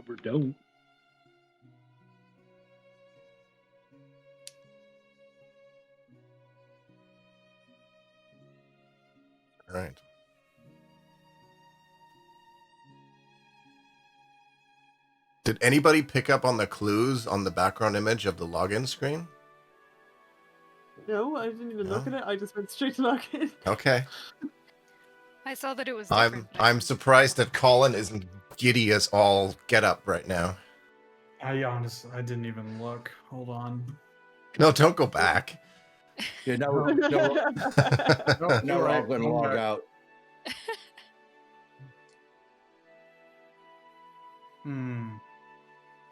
Rubber don't. All right. Did anybody pick up on the clues on the background image of the login screen? No, I didn't even look No? at it. I just went straight to login. Okay. I saw that it was different. I'm surprised that Colin isn't giddy as all get up right now. I didn't even look. Hold on. No, don't go back. Yeah, now we're all going to log out.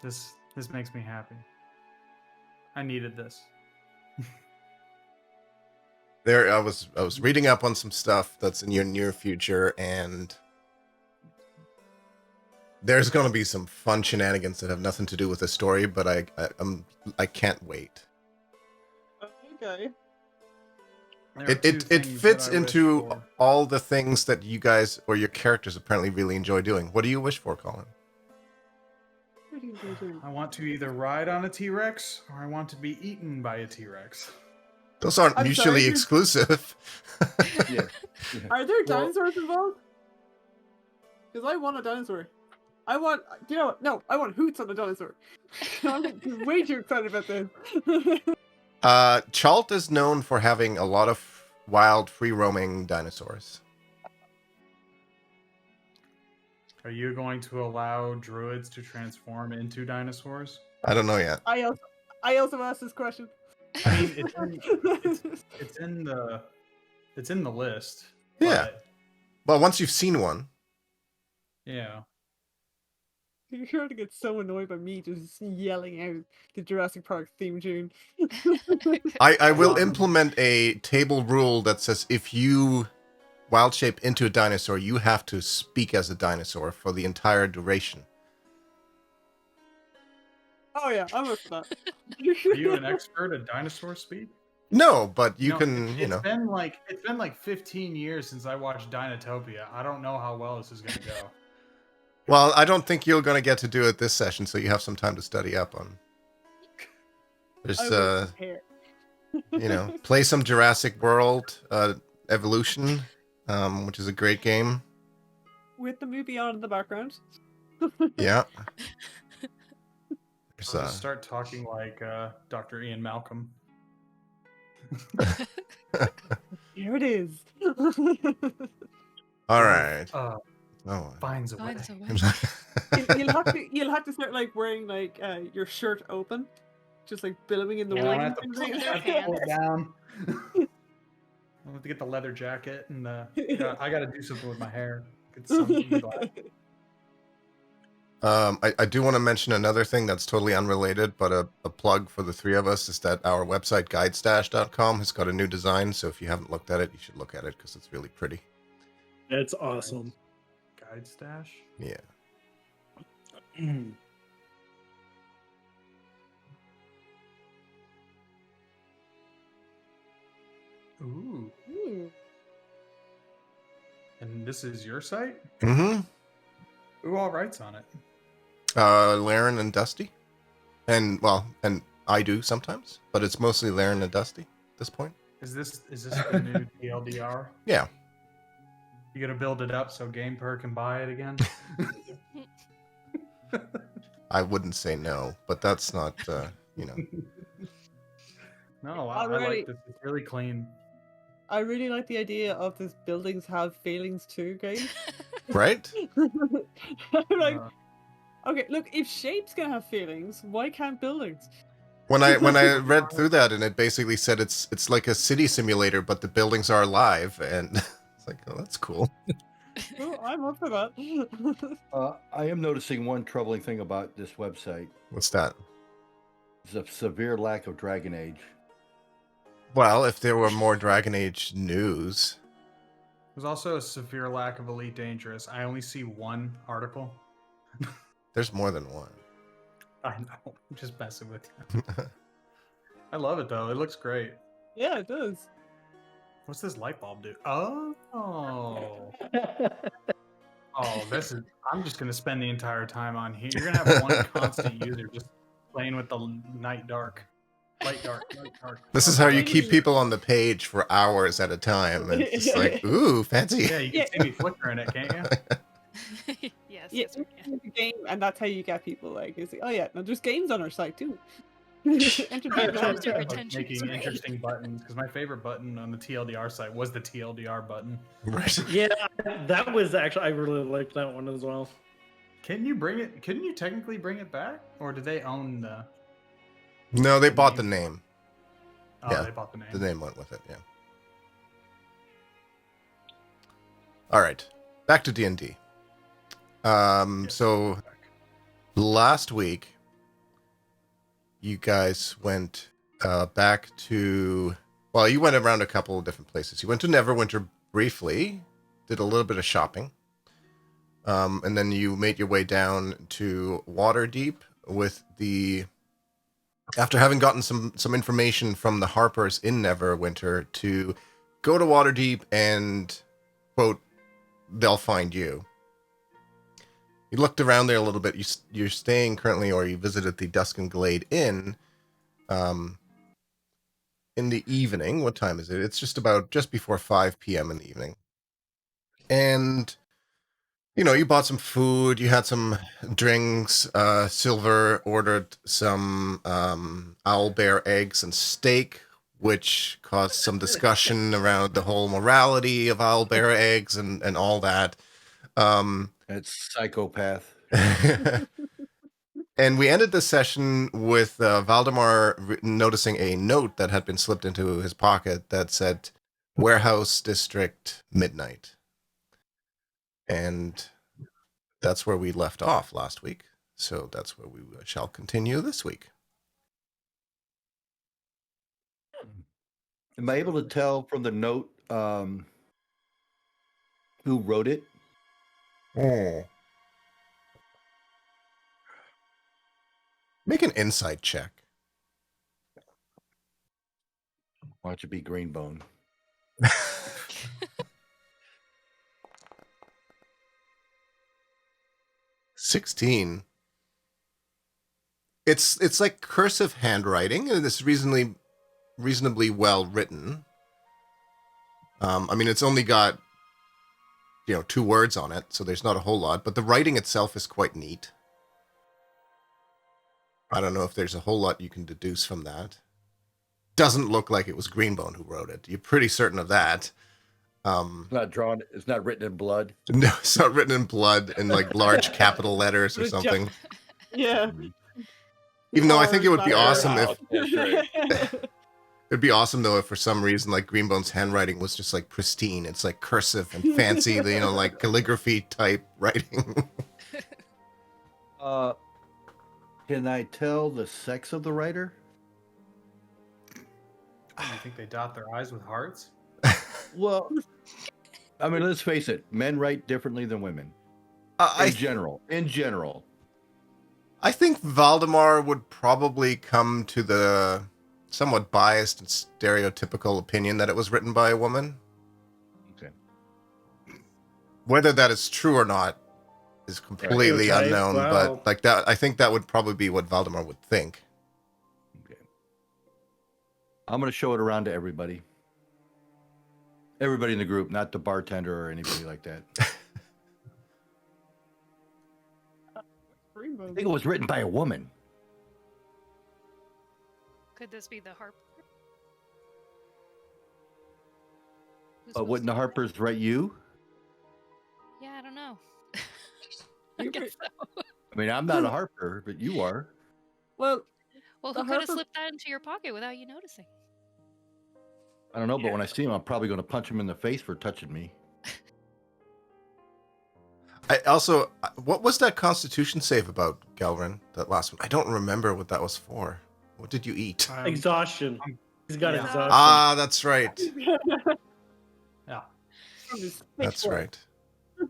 This makes me happy. I needed this. I was reading up on some stuff that's in your near future, and there's going to be some fun shenanigans that have nothing to do with the story, but I can't wait. Okay. It fits into all the things that you guys or your characters apparently really enjoy doing. What do you wish for, Colin? I want to either ride on a T-Rex or I want to be eaten by a T-Rex. Those aren't mutually exclusive. Yeah. Are there dinosaurs involved? Because I want a dinosaur. I want, you know what? No, I want hoots on a dinosaur. I'm way too excited about this. Chalt is known for having a lot of wild, free-roaming dinosaurs. Are you going to allow druids to transform into dinosaurs? I don't know yet. I also asked this question. I mean, it's in the list. Yeah. Well, once you've seen one. Yeah. You're going to get so annoyed by me just yelling out the Jurassic Park theme tune. I will implement a table rule that says if you wild shape into a dinosaur, you have to speak as a dinosaur for the entire duration. Oh yeah, I'm up for that. Are you an expert at dinosaur speak? No, but you can, It's been like 15 years since I watched Dinotopia. I don't know how well this is going to go. Well, I don't think you're going to get to do it this session, so you have some time to study up on. There's, play some Jurassic World Evolution, which is a great game. With the movie on in the background. Yeah. I'll just start talking like Dr. Ian Malcolm. Here it is. All right. Finds a way. You'll have to start like wearing like your shirt open, just like billowing in the wind. I have to pull it down. I'll have to get the leather jacket, and I got to do something with my hair. Get something I do want to mention another thing that's totally unrelated, but a plug for the three of us is that our website, guidestash.com, has got a new design. So if you haven't looked at it, you should look at it because it's really pretty. That's awesome. Guide stash? Yeah. Ooh. And this is your site? Mm-hmm. Who all writes on it? Laren and Dusty. And I do sometimes, but it's mostly Laren and Dusty at this point. Is this the new TLDR? Yeah. You gonna build it up so GamePer can buy it again? I wouldn't say no, but that's not, No, I like this. It's really clean. I really like the idea of this buildings have feelings too game. Right? Okay, look, if shapes can have feelings, why can't buildings? When I read through that, and it basically said it's like a city simulator, but the buildings are alive, and it's like, oh, that's cool. Well, I'm up for that. I am noticing one troubling thing about this website. What's that? There's a severe lack of Dragon Age. Well, if there were more Dragon Age news. There's also a severe lack of Elite Dangerous. I only see one article. There's more than one. I know. I'm just messing with you. I love it, though. It looks great. Yeah, it does. What's this light bulb do? Oh. Oh, I'm just gonna spend the entire time on here. You're gonna have one constant user just playing with the light dark. This is how you keep people on the page for hours at a time. And it's just like, ooh, fancy. Yeah, you can see me flickering it, can't you? Yes, Yeah, yes, we can. the game, and that's how you get people. Like, it's like, oh yeah, no, there's games on our site too. Capture Like their attention making is great. interesting buttons, because my favorite button on the TLDR site was the TLDR button. Right. Yeah, that was actually I really liked that one as well. Couldn't you technically bring it back? Or did they own the... No, they bought the name. Oh, Yeah, they bought the name. The name went with it, yeah. All right. Back to D&D. So last week, you guys went back to... Well, you went around a couple of different places. You went to Neverwinter briefly, did a little bit of shopping, and then you made your way down to Waterdeep with the... After having gotten some information from the Harpers in Neverwinter to go to Waterdeep and, quote, they'll find you. You looked around there a little bit. You're staying currently, or you visited the Dusk and Glade Inn in the evening. What time is it? It's just before 5 p.m. in the evening. And, you bought some food. You had some drinks. Silver ordered some owlbear eggs and steak, which caused some discussion around the whole morality of owlbear eggs and all that. It's psychopath. And we ended the session with Valdemar noticing a note that had been slipped into his pocket that said, Warehouse District, midnight. And that's where we left off last week. So that's where we shall continue this week. Am I able to tell from the note who wrote it? Oh. Make an insight check. Why don't you be Greenbone? 16. It's like cursive handwriting, and it's reasonably well written. I mean, it's only got 2 words on it, so there's not a whole lot, but the writing itself is quite neat. I don't know if there's a whole lot you can deduce from that. Doesn't look like it was Greenbone who wrote it. You're pretty certain of that. It's not written in blood. No, it's not written in blood in like large capital letters or something. Yeah. Even though I think it would be awesome if if. it'd be awesome though if for some reason like Greenbone's handwriting was just like pristine. It's like cursive and fancy, like calligraphy type writing. Can I tell the sex of the writer? I think they dot their I's with hearts. Well, I mean, let's face it. Men write differently than women. In general. I think Valdemar would probably come to the somewhat biased and stereotypical opinion that it was written by a woman. Okay. Whether that is true or not is completely unknown, but like that, I think that would probably be what Valdemar would think. Okay. I'm going to show it around to everybody. Everybody in the group, not the bartender or anybody like that. I think it was written by a woman. Could this be the Harper? Wouldn't the Harpers write you? Yeah, I don't know. I guess so. I mean, I'm not a Harper, but you are. Well, who could have slipped that into your pocket without you noticing? I don't know, but when I see him, I'm probably going to punch him in the face for touching me. I also, what was that Constitution save about, Galrin? That last one? I don't remember what that was for. What did you eat? Exhaustion. He's got exhaustion. Ah, that's right. Yeah. That's right.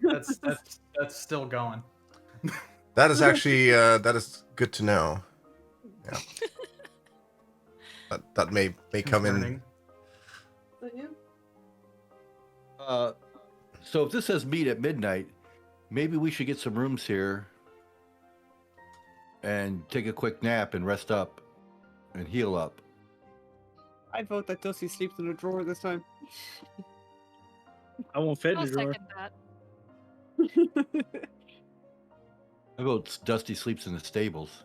That's still going. That is actually that is good to know. Yeah. that may come in. So if this says meet at midnight, maybe we should get some rooms here and take a quick nap and rest up and heal up. I vote that Dusty sleeps in a drawer this time. I won't fit in I'll a drawer. second that. I vote Dusty sleeps in the stables.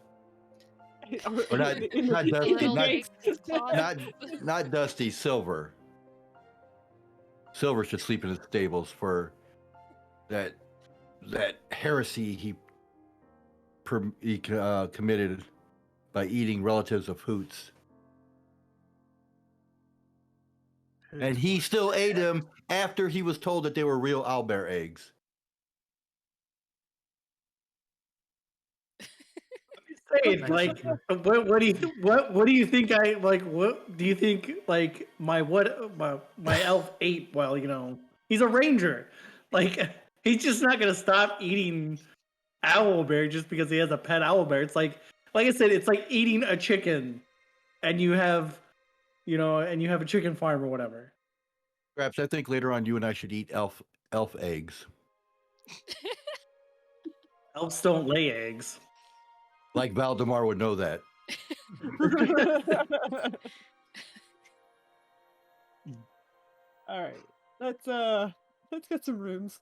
Or not- not the Dusty, Little not- Jake's closet. Not Dusty, Silver. Silver should sleep in the stables for that heresy he committed by eating relatives of Hoots. And he still ate them after he was told that they were real owlbear eggs. Saying, like, what do you think I like? What do you think like my elf ate? Well, you know, he's a ranger. Like, he's just not gonna stop eating owlbear just because he has a pet owlbear. It's like I said, it's like eating a chicken, and you have a chicken farm or whatever. Perhaps I think later on you and I should eat elf eggs. Elves don't lay eggs. Like Valdemar would know that. All right, let's get some rooms.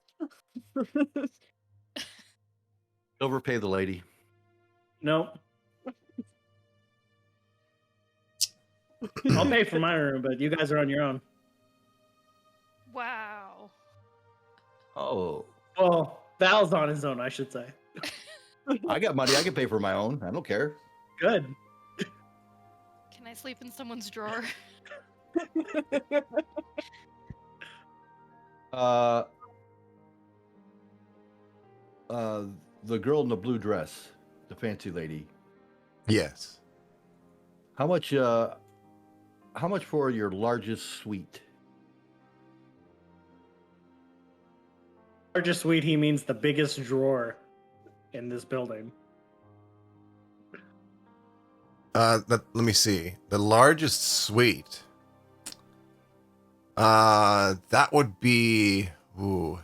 Overpay the lady. Nope. I'll pay for my room, but you guys are on your own. Wow. Oh, Well, Val's on his own, I should say. I got money. I can pay for my own. I don't care. Good. Can I sleep in someone's drawer? The girl in the blue dress, the fancy lady. Yes. How much for your largest suite? Largest suite, he means the biggest drawer in this building. Let me see. The largest suite. That would be. Ooh.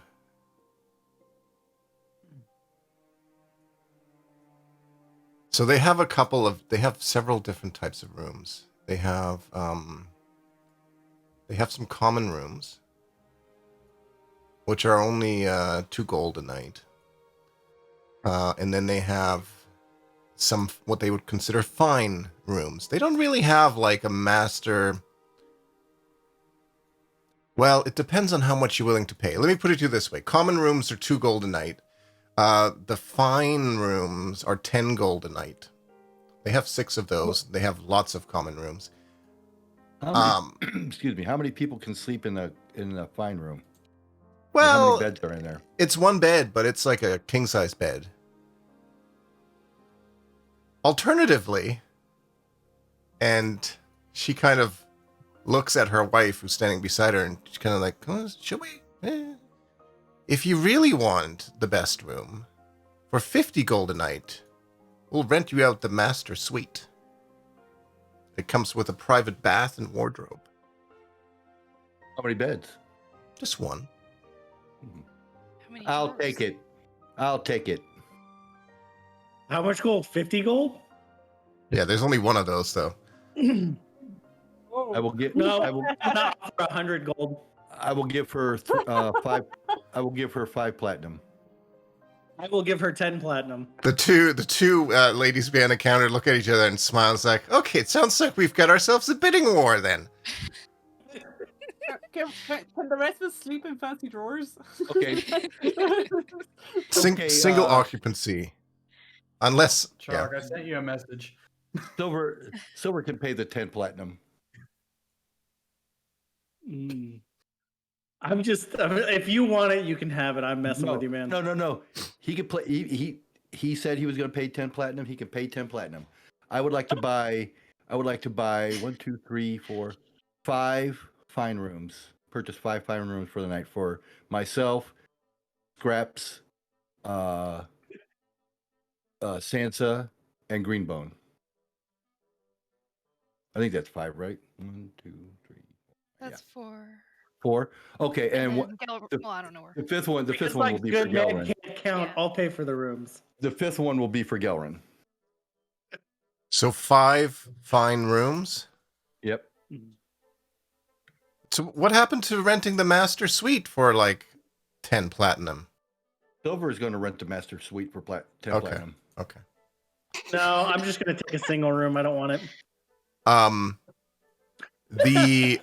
So they have several different types of rooms. They have some common rooms, which are only 2 gold a night. And then they have some what they would consider fine rooms. They don't really have like a master. Well, it depends on how much you're willing to pay. Let me put it to you this way. Common rooms are 2 gold a night. The fine rooms are 10 gold a night. They have 6 of those. They have lots of common rooms. How many, excuse me. How many people can sleep in a fine room? Well, how many beds are in there? It's 1 bed, but it's like a king-size bed. Alternatively, and she kind of looks at her wife who's standing beside her, and she's kind of like, oh, should we? If you really want the best room, for 50 gold a night, we'll rent you out the master suite. It comes with a private bath and wardrobe. How many beds? Just 1. How many I'll drawers? take it. I'll take it. How much gold? 50 gold? Yeah, there's only 1 of those, though. Whoa. I will get. No, I will. not for 100 gold. I will give her 5. I will give her 5 platinum. I will give her 10 platinum. The two ladies behind the counter look at each other and smile. It's like, okay, it sounds like we've got ourselves a bidding war then. Can the rest of us sleep in fancy drawers? Okay. Okay, Single occupancy. Unless, yeah. Chalk, I sent you a message. Silver can pay the 10 platinum. If you want it, you can have it. I'm messing No, with you, man. No. He could play. He said he was going to pay 10 platinum. He can pay 10 platinum. I would like to buy 1, 2, 3, 4, 5 fine rooms. Purchase 5 fine rooms for the night for myself, Scraps, Sansa, and Greenbone. I think that's 5, right? 1, 2, 3. That's 4. 4. Okay, and what, Well, I don't know her. the fifth one? The fifth It's one like will be for good man Gelrin. can't count. Yeah. I'll pay for the rooms. The fifth one will be for Gelrin. So 5 fine rooms. Yep. So what happened to renting the master suite for like 10 platinum? Silver is going to rent the master suite for 10 Okay. platinum. Okay. No, I'm just gonna take a single room. I don't want it. The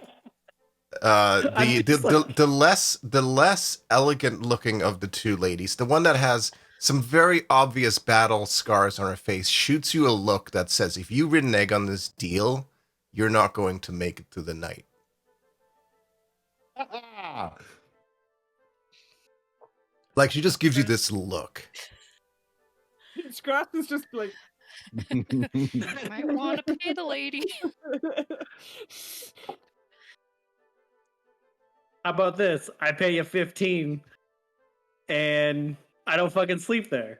I'm just like- the less elegant looking of the two ladies, the one that has some very obvious battle scars on her face, shoots you a look that says, if you renege on this deal, you're not going to make it through the night. Like, she just gives you this look. Scraps is just like. Might want to pay the lady. How about this? I pay you 15, and I don't fucking sleep there.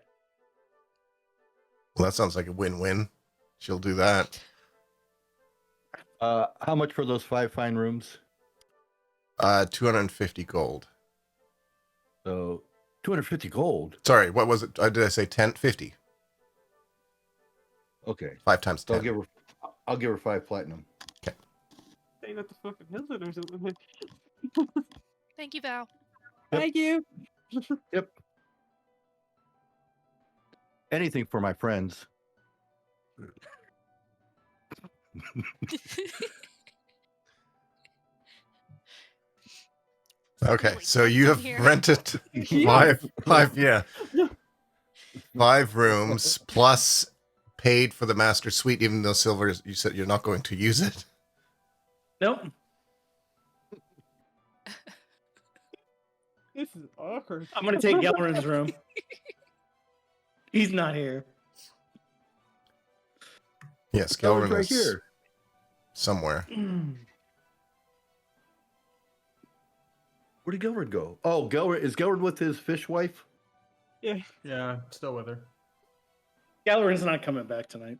Well, that sounds like a win-win. She'll do that. How much for those 5 fine rooms? 250 gold. So 250 gold. Sorry, what was it? Did I say 10? 50. Okay. 5 times So 10. I'll give her 5 platinum. Staying at the fucking Hilton or something. Thank you, Val. Thank you. Yep. Anything for my friends. Okay, Like, so you have here. rented Yeah. five rooms plus paid for the master suite, even though Silver, you said you're not going to use it. Nope. This is awkward. I'm gonna take Gelrin's room. He's not here. Yes, Gelrin's Gelrin right is here. somewhere. Where did Gelrin go? Oh, is Gelrin with his fish wife? Yeah, still with her. Gelrin's not coming back tonight.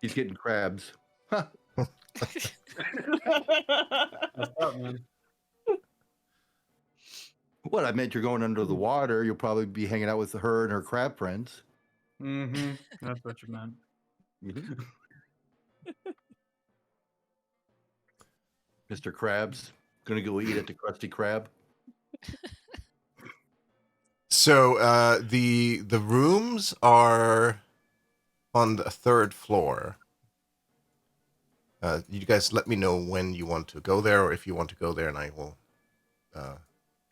He's getting crabs. Huh. What's up, man? What? I meant you're going under the water. You'll probably be hanging out with her and her crab friends. Mm-hmm. That's what you meant. Mr. Krabs, gonna go eat at the Krusty Krab. So the rooms are on the 3rd floor. You guys let me know when you want to go there, or if you want to go there, and I will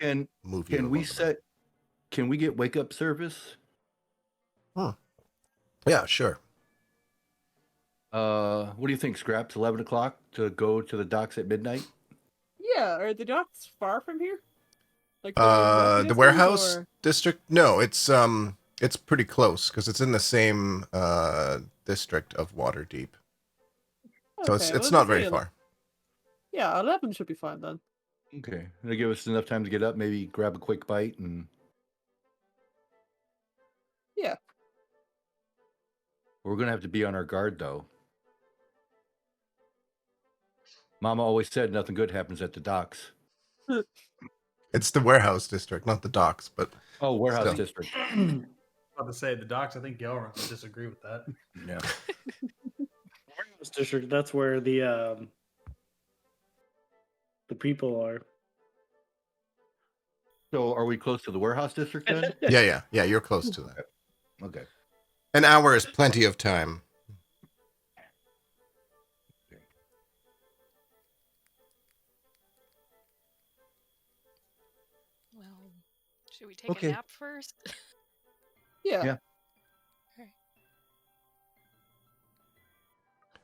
And move you. can we along the way. Can we get wake up service? Yeah, sure. What do you think, Scraps? 11 o'clock to go to the docks at midnight? Yeah, are the docks far from here? Like The warehouse district? No, it's pretty close because it's in the same district of Waterdeep. So it's not very far. Yeah, 11 should be fine then. Okay. It'll give us enough time to get up, maybe grab a quick bite and. Yeah. We're gonna have to be on our guard though. Mama always said nothing good happens at the docks. It's the warehouse district, not the docks, but Oh, warehouse Still. district. About to say the docs. I think Gelrin would disagree with that. Yeah. Warehouse district. That's where the people are. So are we close to the warehouse district then? yeah, you're close to that. Okay. An hour is plenty of time. Well, should we take Okay. a nap first? Yeah. Yeah.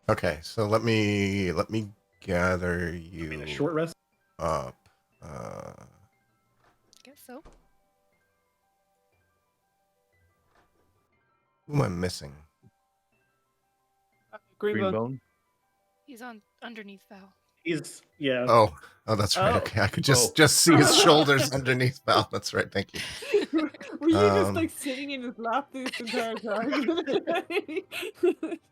Okay, so let me gather you A short rest. up. Guess so. Who am I missing? Greenbone. Greenbone? He's on underneath Val. He's yeah. Oh, that's right. Oh. Okay, I could just see his shoulders underneath Val. That's right. Thank you. Were you just Um, like sitting in his lap this entire time?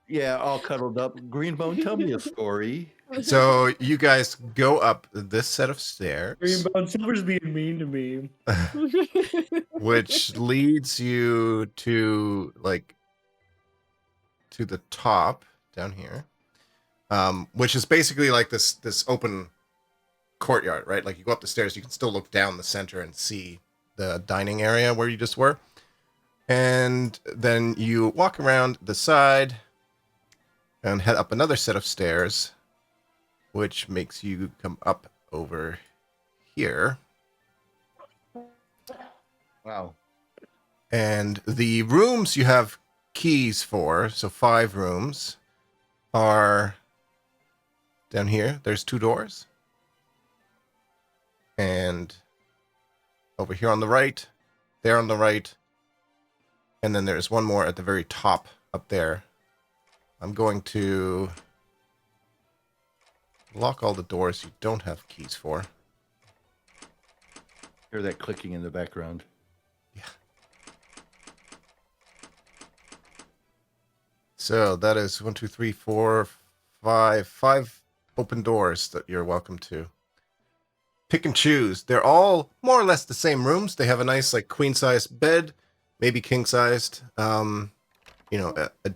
Yeah, all cuddled up. Greenbone, tell me a story. So you guys go up this set of stairs, Greenbone Silver's being mean to me. which leads you to to the top down here, which is basically like this open courtyard, right? Like you go up the stairs, you can still look down the center and see the dining area where you just were, and then you walk around the side and head up another set of stairs, which makes you come up over here. Wow. And the rooms you have keys for, so 5 rooms, are down here. There's 2 doors. And over here on the right, there on the right, and then there's one more at the very top up there. I'm going to lock all the doors you don't have keys for. Hear that clicking in the background. So that is 1, 2, 3, 4, 5 open doors that you're welcome to. Pick and choose. They're all more or less the same rooms. They have a nice like queen size bed, maybe king sized. A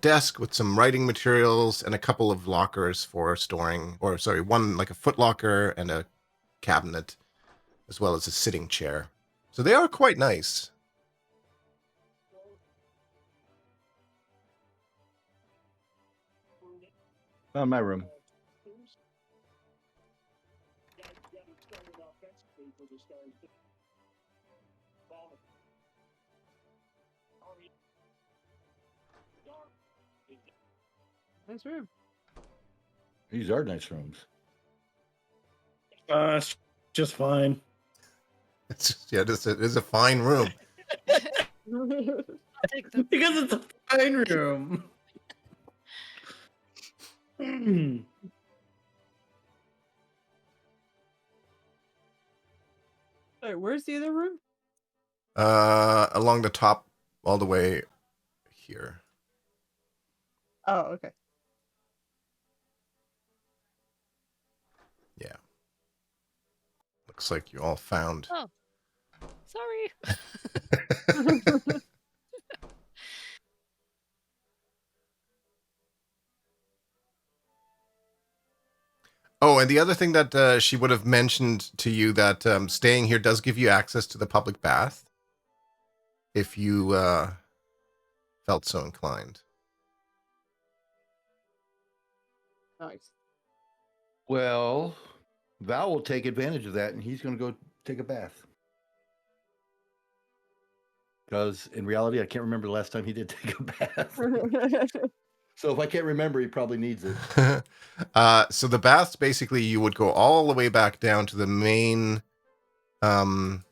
desk with some writing materials and a couple of lockers for storing, one like a foot locker and a cabinet, as well as a sitting chair. So they are quite nice. Found my room. Nice room. These are nice rooms. It's just fine. It's just, it is a fine room. Because it's a fine room. Wait, where's the other room? Along the top, all the way here. Oh, okay. Yeah. Looks like you all found. Oh, sorry. Oh, and the other thing that she would have mentioned to you that staying here does give you access to the public bath, if you felt so inclined. Nice. Well, Val will take advantage of that, and he's going to go take a bath. Because in reality, I can't remember the last time he did take a bath. So if I can't remember, he probably needs it. So the baths, basically, you would go all the way back down to the main floor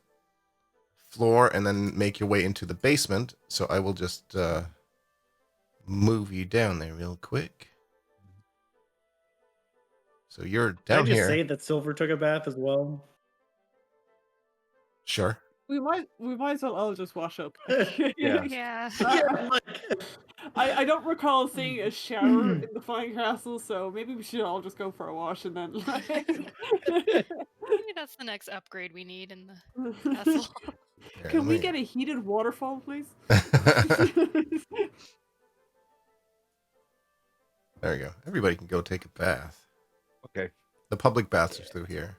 and then make your way into the basement. So I will just move you down there real quick. So you're down Can I just here. say that Silver took a bath as well? Sure. we might as well all just wash up. Yeah. Yeah. I don't recall seeing a shower in the Flying Castle, so maybe we should all just go for a wash and then Maybe that's the next upgrade we need in the castle. Here, Can let we me- get a heated waterfall, please? There you go. Everybody can go take a bath. Okay. The public baths are through here.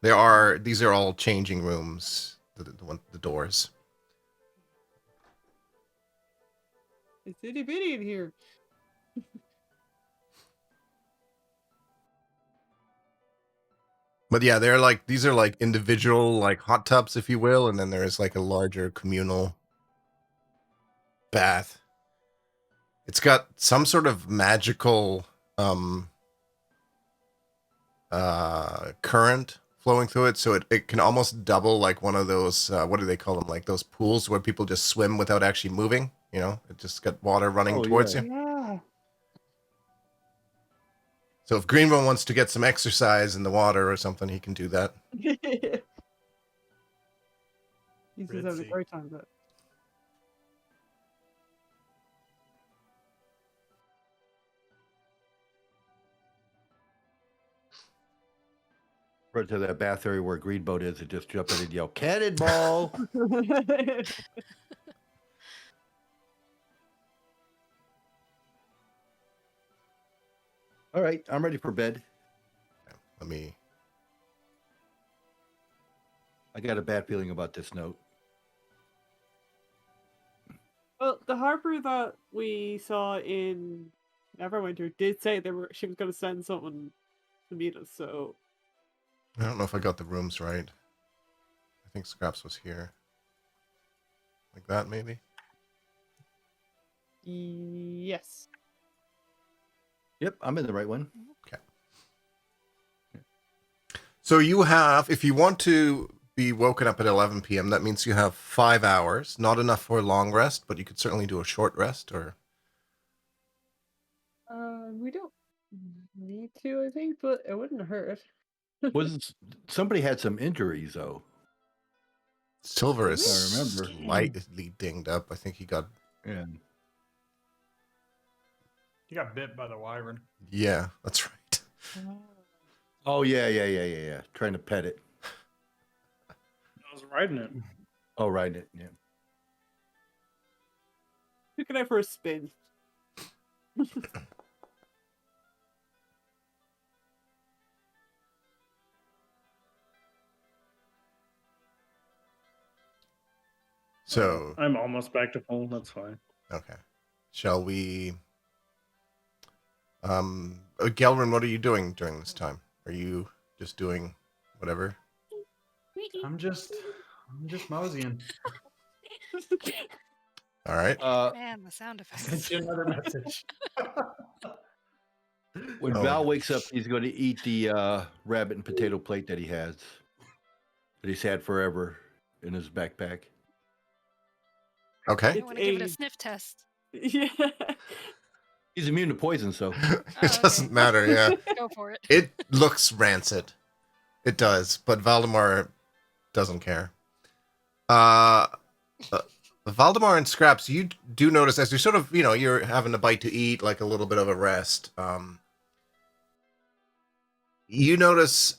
These are all changing rooms. The doors. It's itty bitty in here. But yeah, these are like individual like hot tubs, if you will, and then there is like a larger communal bath. It's got some sort of magical current flowing through it, so it can almost double like one of those what do they call them, like those pools where people just swim without actually moving, it just got water running towards you. Yeah. So if Greenville wants to get some exercise in the water or something, he can do that. He's just having a Ritzy. great time with it. Right to that bath area where Green Boat is and just jump in and yell, "Cannonball!" All right, I'm ready for bed. Let me. I got a bad feeling about this note. Well, the Harper that we saw in Neverwinter did say she was going to send someone to meet us, so I don't know if I got the rooms right. I think Scraps was here. Like that, maybe? yes. Yep, I'm in the right one. So you have, if you want to be woken up at 11 p.m., that means you have 5 hours. Not enough for a long rest, but you could certainly do a short rest. Or We don't need to, I think, but it wouldn't hurt. Somebody had some injuries though? Silver I is remember. slightly dinged up. I think he got. Yeah. He got bit by the wyvern. Yeah, that's right. Oh yeah. Trying to pet it. I was riding it. Oh, riding it. Yeah. Took it out for a spin. So I'm almost back to full. That's fine. okay, shall we? Gelrin, what are you doing during this time? Are you just doing whatever? I'm just moseying. All right. Man, the sound I sent effects. you another message. When Oh, Val yeah. wakes up, he's going to eat the rabbit and potato plate that he has, that he's had forever in his backpack. Okay. I want to give it a sniff test. Yeah. He's immune to poison, so It okay. doesn't matter. Yeah. Go for it. It looks rancid. It does, but Valdemar doesn't care. Valdemar and Scraps, you do notice as you're sort of, you're having a bite to eat, like a little bit of a rest. You notice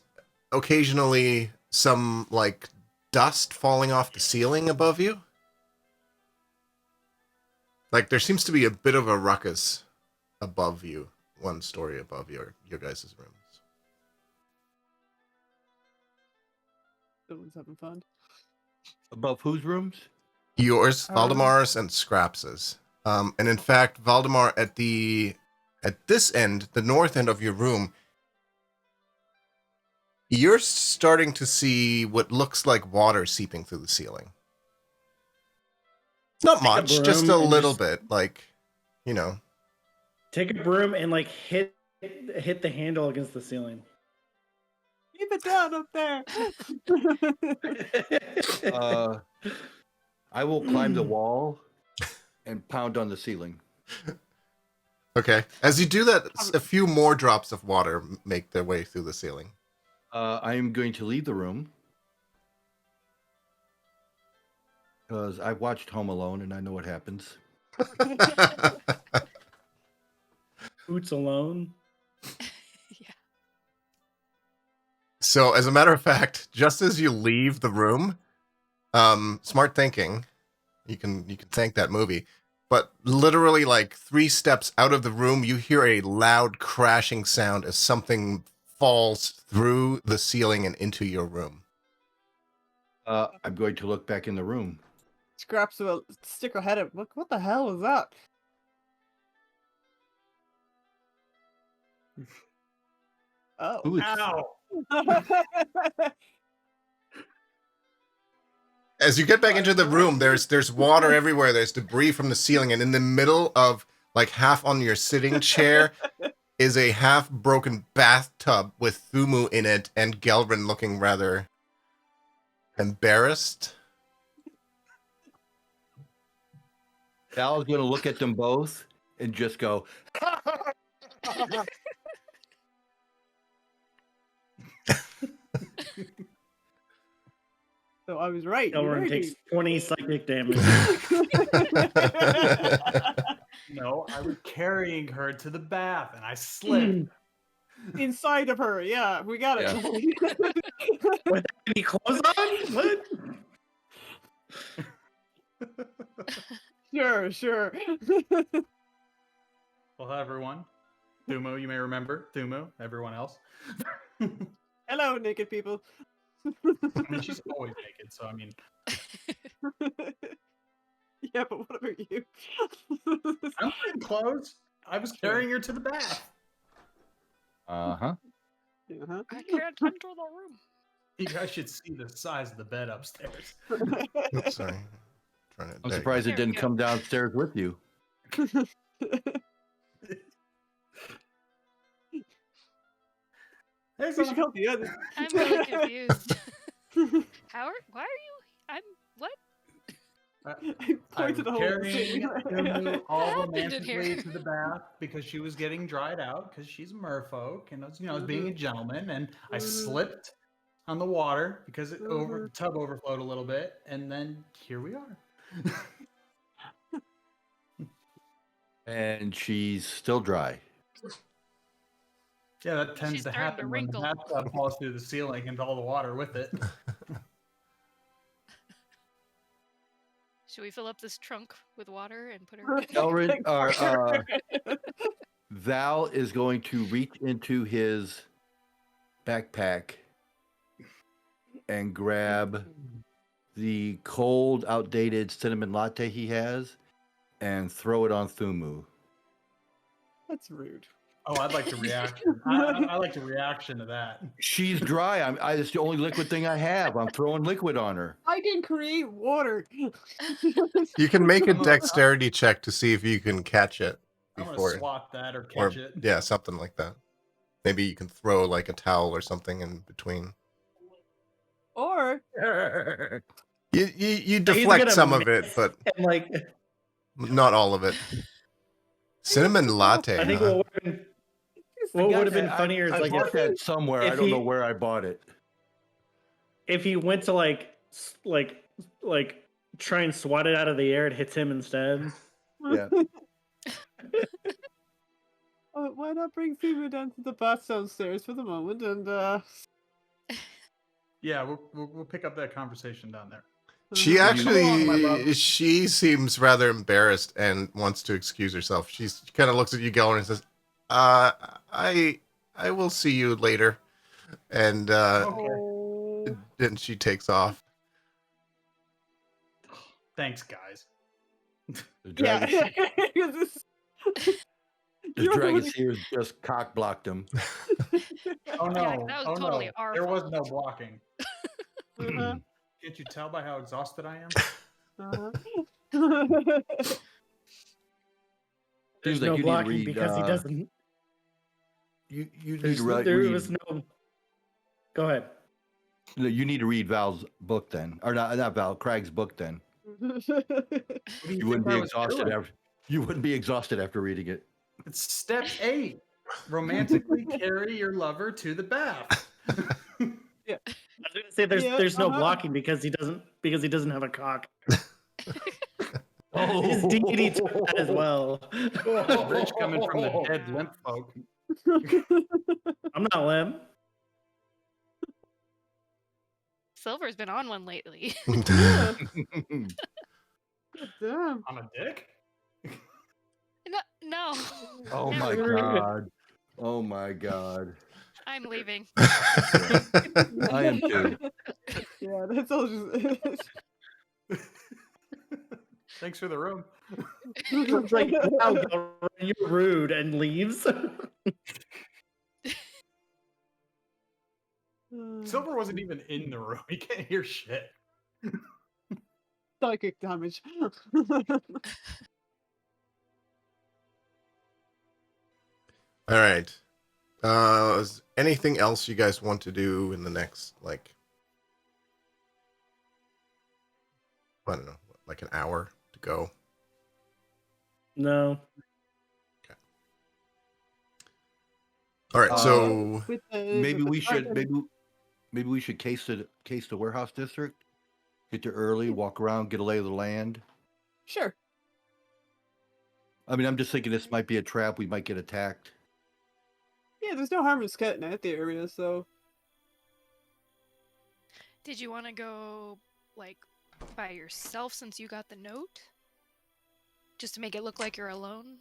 occasionally some like dust falling off the ceiling above you. Like there seems to be a bit of a ruckus above you, one story above your guys' rooms. Someone's having fun. above whose rooms? Yours, Valdemar's, and Scraps's. And in fact, Valdemar at this end, the north end of your room, you're starting to see what looks like water seeping through the ceiling. Not Take a much, just a broom and little just- bit, like, Take a broom and like hit the handle against the ceiling. Keep it down up there. I will climb the wall and pound on the ceiling. Okay. As you do that, a few more drops of water make their way through the ceiling. I am going to leave the room because I watched Home Alone and I know what happens. Boots alone. Yeah. So, as a matter of fact, just as you leave the room, smart thinking, you can thank that movie. But literally, like 3 steps out of the room, you hear a loud crashing sound as something falls through the ceiling and into your room. I'm going to look back in the room. Scraps will stick her head up. Look, what the hell was that? Oh. Who is- Ow! As you get back into the room, there's water everywhere. There's debris from the ceiling, and in the middle of like half on your sitting chair is a half broken bathtub with Thumu in it, and Gelrin looking rather embarrassed. Val is going to look at them both and just go, So I was right. You're Elrond right. takes 20 psychic damage. No, I was carrying her to the bath and I slipped. Inside of her. Yeah, we got it. With any clothes on? What? Sure. Well, hi, everyone. Thumo, you may remember. Thumo, everyone else. Hello, naked people. I mean, she's always naked, so I mean, Yeah, but what about you? I'm wearing clothes. I was carrying her to the bath. Uh-huh. Uh-huh. I can't enter the room. You guys should see the size of the bed upstairs. Oops, sorry. Trying to, I'm there you surprised go. it didn't come downstairs with you. Hey, We should son. help the others. I'm really confused. Howard, why are you? What? I I'm pointed a hole. carrying Thumo all happened in here? romantically to the bath because she was getting dried out because she's a merfolk and I was, I was being a gentleman and I slipped on the water because the tub overflowed a little bit and then here we are. And she's still dry. Yeah, that tends She's to starting to happen when the wrinkle. bathtub falls through the ceiling and all the water with it. Should we fill up this trunk with water and put her? Elrond, Val is going to reach into his backpack and grab the cold, outdated cinnamon latte he has and throw it on Thumu. That's rude. Oh, I'd like the reaction. I like the reaction to that. She's dry. It's the only liquid thing I have. I'm throwing liquid on her. I can create water. You can make a dexterity check to see if you can catch it I'm gonna before, swat that or or catch it. yeah, something like that. Maybe you can throw like a towel or something in between. Or You He's deflect gonna some of it, miss but and like not all of it. Cinnamon latte. I think huh? what would have been I- funnier is I like bought that somewhere. I if don't know he- where I bought it. if he went to like try and swat it out of the air, it hits him instead. Yeah. why not bring Fuma down to the bath downstairs for the moment and Yeah, we'll pick up that conversation down there. She Come along, my love. she seems rather embarrassed and wants to excuse herself. She kind of looks at you, Geller, and says, I will see you later." And Okay. then she takes off. Thanks, guys. The yeah. dragon, the You're the dragon one- Seers just cock blocked him. Oh no! Yeah, that was oh totally no! our There was fault. no blocking. Uh-huh. Can't you tell by how exhausted I am? Uh-huh. There's Seems like no you need to blocking read, because he doesn't. You need There's, to there read. was no. Go ahead. No, you need to read Val's book then, or not Val, Craig's book then. What do You wouldn't think be I was exhausted doing? after. You wouldn't be exhausted after reading it. It's step 8. Romantically carry your lover to the bath. I was gonna say there's no blocking because he doesn't have a cock. His deity took that as well. Rich coming from the dead limp folk. I'm not limp. Silver's been on one lately. Damn. On a dick? No. Oh my Never. god. Oh my god. I'm leaving. I am too. Yeah, that's all just. Thanks for the room. It's like, wow, Gilroy, you're rude, and leaves. Silver wasn't even in the room. He can't hear shit. Psychic damage. All right. Is anything else you guys want to do in the next, like, I don't know, like an hour to go? No. All right. So With the, Maybe with the we should dragon. maybe we should case the warehouse district Get there early, walk around, get a lay of the land. Sure. I mean, I'm just thinking this might be a trap. We might get attacked. Yeah, there's no harm in scouting out the area, so Did you want to go, like, by yourself since you got the note? Just to make it look like you're alone?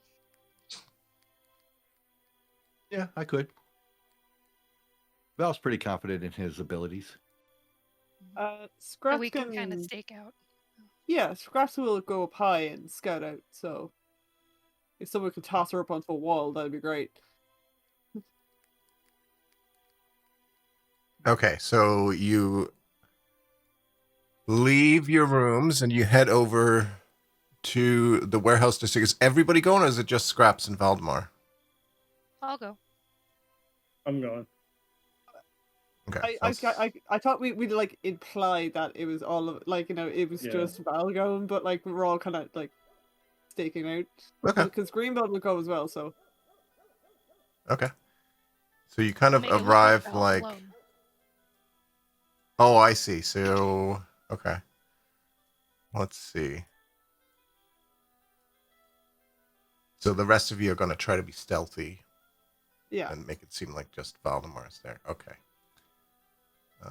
Yeah, I could. Val's pretty confident in his abilities. So Scraps we can kind of stake out. Yeah, Scraps will go up high and scout out, so if someone could toss her up onto a wall, that'd be great. Okay, so you leave your rooms and you head over to the warehouse district. Is everybody going, or is it just Scraps and Valdemar? I'll go. I'm going. Okay. I thought we'd like imply that it was all of like it was Yeah. just Val going, but like we're all kind of like staking out Okay. because Greenbelt will go as well. So Okay. So you kind of Make it look arrive Val's like. alone. Oh, I see. So, okay. Let's see. So the rest of you are going to try to be stealthy yeah, and make it seem like just Valdemar's there. Okay.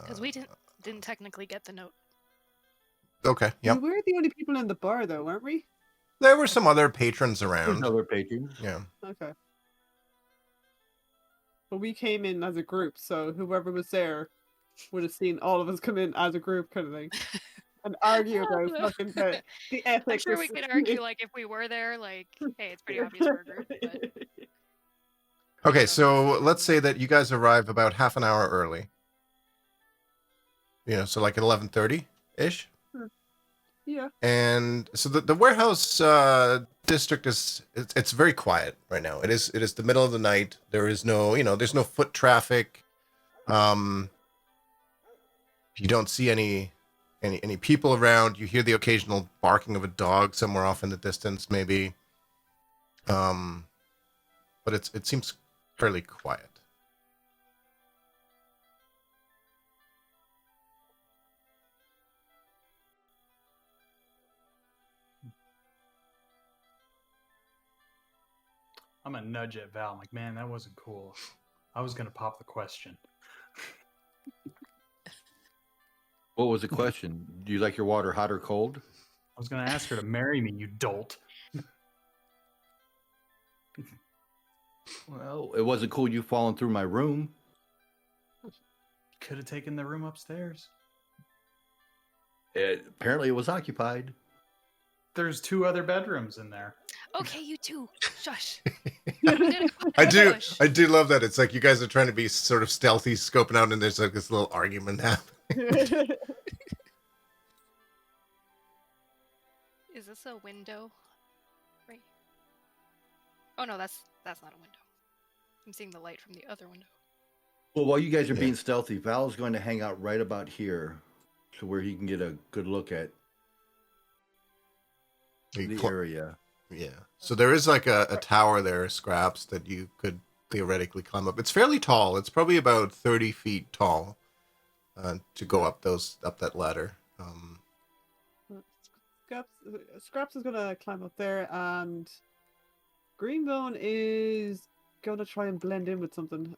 Because we didn't technically get the note. Okay. Yep. we were the only people in the bar though, weren't we? There were some other patrons There's around. other patrons. Yeah. Okay. But we came in as a group, so whoever was there would have seen all of us come in as a group, kind of thing, and argue about fucking the ethics. I'm sure we could argue, like, if we were there, like, hey, it's pretty obvious we're a group, but... Okay, so let's say that you guys arrive about half an hour early. You know, so like at 11:30-ish. Yeah. And so the warehouse district it's very quiet right now. It is the middle of the night. There is no, there's no foot traffic. You don't see any people around. You hear the occasional barking of a dog somewhere off in the distance, maybe. But it seems fairly quiet. I'm gonna nudge at Val. I'm like, man, that wasn't cool. I was gonna pop the question. What was the question? Do you like your water hot or cold? I was gonna ask her to marry me, you dolt. Well, it wasn't cool you falling through my room. Could have taken the room upstairs. Apparently, it was occupied. There's 2 other bedrooms in there. Okay, you two. Shush. I do love that. It's like you guys are trying to be sort of stealthy, scoping out, and there's like this little argument happening. Is this a window? Right. Oh no, that's not a window. I'm seeing the light from the other window. Well, while you guys are being stealthy, Val's going to hang out right about here, to where he can get a good look at the area. Yeah. So there is like a tower there, Scraps, that you could theoretically climb up. It's fairly tall. It's probably about 30 feet tall to go up that ladder. Scraps is gonna climb up there, and Greenbone is gonna try and blend in with something.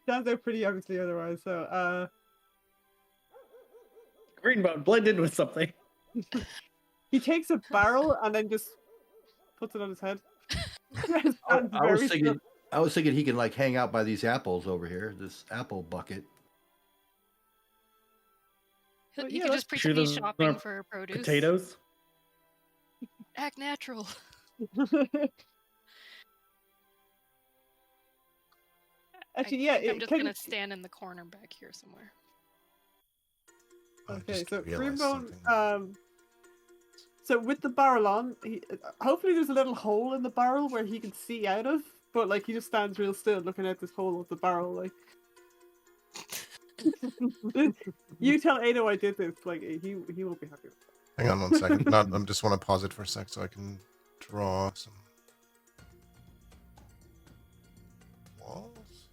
Stands out pretty obviously otherwise. So, Greenbone, blend in with something. he takes a barrel and then just puts it on his head. I was thinking he can like hang out by these apples over here, this apple bucket. You could just pretend he's shopping for produce. Potatoes. Act natural. Actually, yeah. I'm just gonna stand in the corner back here somewhere. Okay, so Greenbone, so with the barrel on, hopefully there's a little hole in the barrel where he can see out of, but like he just stands real still looking at this hole of the barrel, like. You tell Ado I did this, like he won't be happy. Hang on one second. I just want to pause it for a sec so I can draw some walls.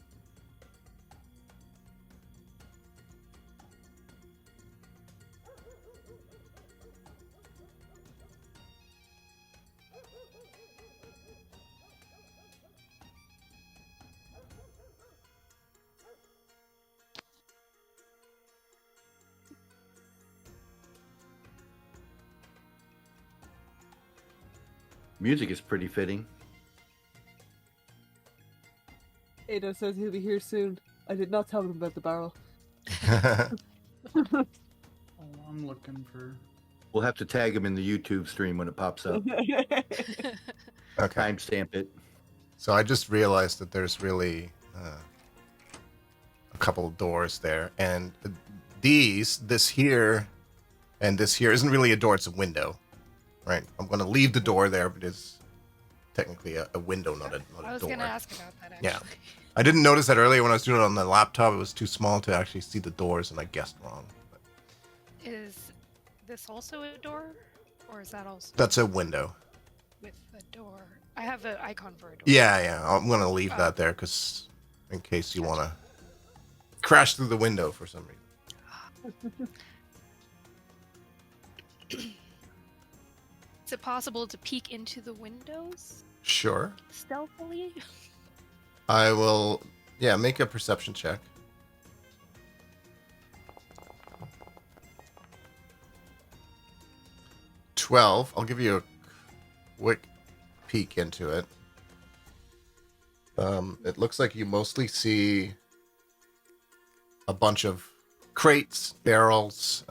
Music is pretty fitting. Ada says he'll be here soon. I did not tell him about the barrel. Oh, I'm looking for. We'll have to tag him in the YouTube stream when it pops up. Okay. Timestamp it. So I just realized that there's really a couple of doors there, and this here and this here isn't really a door, it's a window, right? I'm going to leave the door there, but it's technically a window, not a door. I was going to ask about that, actually. Yeah. I didn't notice that earlier when I was doing it on the laptop. It was too small to actually see the doors, and I guessed wrong. But Is this also a door? Or is that also that's a window. with a door? I have an icon for a door. Yeah. I'm going to leave that there because in case you want to crash through the window for some reason. Is it possible to peek into the windows Sure. stealthily? I will, make a perception check. 12. I'll give you a quick peek into it. It looks like you mostly see a bunch of crates, barrels,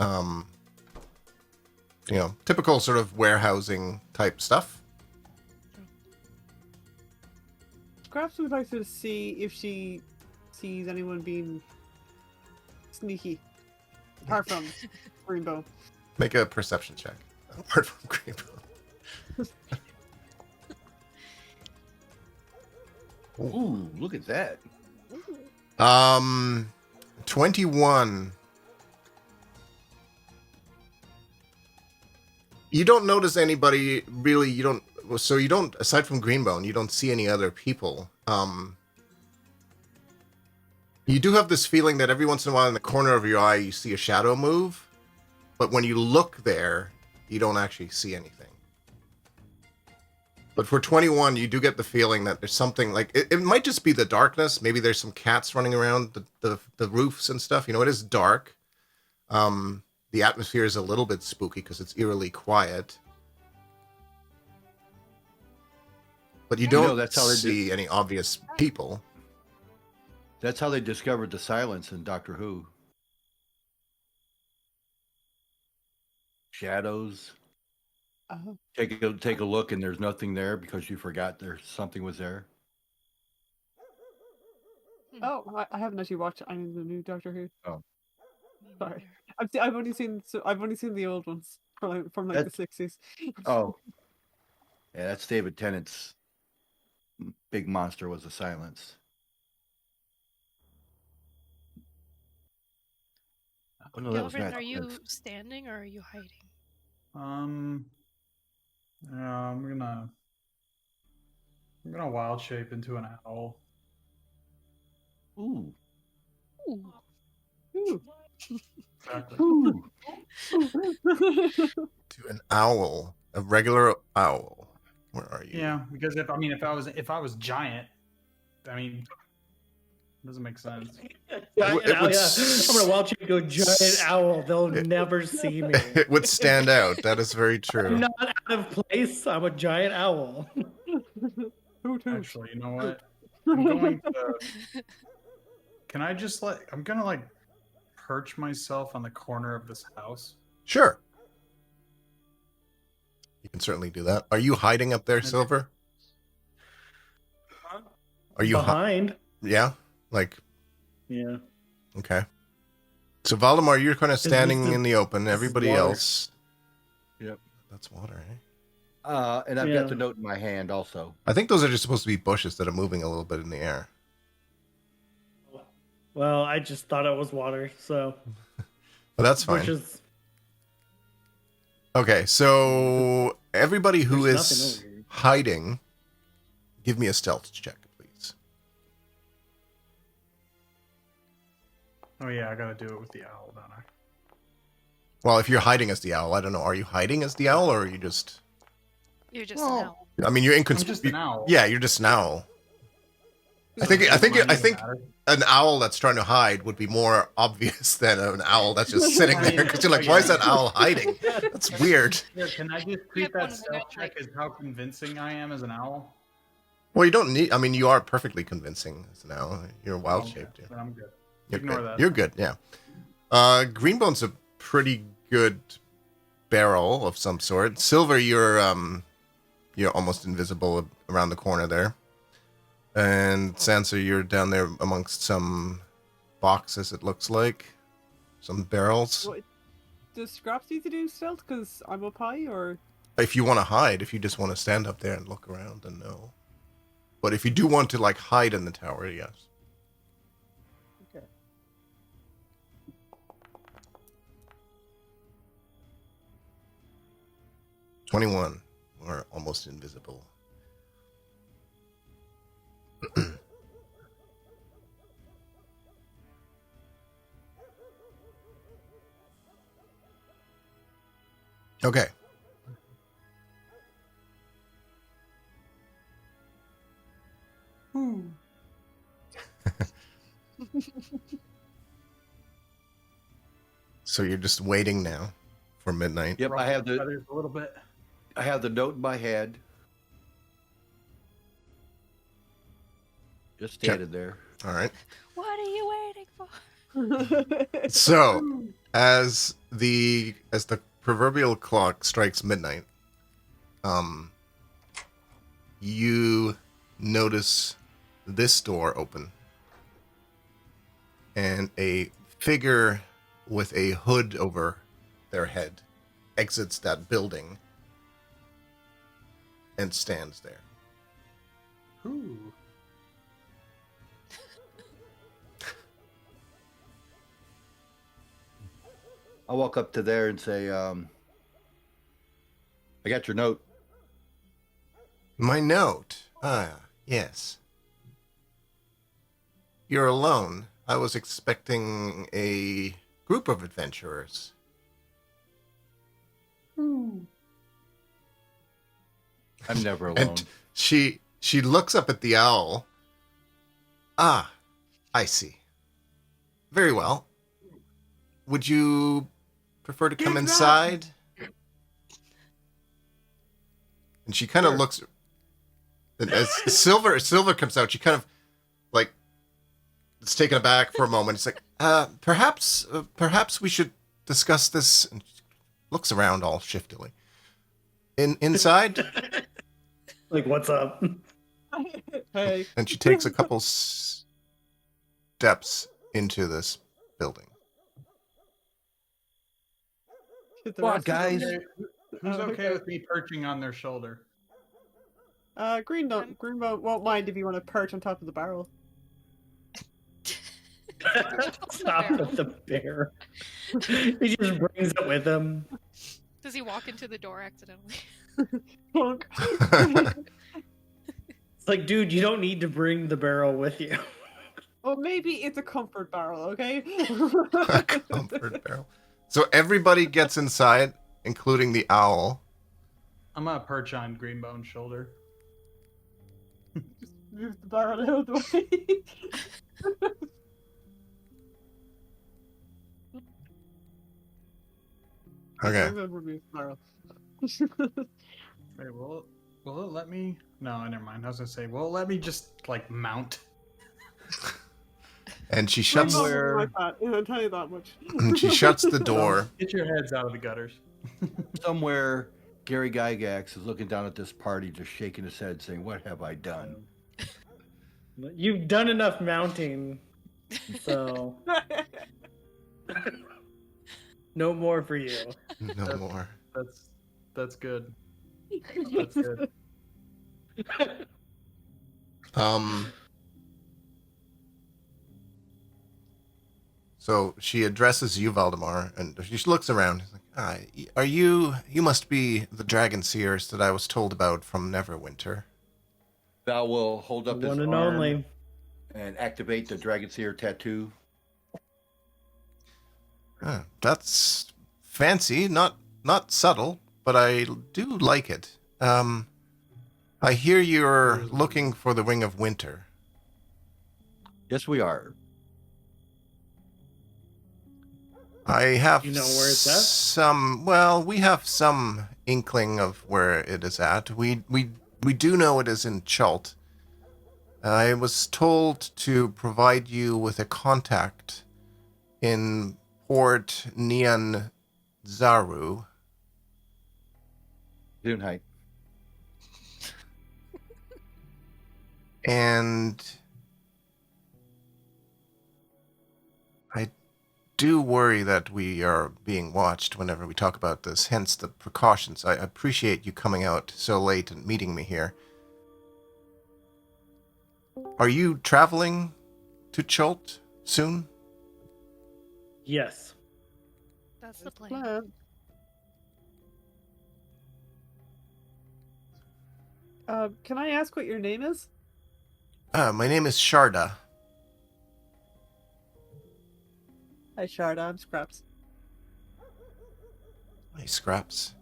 typical sort of warehousing type stuff. Perhaps we'd like to see if she sees anyone being sneaky. Apart from Rainbow. Make a perception check. Apart from Greenbow. Ooh, look at that. 21. You don't notice anybody really. You don't. Aside from Greenbone, you don't see any other people. You do have this feeling that every once in a while in the corner of your eye you see a shadow move, but when you look there, you don't actually see anything. But for 21, you do get the feeling that there's something like it might just be the darkness. Maybe there's some cats running around the roofs and stuff. It is dark. The atmosphere is a little bit spooky because it's eerily quiet. But you don't that's how they see any obvious people. That's how they discovered the silence in Doctor Who. Shadows. Oh. Take a look, and there's nothing there because you forgot there's something was there. Oh, I haven't actually watched any of the new Doctor Who. Oh, sorry. I've only seen the old ones from the 60s. Oh, yeah, that's David Tennant's big monster was the silence. Oh no, that was Galvin, not. are you standing or are you hiding? Yeah, I'm gonna wild shape into an owl. Ooh. Ooh. Ooh. Exactly. Ooh. To an owl, a regular owl. Where are you? Yeah, because if I was giant, it doesn't make sense. Giant owl, yeah. I'm gonna watch you go giant owl. They'll never see me. It would stand out. That is very true. I'm not out of place. I'm a giant owl. Actually, you know what? I'm going to. Can I just I'm gonna perch myself on the corner of this house. Sure. You can certainly do that. Are you hiding up there, Silver? Are you behind? Yeah. Yeah. Okay. So Valdemar, you're kind of standing in the open. Everybody else. Yep. That's water, eh? And I've got the note in my hand also. I think those are just supposed to be bushes that are moving a little bit in the air. Well, I just thought it was water, so. But that's fine. Bushes. Okay, so everybody who There's is nothing over here. hiding, give me a stealth check, please. Oh yeah, I gotta do it with the owl, don't I? Well, if you're hiding as the owl, I don't know. Are you hiding as the owl, or are you just... You're just an owl. I mean, you're I'm just an owl. Yeah, you're just an owl. I think Matter. an owl that's trying to hide would be more obvious than an owl that's just sitting there because you're like, why is that owl hiding? That's weird. Here, can I just treat that stealth check as how convincing I am as an owl? Well, you don't need. I mean, you are perfectly convincing as an owl. You're wild shaped. Yeah. Then I'm good. You're Ignore good. that. You're good. Yeah. Greenbone's a pretty good barrel of some sort. Silver, you're almost invisible around the corner there. And Sansa, you're down there amongst some boxes, it looks like. Some barrels. What, does Scraps need to do stealth because I'm up high, or? If you want to hide, if you just want to stand up there and look around, then no. But if you do want to, like, hide in the tower, yes. Okay. 21. Or almost invisible. Okay. So you're just waiting now for midnight. Yep, I have Feathers a little bit. the note in my head. Just standing there. All right. What are you waiting for? So, as the proverbial clock strikes midnight, you notice this door open, and a figure with a hood over their head exits that building and stands there. Ooh. I'll walk up to there and say, I got your note. My note. Ah, yes. You're alone. I was expecting a group of adventurers. I'm never alone. And she looks up at the owl. Ah, I see. Very well. Would you prefer to come inside? And she kind of looks. And as Silver comes out, she kind of like is taken aback for a moment. It's like, perhaps we should discuss this. And she looks around all shiftily. Inside. Like, what's up? Hey. And she takes a couple steps into this building. Get the Come on, rest of them. guys. Who's okay with me perching on their shoulder? Greenbow won't mind if you want to perch on top of the barrel. Stop with the bear. He just brings it with him. Does he walk into the door accidentally? Plunk. It's like, dude, you don't need to bring the barrel with you. Well, maybe it's a comfort barrel, okay? A comfort barrel. So everybody gets inside, including the owl. I'm gonna perch on Greenbone's shoulder. Just move the barrel out of the way. Okay. Remove the barrel. Wait, will it let me? No, never mind. I was gonna say, will it let me just like mount? And she shuts. Somewhere- Like that. I'll tell you that much. And she shuts the door. Get your heads out of the gutters. Somewhere, Gary Gygax is looking down at this party, just shaking his head, saying, "What have I done?" You've done enough mounting, so no more for you. No more. That's good. That's good. So she addresses you, Valdemar, and she looks around. She's like, are you must be the dragon seers that I was told about from Neverwinter. Thou will hold up One his and arm only. and activate the Dragon Seer tattoo. That's fancy, not subtle, but I do like it. I hear you're looking for the Ring of Winter. Yes, we are. I have You know where it's at? we have some inkling of where it is at. We do know it is in Chult. I was told to provide you with a contact in Port Nian Zaru. Dunhite. And I do worry that we are being watched whenever we talk about this, hence the precautions. I appreciate you coming out so late and meeting me here. Are you traveling to Chult soon? Yes. That's the plan. Plan. Can I ask what your name is? My name is Sharda. Hi, Sharda. I'm Scraps. Hey, Scraps.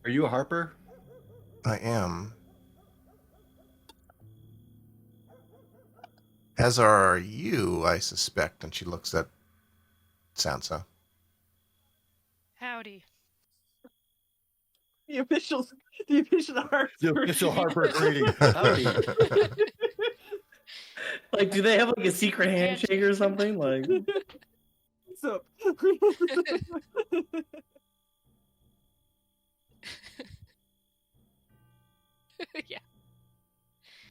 Are you a harper? I am. As are you, I suspect. And she looks at Sansa. Howdy. The official art. The official harper greeting. Howdy. Like, do they have like a secret handshake or something? Like, So. Yeah.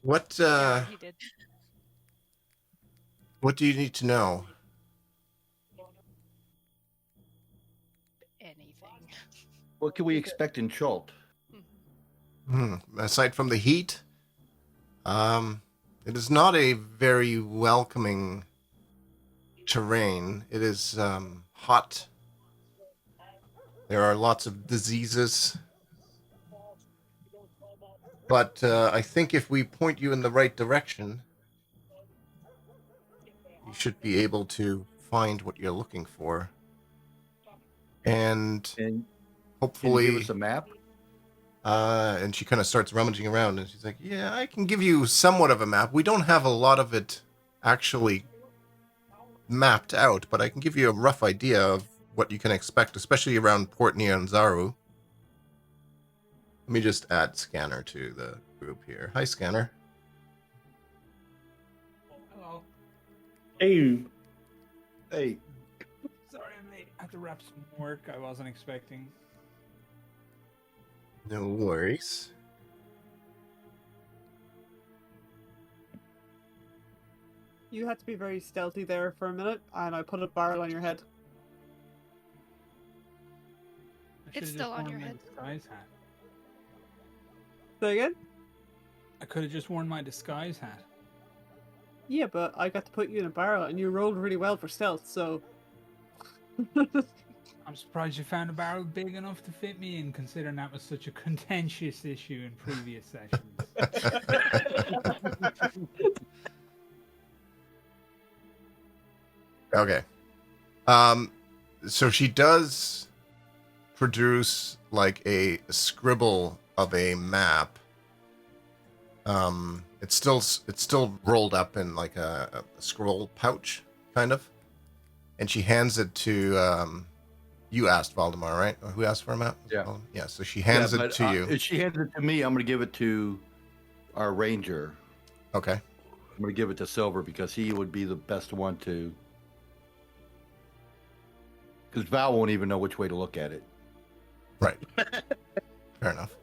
What He did. what do you need to know? Anything. What can we expect in Chult? Aside from the heat, it is not a very welcoming terrain. It is hot. There are lots of diseases. But I think if we point you in the right direction, you should be able to find what you're looking for. And And hopefully... can you give us a map? And she kind of starts rummaging around, and she's like, yeah, I can give you somewhat of a map. We don't have a lot of it actually mapped out, but I can give you a rough idea of what you can expect, especially around Port Nyanzaru. Let me just add Scanner to the group here. Hi, Scanner. Hello. hey, Hey, Sorry, I'm late. I had to wrap some work I wasn't expecting. No worries. You had to be very stealthy there for a minute, and I put a barrel on your head. I It's should've still just on worn your my head. disguise hat. Say again? I could have just worn my disguise hat. Yeah, but I got to put you in a barrel, and you rolled really well for stealth, so. I'm surprised you found a barrel big enough to fit me in, considering that was such a contentious issue in previous sessions. Okay. So she does produce like a scribble of a map. It's still rolled up in like a scroll pouch, kind of. And she hands it to you asked Valdemar, right? Or who asked for a map? Yeah. Yeah, so she hands it but, to you. If she hands it to me, I'm going to give it to our ranger. Okay. I'm going to give it to Silver because he would be the best one to. Because Val won't even know which way to look at it. Right. Fair enough.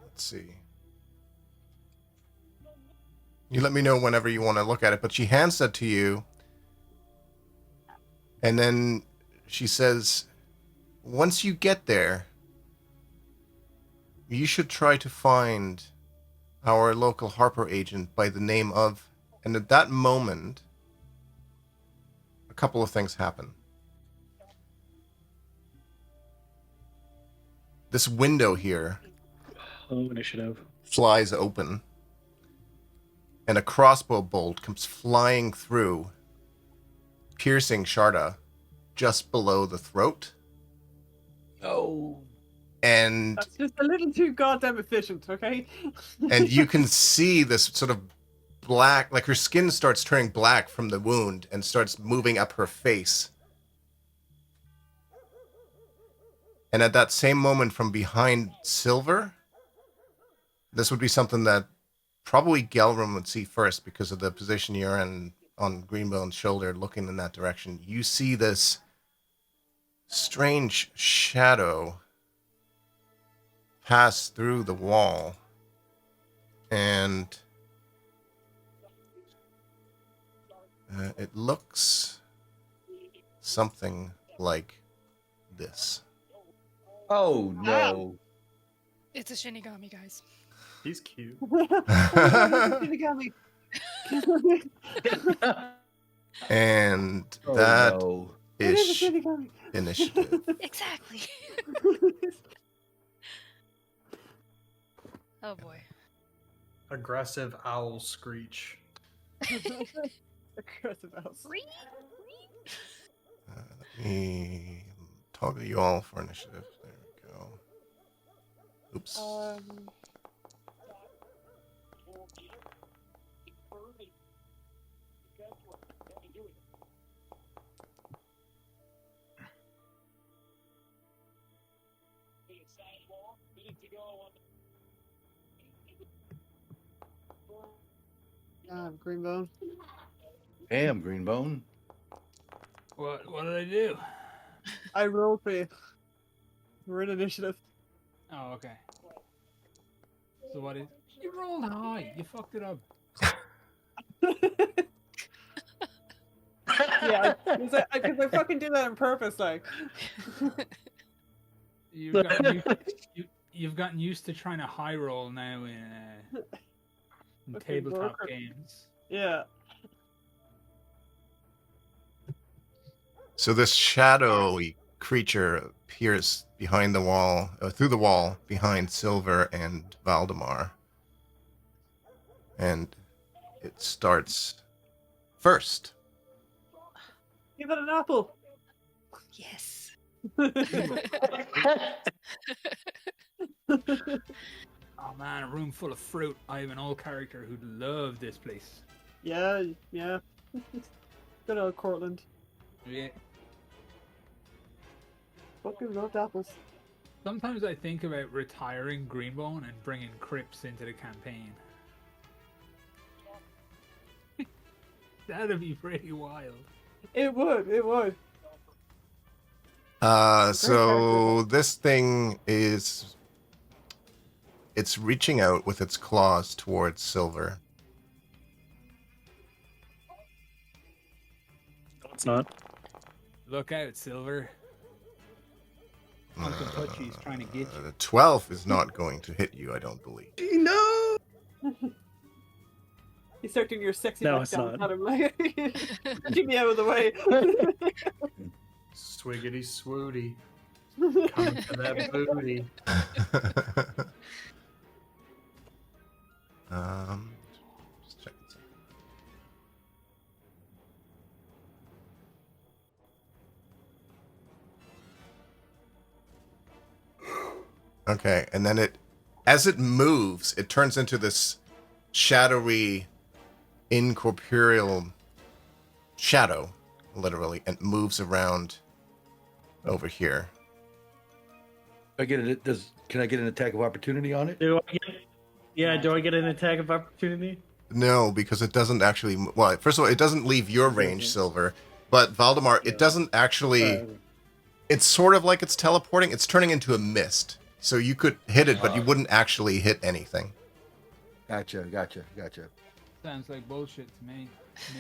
Let's see. You let me know whenever you want to look at it, but she hands that to you, and then she says, once you get there, you should try to find our local Harper agent by the name of... And at that moment, a couple of things happen. This window here oh, initiative. flies open, and a crossbow bolt comes flying through, piercing Sharda just below the throat Oh. And That's just a little too goddamn efficient, okay? and you can see this sort of black, like her skin starts turning black from the wound and starts moving up her face. And at that same moment from behind Silver, this would be something that probably Gelram would see first because of the position you're in on Greenbone's shoulder looking in that direction. You see this strange shadow pass through the wall, and it looks something like this. Oh no. It's a Shinigami, guys. He's cute. Shinigami. And Oh, that no. It is a is Shinigami. initiative. Exactly. Oh boy. Aggressive owl screech. Aggressive house. Let me toggle you all for initiative. There we go. Oops. Greenbone. Damn, Greenbone. What did I do? I rolled for you. We're in initiative. Oh, okay. So what is... You rolled high. You fucked it up. Yeah, because I fucking did that on purpose, like. You've gotten used to trying to high roll now in Fucking tabletop broker. games. Yeah. So this shadowy creature appears behind the wall, through the wall, behind Silver and Valdemar. And it starts first. Give it an apple. Yes. Oh man, a room full of fruit. I have an old character who'd love this place. Yeah. Good old Cortland. Yeah. Fucking loved apples. Sometimes I think about retiring Greenbone and bringing Crips into the campaign. That'd be pretty wild. It would. So this thing is... It's reaching out with its claws towards Silver. No, it's not. Look out, Silver. Uncle Touchy's trying to get you. The 12 is not going to hit you, I don't believe. No. You start doing your sexy No, back it's down not. at him, like, keep me out of the way. Swiggity swooty. Coming for that booty. Just checking something. Okay, and then as it moves, it turns into this shadowy, incorporeal shadow, literally, and moves around over here. Can I get an attack of opportunity on it? Do I get an attack of opportunity? No, because it doesn't actually... Well, first of all, it doesn't leave your range, Silver. But Valdemar, it doesn't actually... It's sort of like it's teleporting. It's turning into a mist. So you could hit it, but you wouldn't actually hit anything. Gotcha. Sounds like bullshit to me.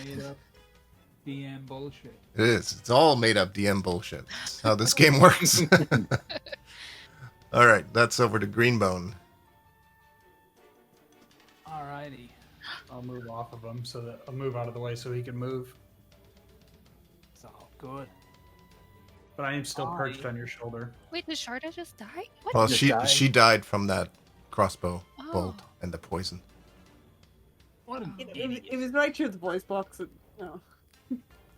Made up DM bullshit. It is. It's all made up DM bullshit. That's how this game works. All right, that's over to Greenbone. Alrighty. I'll move off of him so that I'll move out of the way so he can move. It's all good. But I am still Sorry. perched on your shoulder. Wait, did Sharda just die? What? Well, Just she died. died from that crossbow bolt Oh. and the poison. What an It was right through the voice box. And,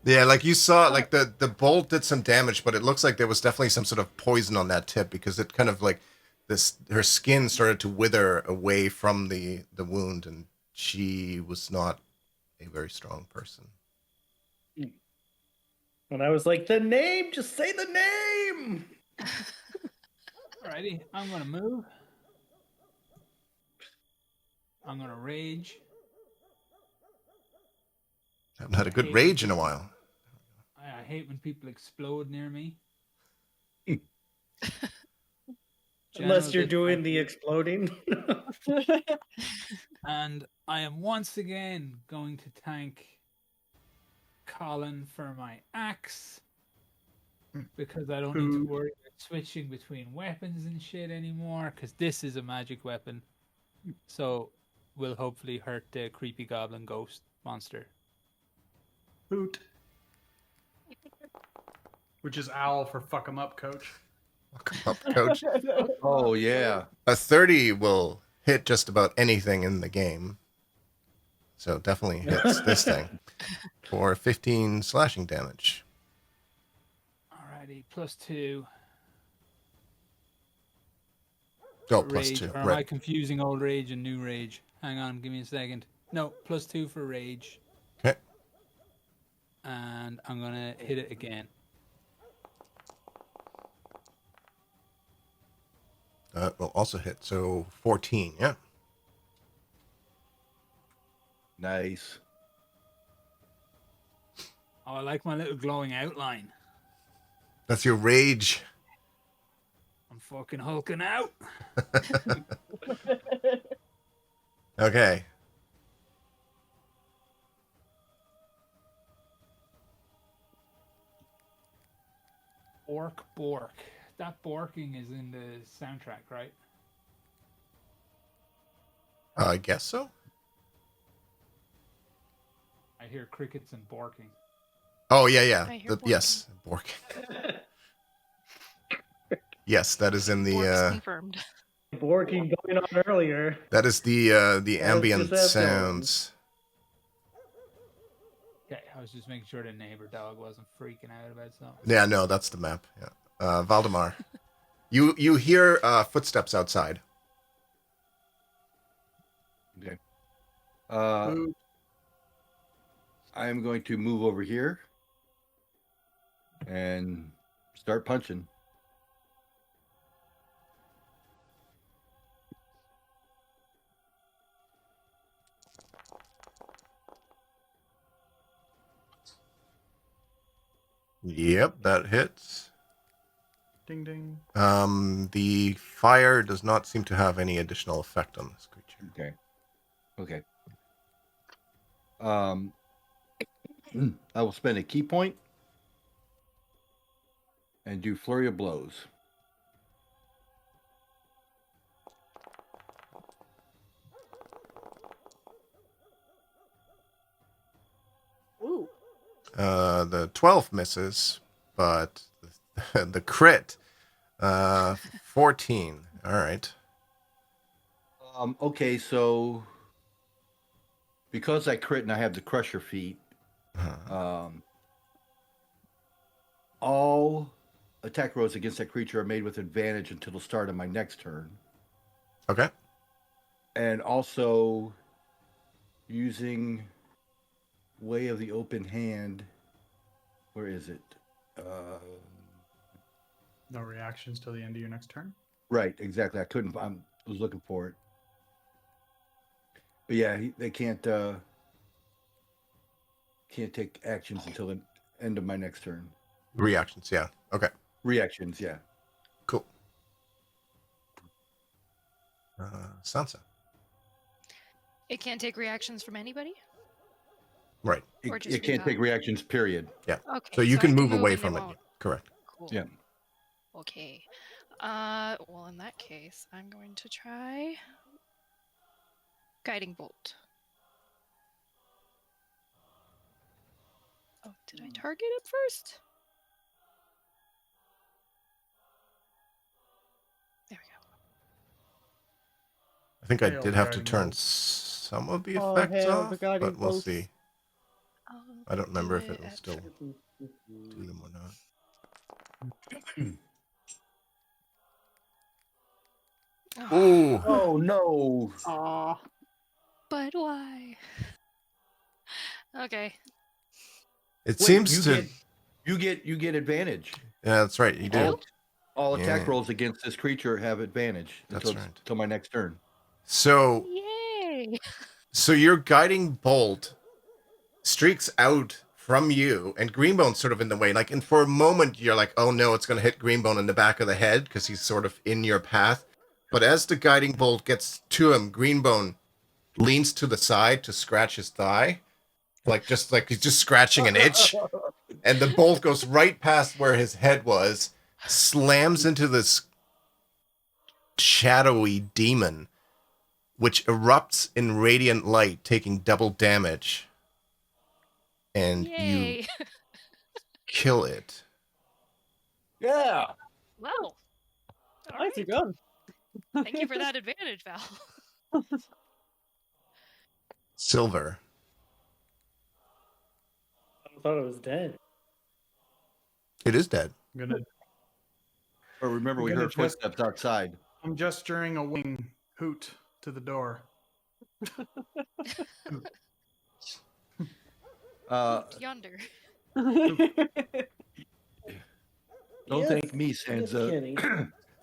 Yeah, like you saw, like the bolt did some damage, but it looks like there was definitely some sort of poison on that tip because it kind of like her skin started to wither away from the wound, and she was not a very strong person. And I was like, the name, just say the name. Alrighty, I'm gonna move. I'm gonna rage. I haven't had a good rage in a while. I hate when people explode near me. Unless you're General doing the exploding. And I am once again going to thank Colin for my axe. Because I don't need to worry about switching between weapons and shit anymore. Because this is a magic weapon. So will hopefully hurt the creepy goblin ghost monster. Hoot. Which is owl for fuck 'em up, coach. Fuck 'em up, coach. Oh yeah. A 30 will hit just about anything in the game. So definitely hits this thing for 15 slashing damage. Alrighty, +2. Oh, Rage. +2. Or am Right. I confusing old rage and new rage? Hang on, give me a second. No, +2 for rage. Okay. And I'm gonna hit it again. Will also hit. So 14, yeah. Nice. Oh, I like my little glowing outline. That's your rage. I'm fucking hulking out. Okay. Orc Bork. That borking is in the soundtrack, right? I guess so. I hear crickets and borking. Oh, yeah. I hear Yes, Bork. Yes, that is in Bork's the confirmed. Borking going on earlier. that is the ambient just that sounds. Okay, I was just making sure the neighbor dog wasn't freaking out about something. Yeah, no, that's the map. Yeah. Valdemar. You hear footsteps outside. Okay. I am going to move over here and start punching. Yep, that hits. Ding ding. The fire does not seem to have any additional effect on this creature. Okay. I will spend a key point and do flurry of blows. Ooh. The 12 misses, but the crit, 14. All right. Okay, so because I crit and I have the crusher feat, all attack rolls against that creature are made with advantage until the start of my next turn. Okay. And also using Way of the Open Hand. Where is it? No reactions till the end of your next turn. Right, exactly. I was looking for it. But yeah, they can't take actions until the end of my next turn. Reactions, yeah. Okay. Reactions, yeah. Cool. Sansa. It can't take reactions from anybody? Right. Or just It can't take reactions, period. Yeah. Okay. So you I can move away and from it. won't- Correct. Cool. Yeah. Okay. Well, in that case, I'm going to try Guiding Bolt. Oh, did I target it first? There we go. I think I Hail did the have to guiding turn bolt. some of the Oh, effects hail off, the guiding but we'll bolts. see. I don't remember if do it will at still first. do them or not. Ooh, Oh no! Aw. But why? Okay. it Wait, seems to. you get advantage. Yeah, that's right. You do. All attack Yeah. rolls against this creature have advantage That's right. until my next turn. So Yay! your guiding bolt streaks out from you, and Greenbone's sort of in the way. Like, and for a moment, you're like, "Oh no, it's going to hit Greenbone in the back of the head," because he's sort of in your path. But as the guiding bolt gets to him, Greenbone leans to the side to scratch his thigh, like he's just scratching an itch, and the bolt goes right past where his head was, slams into this shadowy demon, which erupts in radiant light, taking double damage. And you Yay! kill it. Yeah. Wow. All Nicely right. done. Thank you for that advantage, Val. Silver. I thought it was dead. It is dead. I'm gonna. But remember, we I'm gonna heard footsteps outside. I'm gesturing a wing hoot to the door. Yonder. Don't Yes, thank me, yes, Sansa. Kenny.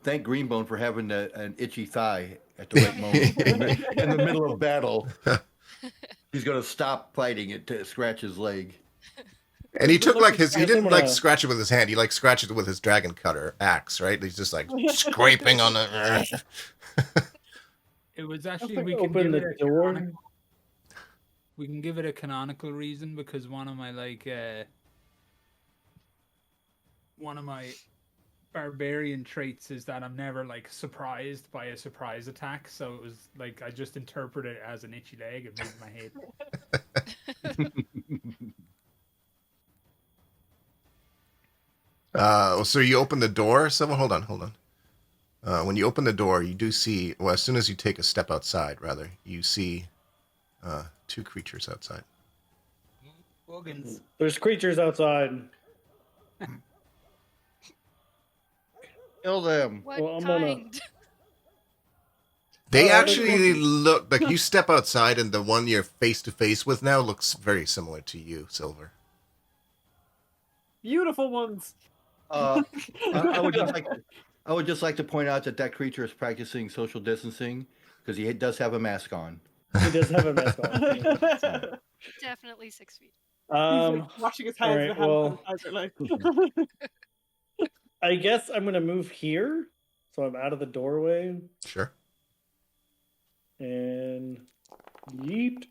Thank Greenbone for having an itchy thigh at the right moment in the middle of battle. He's going to stop fighting it to scratch his leg. And he took like he I didn't wanna- like scratch it with his hand. He like scratched it with his dragon cutter axe, right? He's just like scraping on it. It was actually like we can open give the it a door. canonical, we can give it a canonical reason because one of my barbarian traits is that I'm never like surprised by a surprise attack. So it was like I just interpret it as an itchy leg and moved my head. So you open the door. Someone, hold on. When you open the door, you do see. Well, as soon as you take a step outside, rather, you see two creatures outside. Boggins. There's creatures outside. Kill them. What Well, I'm gonna- kind? They Oh, actually look like you step outside, and the one you're face to face with now looks very similar to you, Silver. Beautiful ones. I would just like to point out that creature is practicing social distancing because he does have a mask on. He does have a mask on. Definitely 6 feet. He's like washing his hands with alright, hand sanitizer, like. I guess I'm gonna move here, so I'm out of the doorway, Sure. and yeet.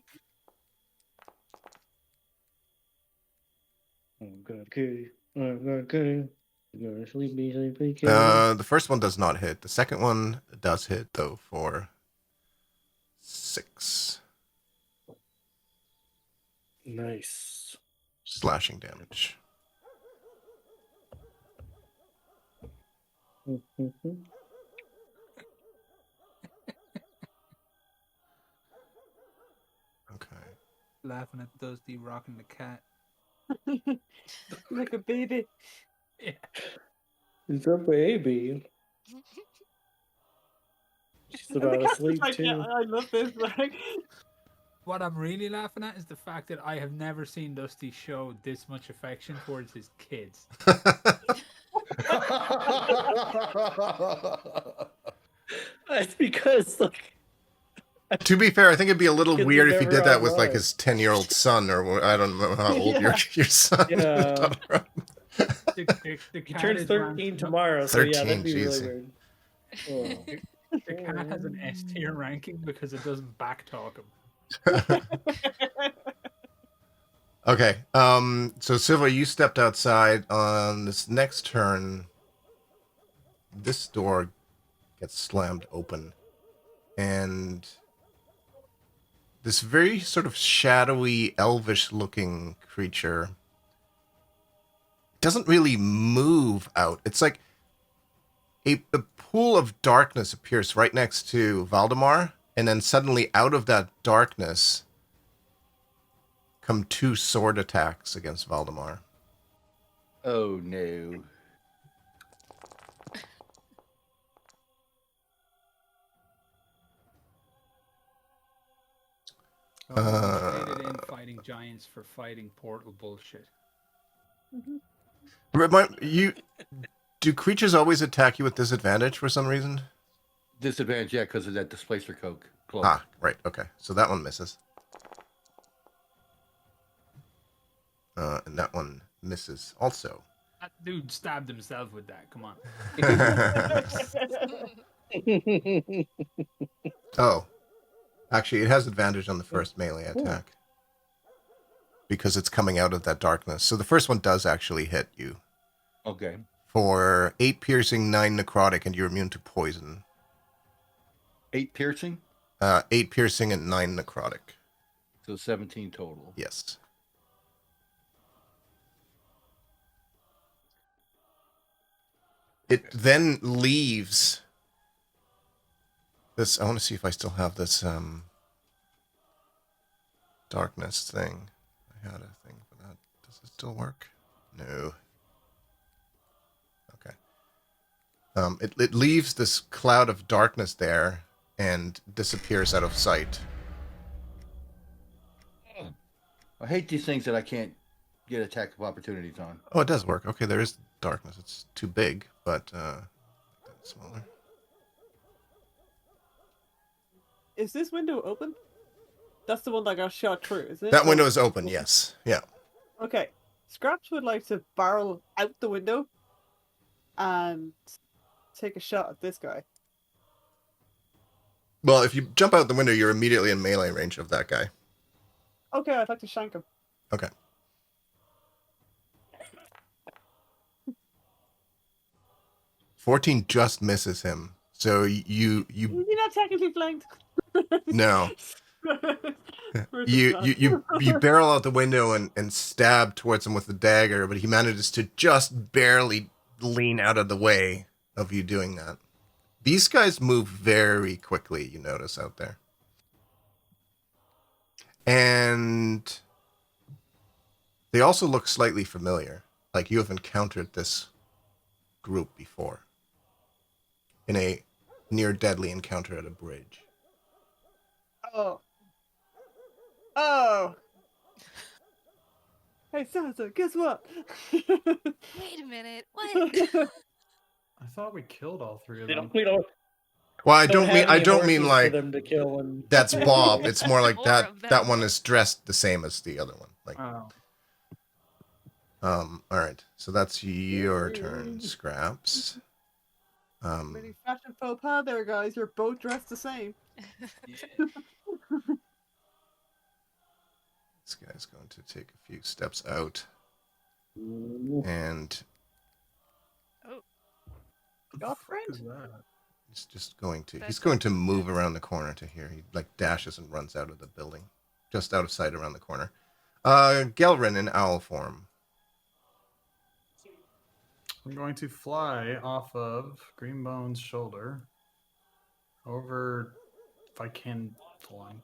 I'm gonna kill you. I'm gonna kill you. You're gonna sleepy, kill you. The first one does not hit. The second one does hit, though, for 6 Nice. slashing damage. Okay. Laughing at Dusty rocking the cat. Like a baby. Yeah. It's a baby. She's about to sleep Like, yeah, too. I love this. Like, What I'm really laughing at is the fact that I have never seen Dusty show this much affection towards his kids. It's because like To be fair, I think it'd be a little Kids weird are if he never did that with like online. his 10-year-old son, or I don't know how old your son. Yeah. The he cat turns is 13 ranked- tomorrow, so yeah, that'd 13, be really jeez. weird. Oh. The cat has an S tier ranking because it doesn't backtalk him. Okay. So Silver, you stepped outside on this next turn. This door gets slammed open, and this very sort of shadowy, elvish-looking creature doesn't really move out. It's like a pool of darkness appears right next to Valdemar, and then suddenly out of that darkness come 2 sword attacks against Valdemar. Oh no. Traded in fighting giants for fighting portal bullshit. Remind you, do creatures always attack you with disadvantage for some reason? Disadvantage, yeah, because of that displacer cloak. Ah, right. Okay, so that one misses. And that one misses also. That dude stabbed himself with that. Come on. Oh, actually, it has advantage on the first melee attack because it's coming out of that darkness. So the first one does actually hit you Okay. for 8 piercing, 9 necrotic, and you're immune to poison. 8 piercing? 8 piercing and 9 necrotic. So 17 total. Yes. It then leaves this. I want to see if I still have this darkness thing. I had a thing for that. Does it still work? No. Okay. It leaves this cloud of darkness there and disappears out of sight. I hate these things that I can't get attack of opportunities on. Oh, it does work. Okay, there is darkness. It's too big, but smaller. Is this window open? That's the one that got shot through, isn't it? That window is open, yes. Yeah. Okay. Scraps would like to barrel out the window and take a shot at this guy. Well, if you jump out the window, you're immediately in melee range of that guy. Okay, I'd like to shank him. Okay. $14 just misses him. So you're not technically flanked. no. You barrel out the window and stab towards him with the dagger, but he manages to just barely lean out of the way of you doing that. These guys move very quickly, you notice out there. And they also look slightly familiar, like you have encountered this group before in a near deadly encounter at a bridge. Oh. Oh. Hey, Sansa, guess what? Wait a minute. What? I thought we killed all 3 of You know, them. we don't. Well, I don't have any don't mean horses like for them to kill and that's Bob. It's more like More that of them. that one is dressed the same as the other one. Like Oh. all right. So that's your turn, Scraps. Really fashion faux pas there, guys. You're both dressed the same. This guy's going to take a few steps out and Got friend? Is that? he's just going to That's he's going to move around the corner to here. He like dashes and runs out of the building. Just out of sight around the corner. Gelrin in owl form. I'm going to fly off of Greenbone's shoulder over, if I can, hold on,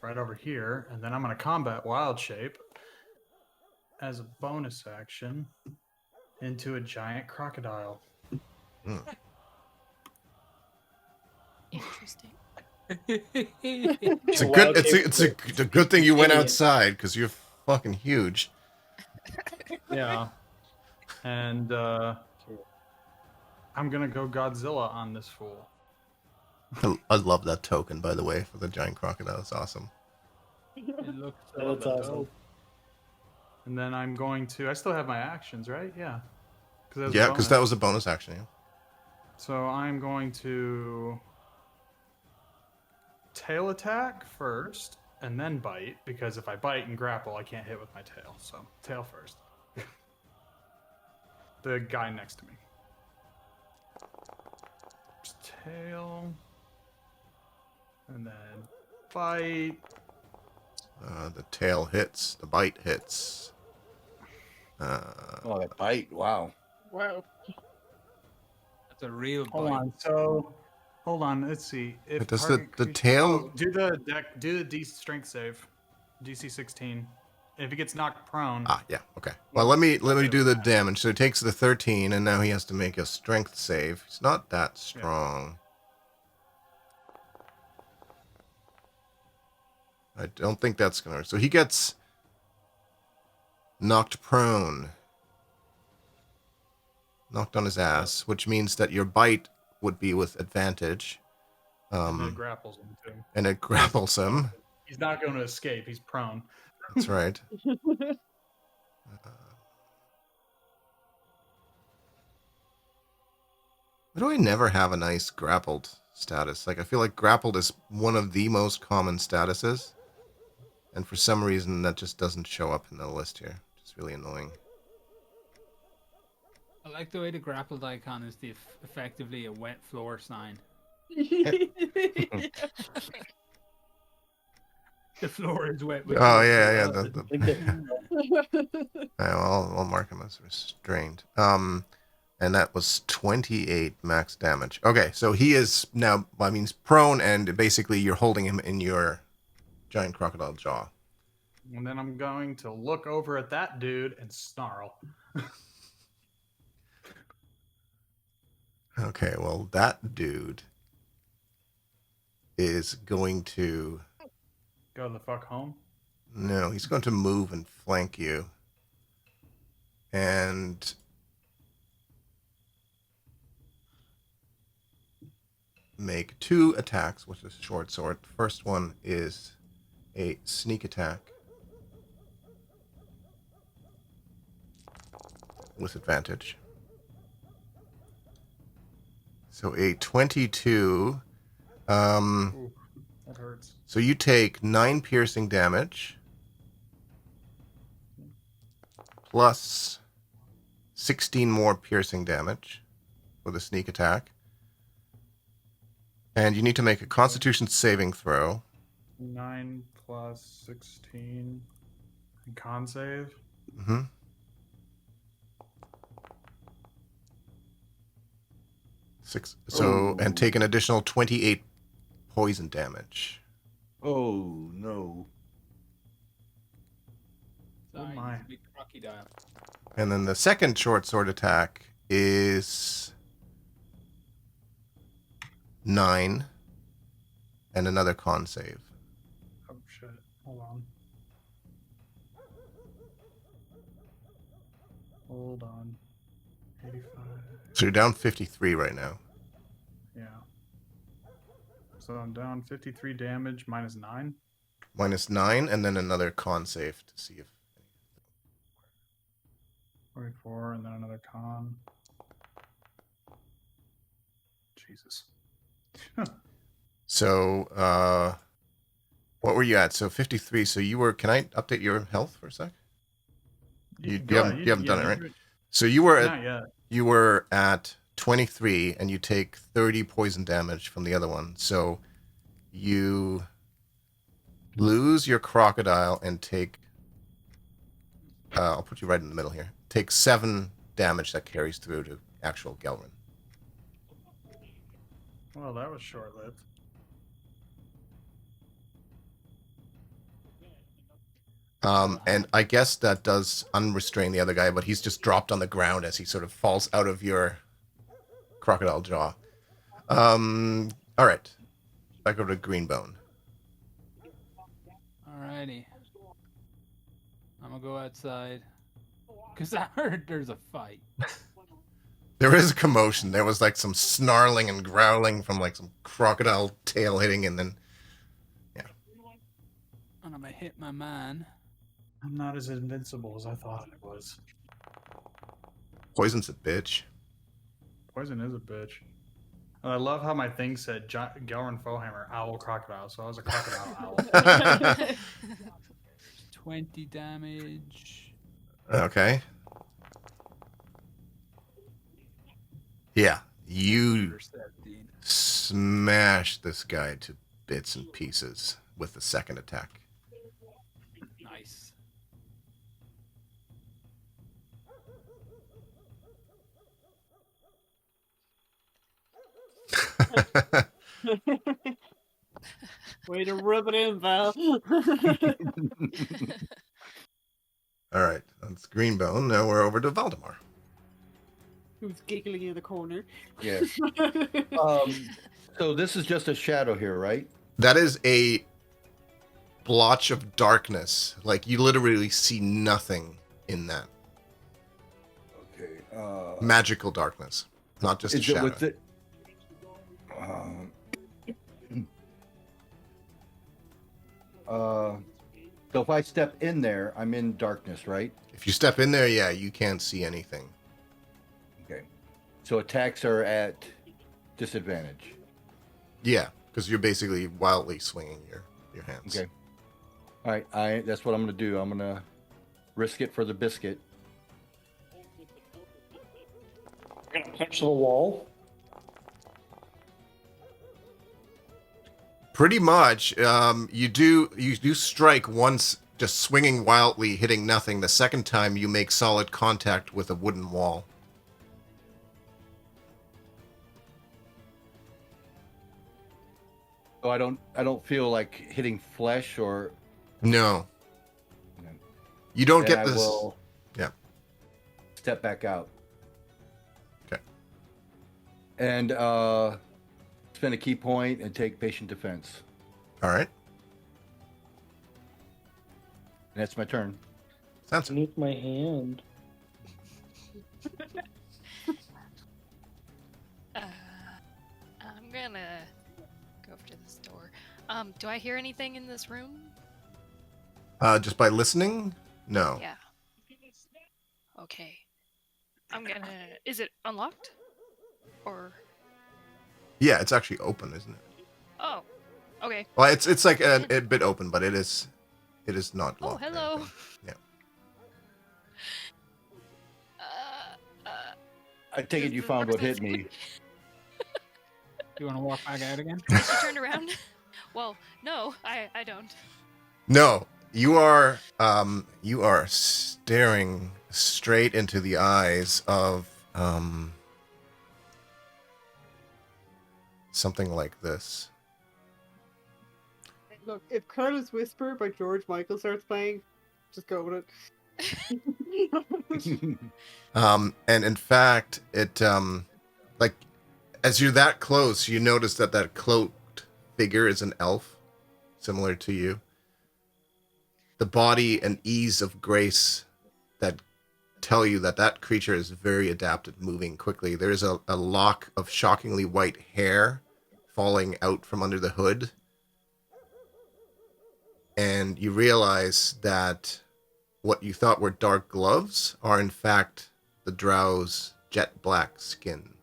right over here, and then I'm going to combat Wild Shape as a bonus action into a giant crocodile. Interesting. It's a Wild good shape it's a good thing you went idiot. outside because you're fucking huge. Yeah. And I'm going to go Godzilla on this fool. I love that token, by the way, for the giant crocodile. It's awesome. It looks so That's awesome. And then I'm going to, I still have my actions, right? Yeah. Because Yeah, because that was a bonus action. Yeah. So I'm going to tail attack first and then bite, because if I bite and grapple, I can't hit with my tail. So tail first. The guy next to me. Just tail. And then bite. The tail hits. The bite hits. Oh, that bite! Wow. Wow. That's a real Hold bite. on. So hold on. Let's see. If Does target the creature- tail- do the D strength save. DC 16. if he gets knocked prone. Ah, yeah, okay. Well, let me do the damage. So he takes the 13, and now he has to make a strength save. He's not that strong. Yeah. I don't think that's gonna hurt. So he gets knocked prone. Knocked on his ass, which means that your bite would be with advantage. And it grapples him too. And it grapples him. He's not going to escape. He's prone. That's right. Why do I never have a nice grappled status? Like, I feel like grappled is one of the most common statuses. And for some reason, that just doesn't show up in the list here. It's really annoying. I like the way the grappled icon is effectively a wet floor sign. The floor is wet. Oh, yeah. I'll mark him as restrained. And that was 28 max damage. Okay, so he is now, he's prone, and basically you're holding him in your giant crocodile jaw. And then I'm going to look over at that dude and snarl. Okay, well, that dude is going to... Go the fuck home? No, he's going to move and flank you. And... make 2 attacks with a short sword. The first one is a sneak attack with advantage. So a 22. Ooh, that hurts. So you take 9 piercing damage plus 16 more piercing damage for the sneak attack. And you need to make a Constitution saving throw. 9 plus 16. Con save? Mm-hmm. And take an additional 28 poison damage. Oh, no. Sorry, my. big crocodile. And then the second short sword attack is 9 and another con save. Oh, shit. Hold on. 85. So you're down 53 right now. Yeah. So I'm down 53 damage minus 9. Minus 9 and then another con save to see if... 44 and then another con. Jesus. So, what were you at? So 53. So you were... Can I update your health for a sec? You haven't done it, right? So you were Not yet. You were at 23, and you take 30 poison damage from the other one. So you lose your crocodile and take... I'll put you right in the middle here. Take 7 damage that carries through to actual Gelrin. Well, that was short-lived. And I guess that does unrestrain the other guy, but he's just dropped on the ground as he sort of falls out of your crocodile jaw. All right. Back over to Greenbone. Alrighty. I'm gonna go outside. Because I heard there's a fight. There is a commotion. There was like some snarling and growling from like some crocodile tail hitting, and then, yeah. And I'm gonna hit my man. I'm not as invincible as I thought I was. Poison's a bitch. Poison is a bitch. And I love how my thing said Gelrin Fohammer, owl crocodile, so I was a crocodile owl. 20 damage. Okay. Yeah, you smash this guy to bits and pieces with the second attack. Nice. Way to rub it in, Val. All right, that's Greenbone. Now we're over to Valdemar. Who's giggling in the corner. Yes. So this is just a shadow here, right? That is a blotch of darkness. Like, you literally see nothing in that. Okay. Magical darkness, not just a Is it shadow. with it? So if I step in there, I'm in darkness, right? If you step in there, yeah, you can't see anything. Okay. So attacks are at disadvantage. Yeah, because you're basically wildly swinging your hands. Okay. All right. That's what I'm going to do. I'm going to risk it for the biscuit. You're gonna punch the wall. Pretty much. You do strike once, just swinging wildly, hitting nothing. The second time, you make solid contact with a wooden wall. So I don't feel like hitting flesh or. No. No. You don't Then get I this. will Yeah. step back out. Okay. And spend a key point and take patient defense. All right. And that's my turn. Sounds Beneath my hand. I'm gonna go over to this door. Do I hear anything in this room? just by listening. No. Yeah. Okay. I'm gonna. Is it unlocked? Or. Yeah, it's actually open, isn't it? Oh. Okay. Well, it's like a bit open, but it is not Oh, locked. or hello. anything. Yeah. I take it you found what hit me. You want to walk back out again? She turned around. Well, no, I don't. No, you are staring straight into the eyes of something like this. Look, if Careless Whisper by George Michael starts playing, just go with it. And in fact, it like as you're that close, you notice that cloaked figure is an elf, similar to you. The body and ease of grace that tell you that creature is very adept at moving quickly. There's a lock of shockingly white hair falling out from under the hood. And you realize that what you thought were dark gloves are in fact the drow's jet black skin.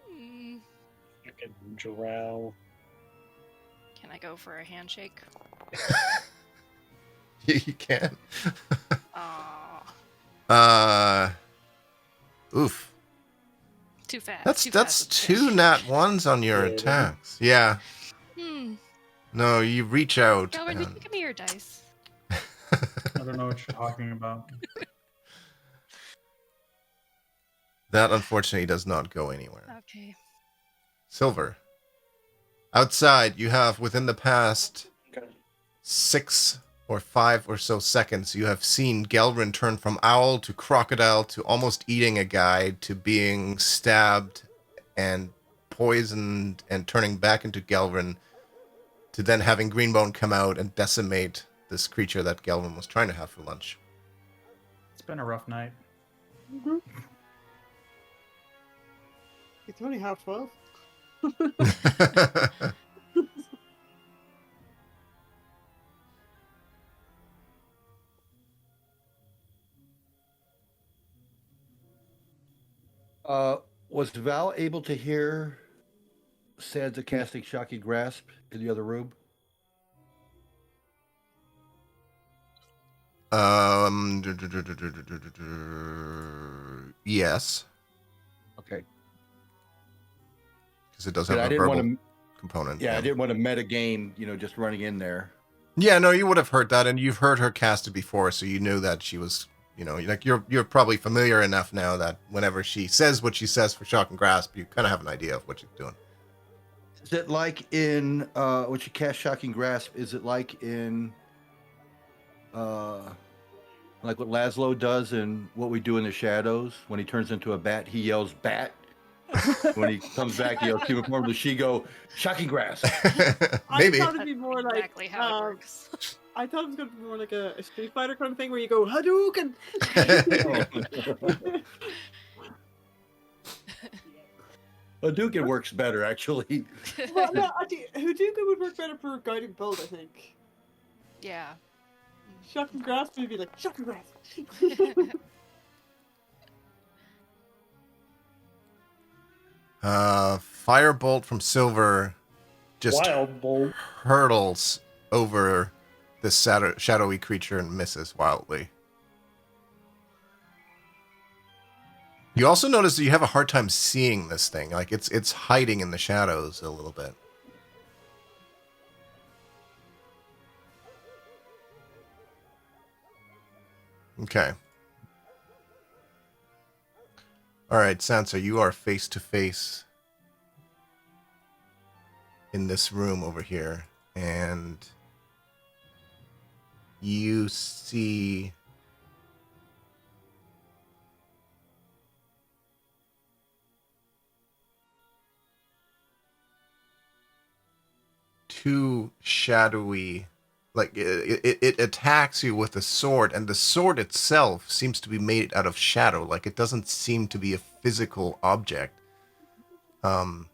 Hmm. Fucking drow. Can I go for a handshake? You can. Aw. Oof. Too fast. That's too that's fast. two nat ones on your Yeah. attacks. Yeah. No, you reach out. Calvin, did and- you give me your dice? I don't know what you're talking about. That unfortunately does not go anywhere. Okay. Silver. Outside, you have within the past Okay. 6 or 5 or so seconds, you have seen Gelrin turn from owl to crocodile to almost eating a guy to being stabbed and poisoned and turning back into Gelrin to then having Greenbone come out and decimate this creature that Gelrin was trying to have for lunch. It's been a rough night. It's only 12:30. Was Val able to hear Sansa casting Shocking Grasp in the other room? Yes, Okay. because it does But have I a didn't verbal want to. component. Yeah, I didn't want to meta game. Just running in there. Yeah, no, you would have heard that, and you've heard her cast it before, so you knew that she was, like you're probably familiar enough now that whenever she says what she says for shock and grasp, you kind of have an idea of what she's doing. Is it like in when she cast Shocking Grasp? Is it like in like what Laszlo does and What We Do in the Shadows. When he turns into a bat, he yells "bat." When he comes back, he yells "human form." Does she go "shocking grass"? Maybe. I thought it'd be more like exactly how it works. I thought it was going to be more like a Street Fighter kind of thing where you go Hadouken. Hadouken works better, actually. Well, no, actually, Hadouken would work better for guiding bolt, I think. Yeah. Shocking grass would be like shocking grass. Firebolt from Silver just Wild bolt. hurtles over this shadowy creature and misses wildly. You also notice that you have a hard time seeing this thing. Like it's hiding in the shadows a little bit. Okay. All right, Sansa, you are face to face in this room over here, and you see two shadowy, like it attacks you with a sword, and the sword itself seems to be made out of shadow. Like it doesn't seem to be a physical object. Can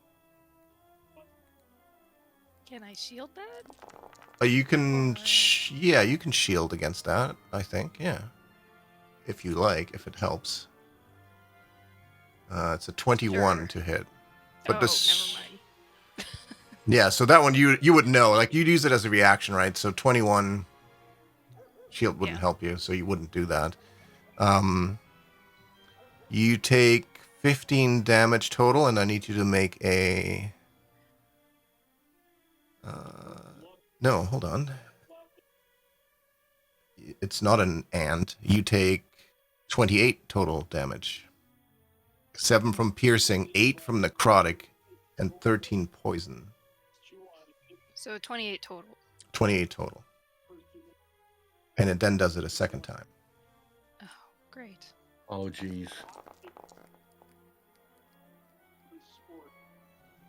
I shield that? You can, yeah, you can shield against that, I think, yeah. If you like, if it helps. It's a 21 Sure. to hit. But this, never mind. yeah, so that one you would know. Like, you'd use it as a reaction, right? So 21 shield wouldn't Yeah. help you, so you wouldn't do that. You take 15 damage total, and I need you to make a... no, hold on. It's not an and. You take 28 total damage. 7 from piercing, 8 from necrotic, and 13 poison. So 28 total. 28 total. And it then does it a second time. Oh, great. Oh, jeez.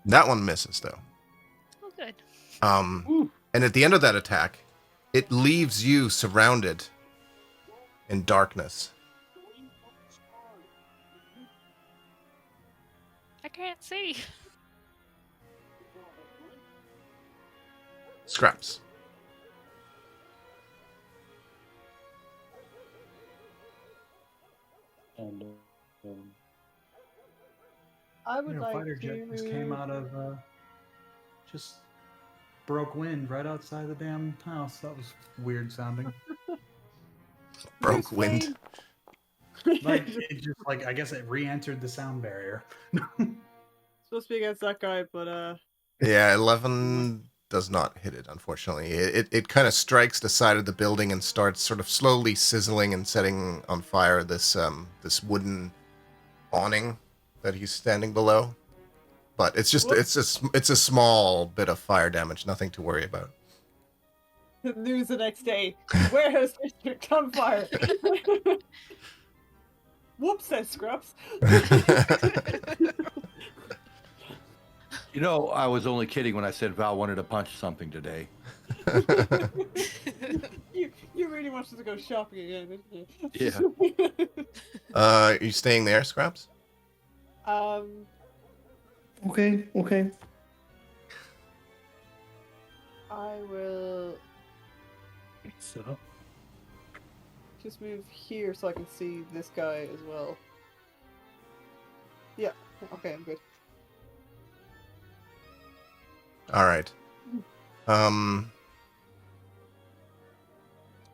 That one misses, though. Oh, good. And at the end of that attack, it leaves you surrounded in darkness. I can't see. Scraps. And I would like fighter to. jet just came out of just broke wind right outside the damn house. That was weird sounding. Broke wind. Like it just like I guess it re-entered the sound barrier. Supposed to be against that guy, but Yeah, 11 does not hit it, unfortunately. It kind of strikes the side of the building and starts sort of slowly sizzling and setting on fire this this wooden awning that he's standing below. But it's just it's a small bit of fire damage, nothing to worry about. news the next day. Warehouse district on fire. Whoops, says Scrubs. You know, I was only kidding when I said Val wanted to punch something today. You really wanted to go shopping again, didn't you? Yeah. Are you staying there, Scraps? okay. I will So just move here so I can see this guy as well. Yeah. Okay, I'm good. All right.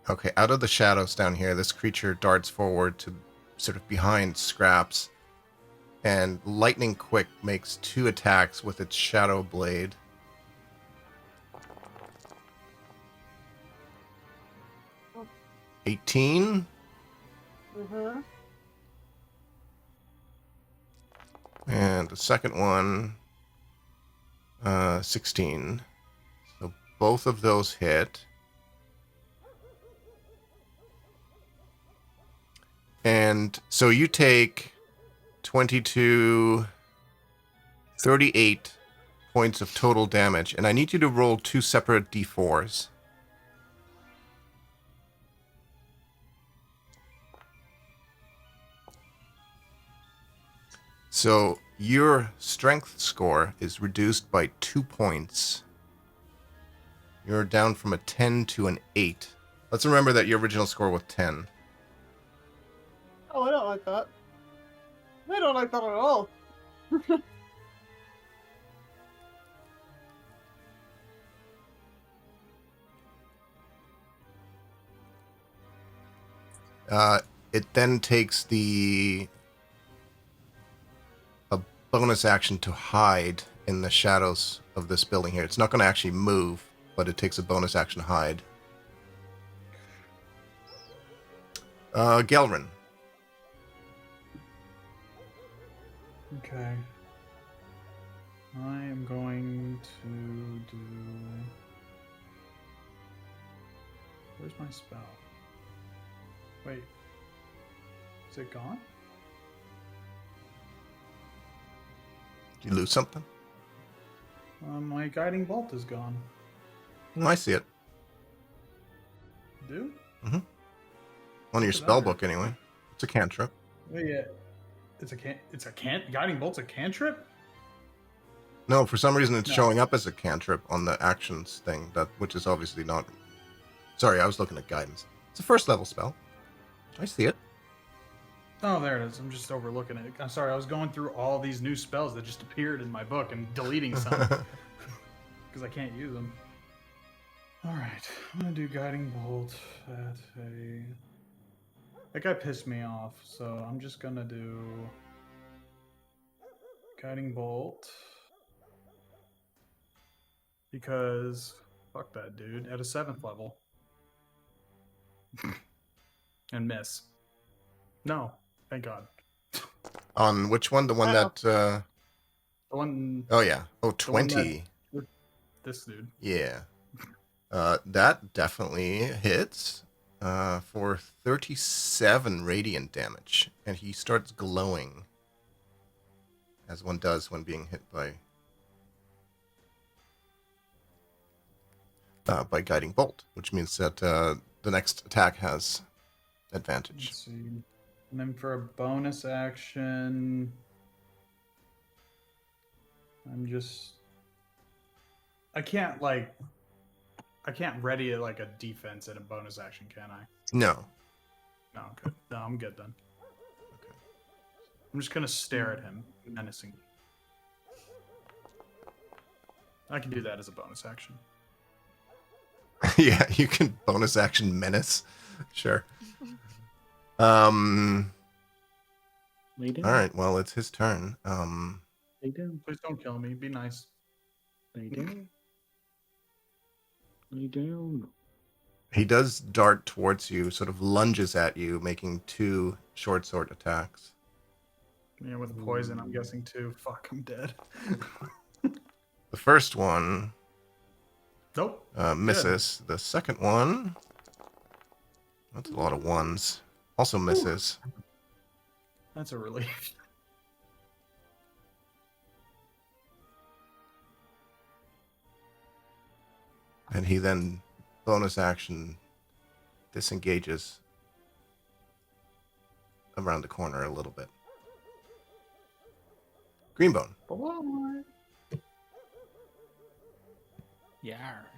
Okay, out of the shadows down here, this creature darts forward to sort of behind Scraps, and lightning quick makes 2 attacks with its shadow blade. Oh. 18 Uh-huh. and the second one 16. So both of those hit. And so you take 22, 38 points of total damage, and I need you to roll 2 separate d4s. So your strength score is reduced by 2 points. You're down from a 10 to an 8. Let's remember that your original score was 10. Oh, I don't like that. I don't like that at all. It then takes a bonus action to hide in the shadows of this building here. It's not going to actually move, but it takes a bonus action to hide. Gelrin. Okay. I am going to do... Where's my spell? Wait. Is it gone? Did you lose something? My guiding bolt is gone. Oh, I see it. Do? Mm-hmm. On your spell book, anyway. It's a cantrip. Wait, yeah. Guiding bolt's a cantrip? No, for some reason it's No. showing up as a cantrip on the actions thing, which is obviously not... Sorry, I was looking at guidance. It's a first level spell. I see it. Oh, there it is. I'm just overlooking it. I'm sorry, I was going through all these new spells that just appeared in my book and deleting some because I can't use them. All right, I'm gonna do guiding bolt at a... That guy pissed me off, so I'm just gonna do guiding bolt because fuck that dude at a 7th level and miss. No, thank God. On which one? The one that... The one. Oh, yeah. Oh, The one 20. This dude. Yeah. That definitely hits for 37 radiant damage. And he starts glowing, as one does when being hit by guiding bolt, which means that the next attack has advantage. Let's see. And then for a bonus action, I can't ready it like a defense in a bonus action, can I? No. No, good. No, I'm good then. Okay. I'm just gonna stare at him menacingly. I can do that as a bonus action. Yeah, you can bonus action menace. Sure. Lay down. All right. Well, it's his turn. Lay down. Please don't kill me. Be nice. Lay down. Lay down. He does dart towards you, sort of lunges at you, making 2 short sword attacks. Yeah, with poison, I'm guessing too. Fuck, I'm dead. The first one Nope. misses. The second one, that's a lot of ones, also misses. That's a relief. And he then bonus action disengages around the corner a little bit. Greenbone. Yar.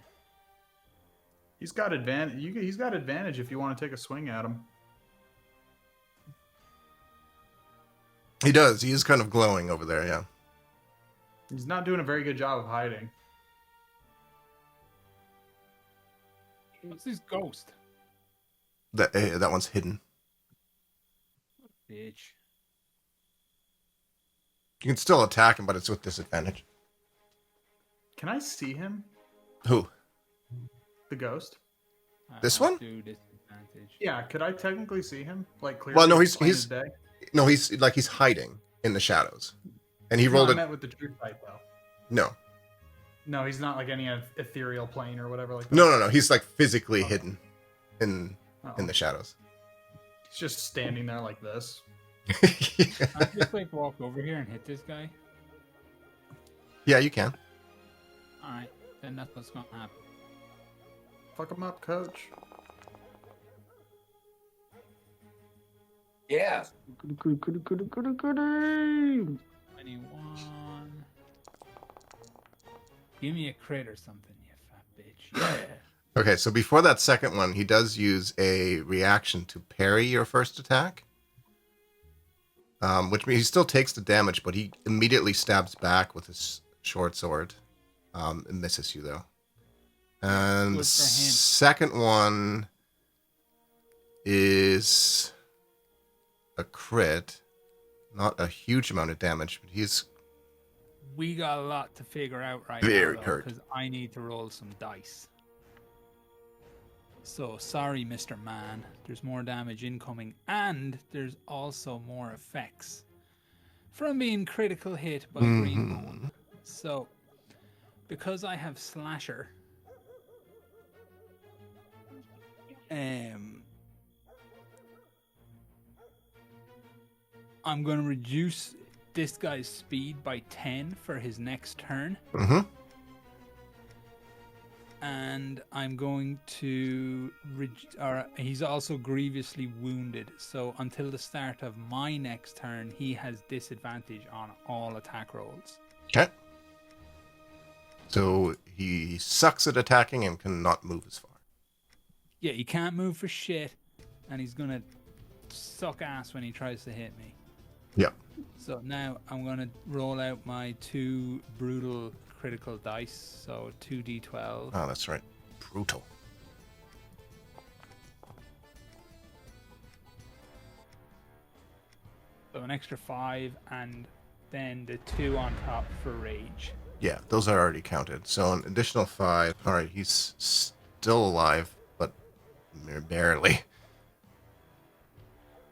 He's got advantage. He's got advantage if you want to take a swing at him. He does. He is kind of glowing over there, yeah. He's not doing a very good job of hiding. What's this ghost? That one's hidden. Bitch. You can still attack him, but it's with disadvantage. Can I see him? Who? The ghost? This I one? do disadvantage. Yeah, could I technically see him? Like clearly. Well, no, plain as day? No, he's hiding in the shadows. And he No, rolled I it. meant with the true sight though. No. No, he's not like any ethereal plane or whatever like that. No. He's like physically hidden in the shadows. He's just standing there like this. I'll just like walk over here and hit this guy. Yeah, you can. Alright, then that's what's gonna happen. Fuck him up, coach. Yeah. 21. Give me a crit or something, you fat bitch. Yeah. Okay, so before that second one, he does use a reaction to parry your first attack. Which means he still takes the damage, but he immediately stabs back with his short sword. It misses you, though. And Good the for him. second one is a crit. Not a huge amount of damage, but he's... We got a lot to figure out right Very now, hurt. because I need to roll some dice. So, sorry, Mr. Man. There's more damage incoming, and there's also more effects from being critical hit by green bone. So, because I have Slasher, I'm going to reduce this guy's speed by 10 for his next turn. Mm-hmm. And I'm going to... he's also grievously wounded, so until the start of my next turn, he has disadvantage on all attack rolls. Okay. So he sucks at attacking and cannot move as far. Yeah, he can't move for shit, and he's going to suck ass when he tries to hit me. Yeah. So now I'm going to roll out my 2 brutal critical dice, so 2d12. Oh, that's right. Brutal. So an extra 5, and then the 2 on top for rage. Yeah, those are already counted. So an additional 5. All right, he's still alive, but barely.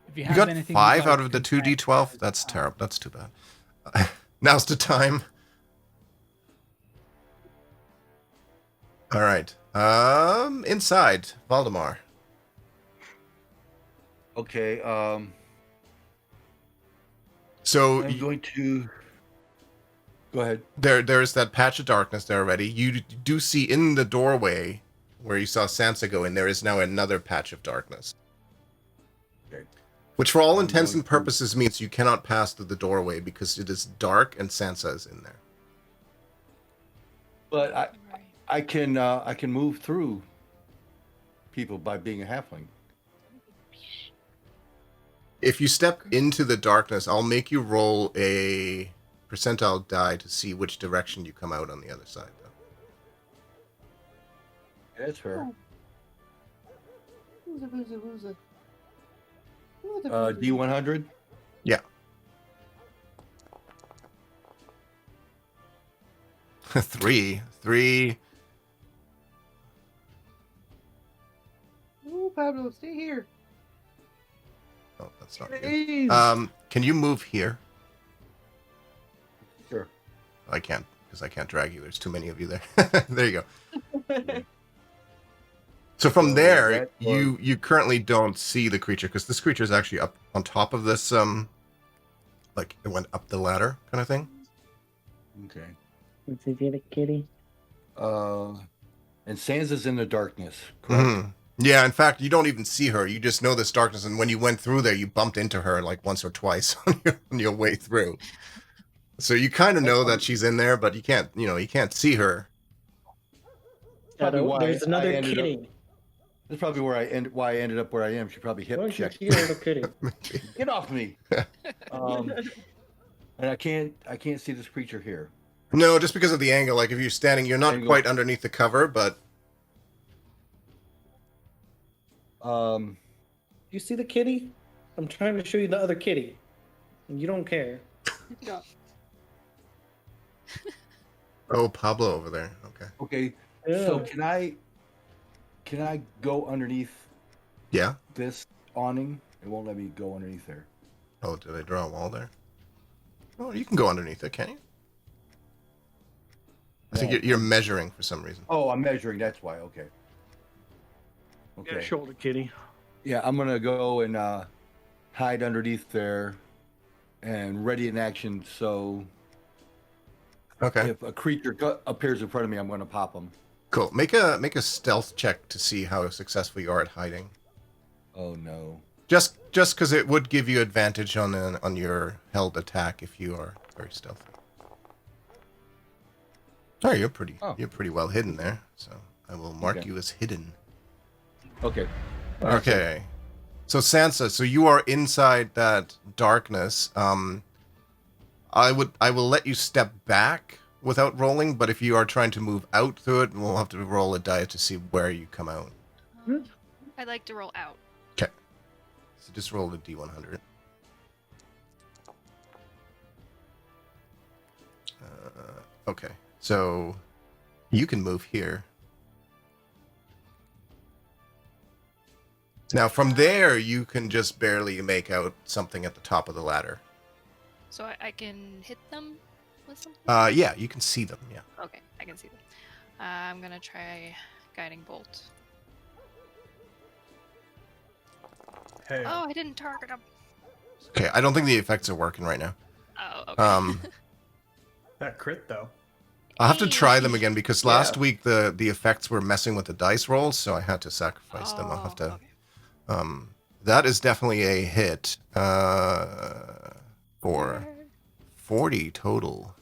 If you You have got anything 5 like out of the 2d12? That's terrible. That's too bad. Now's the time. All right. Inside, Valdemar. Okay. So I'm going to go ahead. there's that patch of darkness there already. You do see in the doorway where you saw Sansa go in, there is now another patch of darkness. Okay. Which for all I'm intents going and purposes means you cannot pass through the doorway because it is dark and Sansa is in there. But Right. I can move through people by being a halfling. If you step into the darkness, I'll make you roll a percentile die to see which direction you come out on the other side, though. That's fair. Who's it? D100. Yeah. 3. Oh, Pablo, stay here. Oh, that's not you. Please. Can you move here? Sure. I can't, because I can't drag you. There's too many of you there. There you go. So from So there, that was- you currently don't see the creature, because this creature is actually up on top of this, like it went up the ladder kind of thing. Okay. Let's see the kitty. And Sansa's in the darkness, correct? Mhm. Yeah, in fact, you don't even see her. You just know this darkness, and when you went through there, you bumped into her like once or twice on your way through. So you kind of know that she's in there, but you can't see her. Probably Shadow, why there's I another ended up- kitty. That's probably why I ended up where I am. She probably Why hip don't you checked. see a little kitty? Get off me! And I can't see this creature here. No, just because of the angle. Like if you're standing, you're not Angle. quite underneath the cover, but You see the kitty? I'm trying to show you the other kitty. And you don't care. Yeah. oh, Pablo over there. Okay. Okay. Yeah. So can I go underneath Yeah. this awning? It won't let me go underneath there. Oh, did I draw a wall there? Oh, you can go underneath it, can't you? I think No. you're measuring for some reason. Oh, I'm measuring. That's why. Okay. Yeah, Okay. shoulder kitty. Yeah, I'm gonna go and hide underneath there and ready in action. So Okay. if a creature appears in front of me, I'm gonna pop them. Cool. Make a stealth check to see how successful you are at hiding. Oh no. Just because it would give you advantage on your held attack if you are very stealthy. Oh, you're pretty well hidden there. So I will mark you as hidden. Okay. Okay. So Sansa, so you are inside that darkness. I will let you step back without rolling, but if you are trying to move out through it, we'll have to roll a die to see where you come out. I'd like to roll out. Okay. So just roll a D100. Okay. So you can move here. Now from there, you can just barely make out something at the top of the ladder. So I can hit them with something? Yeah, you can see them, yeah. Okay, I can see them. I'm gonna try guiding bolt. Hey. Oh, I didn't target them. Okay, I don't think the effects are working right now. Oh, okay. That crit though. I'll have to try them again because last week the effects were messing with the dice rolls, so I had to sacrifice them. I'll have to. Okay. That is definitely a hit. For 40 total,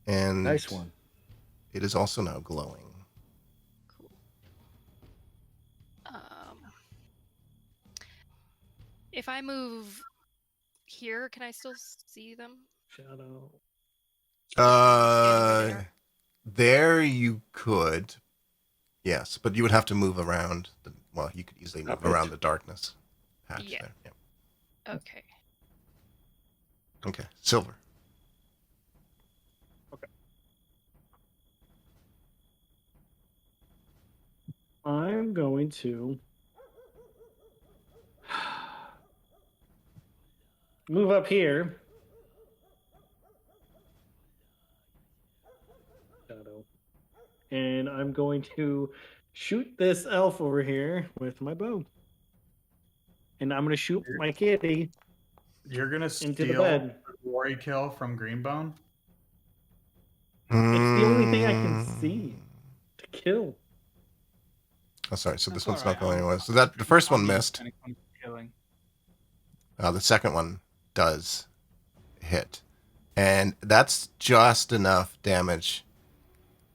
and Nice one. It is also now glowing. Cool. If I move here, can I still see them? Shadow. There you could, yes, but you would have to move around. Well, you could easily move around the darkness patch there. Yeah. Okay. Okay, Silver. Okay. I'm going to move up here. Shadow. And I'm going to shoot this elf over here with my bow. And I'm going to shoot my kitty. You're gonna Into the steal bed. the glory kill from Greenbone? It's the only thing I can see to kill. Oh, sorry. So That's this one's all not right, going I'm- anywhere. So that the first one missed. When it comes to killing. The second one does hit, and that's just enough damage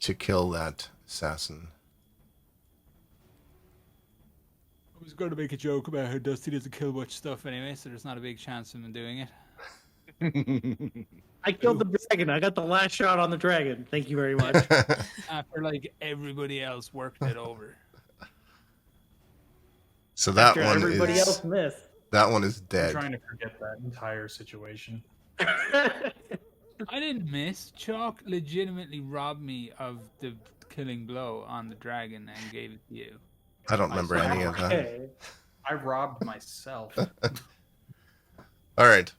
to kill that assassin. I was going to make a joke about how Dusty doesn't kill much stuff anyway, so there's not a big chance of him doing it. I killed the dragon. I got the last shot on the dragon. Thank you very much. After like everybody else worked it over. So that After one everybody is else missed. that one is I'm dead. trying to forget that entire situation. I didn't miss. Chalk legitimately robbed me of the killing blow on the dragon and gave it to you. I don't remember any of that. Okay. I robbed myself. All right.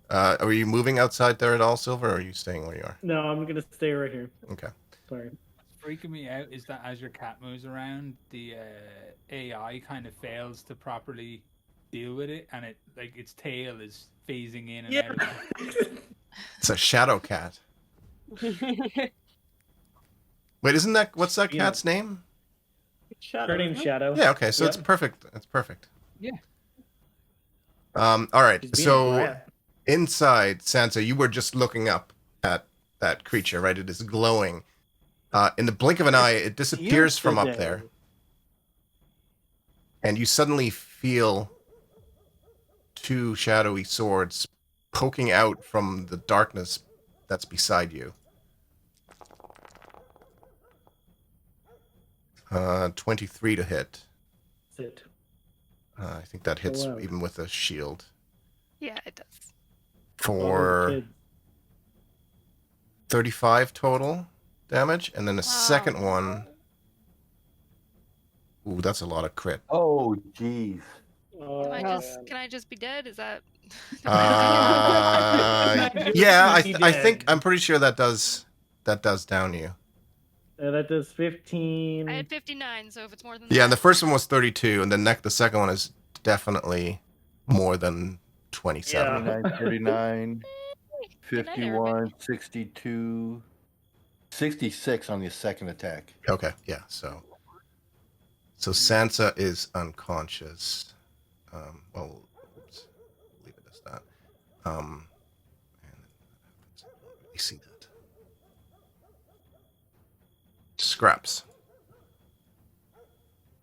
Are you moving outside there at all, Silver, or are you staying where you are? No, I'm gonna stay right here. Okay. Sorry. What's freaking me out is that as your cat moves around, the AI kind of fails to properly deal with it, and it like its tail is phasing in and Yeah. out. It's a shadow cat. Wait, isn't that what's that Yeah. cat's name? Her name's Shadow. Yeah. Okay. So Yep. it's perfect. It's perfect. Yeah. All right. She's being a So brat. inside, Sansa, you were just looking up at that creature, right? It is glowing. In the blink of an eye, it disappears from up Yesterday. there, and you suddenly feel two shadowy swords poking out from the darkness that's beside you. 23 to hit. Sit. I think that hits Wow. even with a shield. Yeah, it does. For Kid. 35 total damage, and then the second one. Ooh, that's a lot of crit. Oh, jeez. Oh, Can I just be dead? Is that? Yeah, Be I dead. think I'm pretty sure that does down you. That does 15. I had 59, so if it's more than Yeah, and that, the first one was 32, and the second one is definitely more than 27. Yeah. 29, 39, Good night, everybody. 51, 62, 66 on the second attack. Okay, yeah. So Sansa is unconscious. Well, oops, leave it as that. And let me see that. Scraps.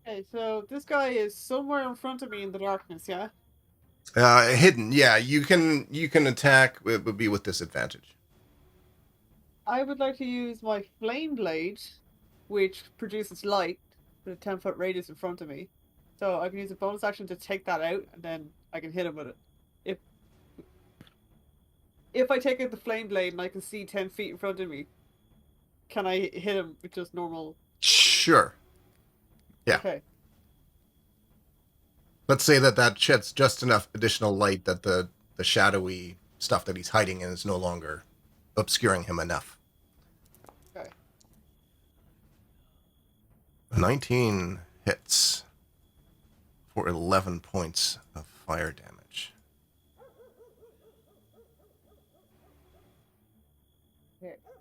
Okay, so this guy is somewhere in front of me in the darkness, yeah? Hidden. Yeah, you can attack. It would be with disadvantage. I would like to use my flame blade, which produces light with a 10-foot radius in front of me. So I can use a bonus action to take that out, and then I can hit him with it. If I take out the flame blade and I can see 10 feet in front of me, can I hit him with just normal? Sure. Yeah. Okay. Let's say that sheds just enough additional light that the shadowy stuff that he's hiding in is no longer obscuring him enough. Okay. 19 hits for 11 points of fire damage.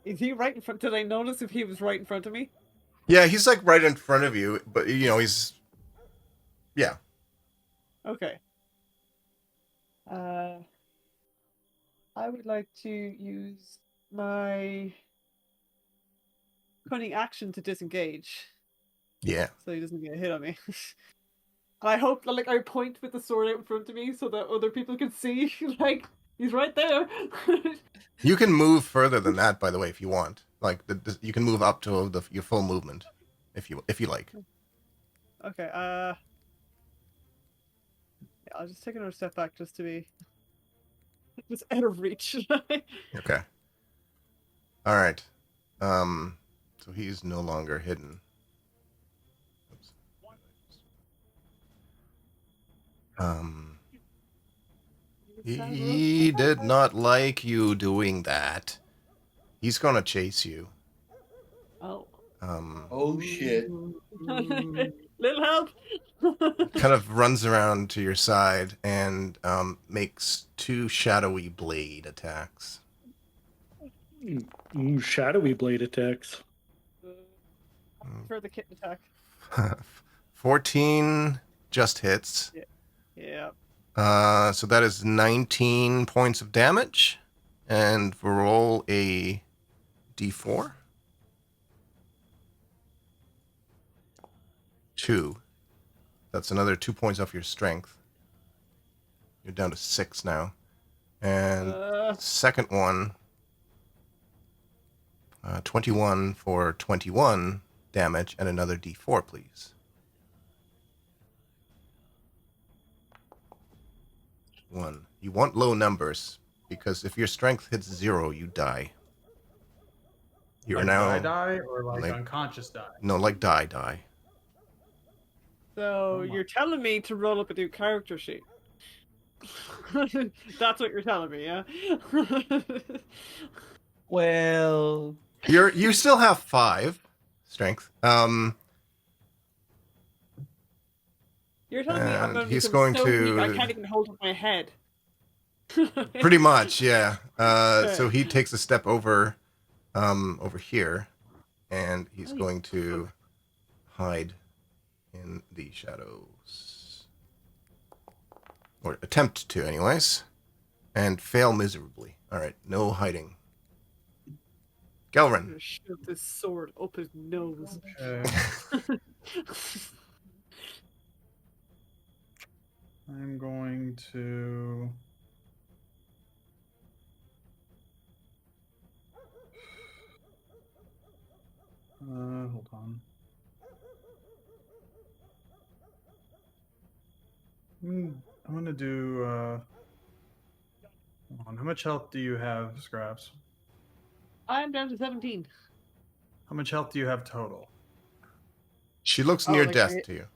Is he right in front? Did I notice if he was right in front of me? Yeah, he's like right in front of you, but he's... Yeah. Okay. I would like to use my cunning action to disengage, Yeah. so he doesn't get a hit on me. And I hope that, I point with the sword out in front of me so that other people can see, he's right there. You can move further than that, by the way, if you want. Like, you can move up to your full movement, if you like. Okay, yeah, I'll just take another step back just to be... It's out of reach. Okay. All right. So he's no longer hidden. Oops. He did not like you doing that. He's gonna chase you. Oh. Oh shit. Little help! Kind of runs around to your side and makes 2 shadowy blade attacks. Ooh, shadowy blade attacks. For the kitten attack. 14 just hits. Yeah. So that is 19 points of damage. And roll a d4. 2. That's another 2 points off your strength. You're down to 6 now. And second one, 21 for 21 damage, and another d4, please. 1. You want low numbers, because if your strength hits 0, you die. You are Like now... die, or like unconscious die? No, like die. So you're telling me to roll up a new character sheet. That's what you're telling me, yeah? Well, You still have 5 strength. You're telling me I'm And going to he's become going so to- weak I can't even hold up my head. Pretty much, yeah. So he takes a step over here, and he's going to hide in the shadows. Or attempt to, anyways. And fail miserably. Alright, no hiding. I'm Gelrin. gonna shove this sword up his nose. I'm going to... hold on. I'm gonna do, hold on. How much health do you have, Scraps? I'm down to 17. How much health do you have total? She looks Oh, near like death I- to you.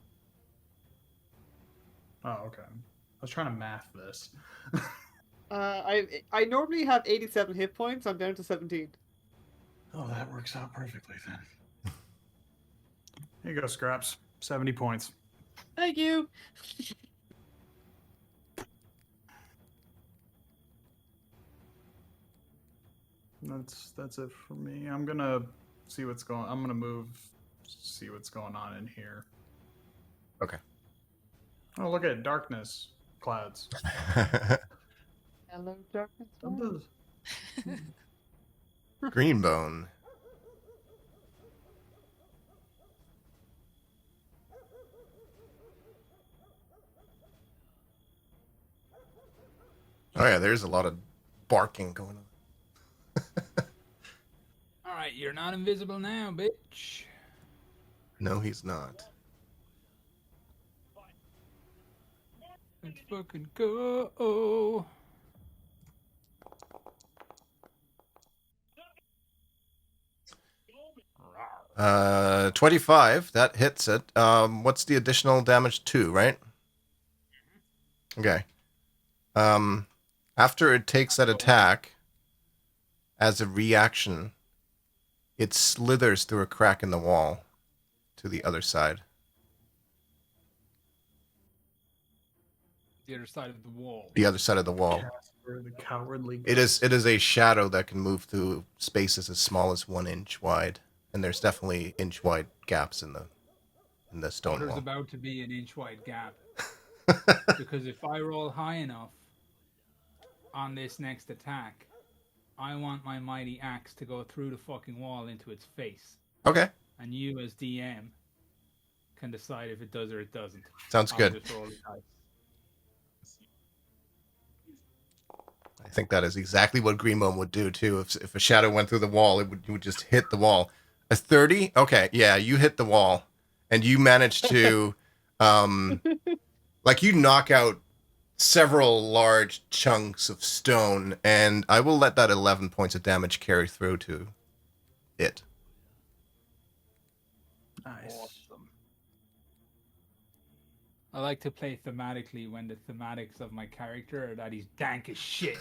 Oh, okay. I was trying to math this. I normally have 87 hit points. I'm down to 17. Oh, that works out perfectly then. Here you go, Scraps. 70 points. Thank you. That's it for me. I'm gonna see what's going. I'm gonna move. See what's going on in here. Okay. Oh, look at darkness clouds. Hello, darkness. What does- Greenbone. Oh yeah, there's a lot of barking going on. All right, you're not invisible now, bitch. No, he's not. Let's fucking go. 25. That hits it. What's the additional damage? 2, right? Okay. After it takes that attack, as a reaction, it slithers through a crack in the wall to the other side. The other side of the wall. The other side of the wall. Casper, the cowardly. It is a shadow that can move through spaces as small as 1 inch wide, and there's definitely inch wide gaps in the stone There's wall. about to be an inch wide gap. Because if I roll high enough on this next attack, I want my mighty axe to go through the fucking wall into its face. Okay, And you as DM can decide if it does or it doesn't. sounds I'll good. just roll the dice. I think that is exactly what Greenbone would do too. If a shadow went through the wall, it would just hit the wall. A 30? Okay, yeah, you hit the wall, and you managed to, like you knock out several large chunks of stone, and I will let that 11 points of damage carry through to it. Nice. Awesome. I like to play thematically when the thematics of my character are that he's dank as shit.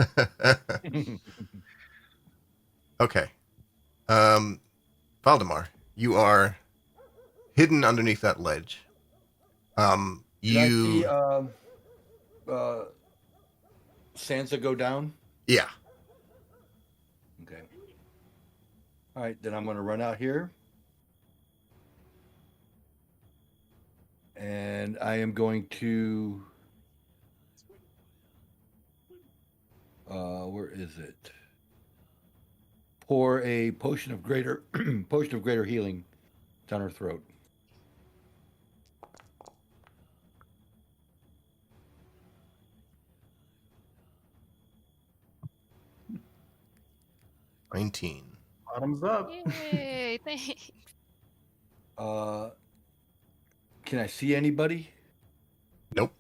Okay. Valdemar, you are hidden underneath that ledge. Did I see, You... Sansa go down? Yeah. Okay. All right, then I'm going to run out here. And I am going to... where is it? Pour a potion of greater healing down her throat. $19. Bottoms up. Yay! Thanks. Can I see anybody? Nope.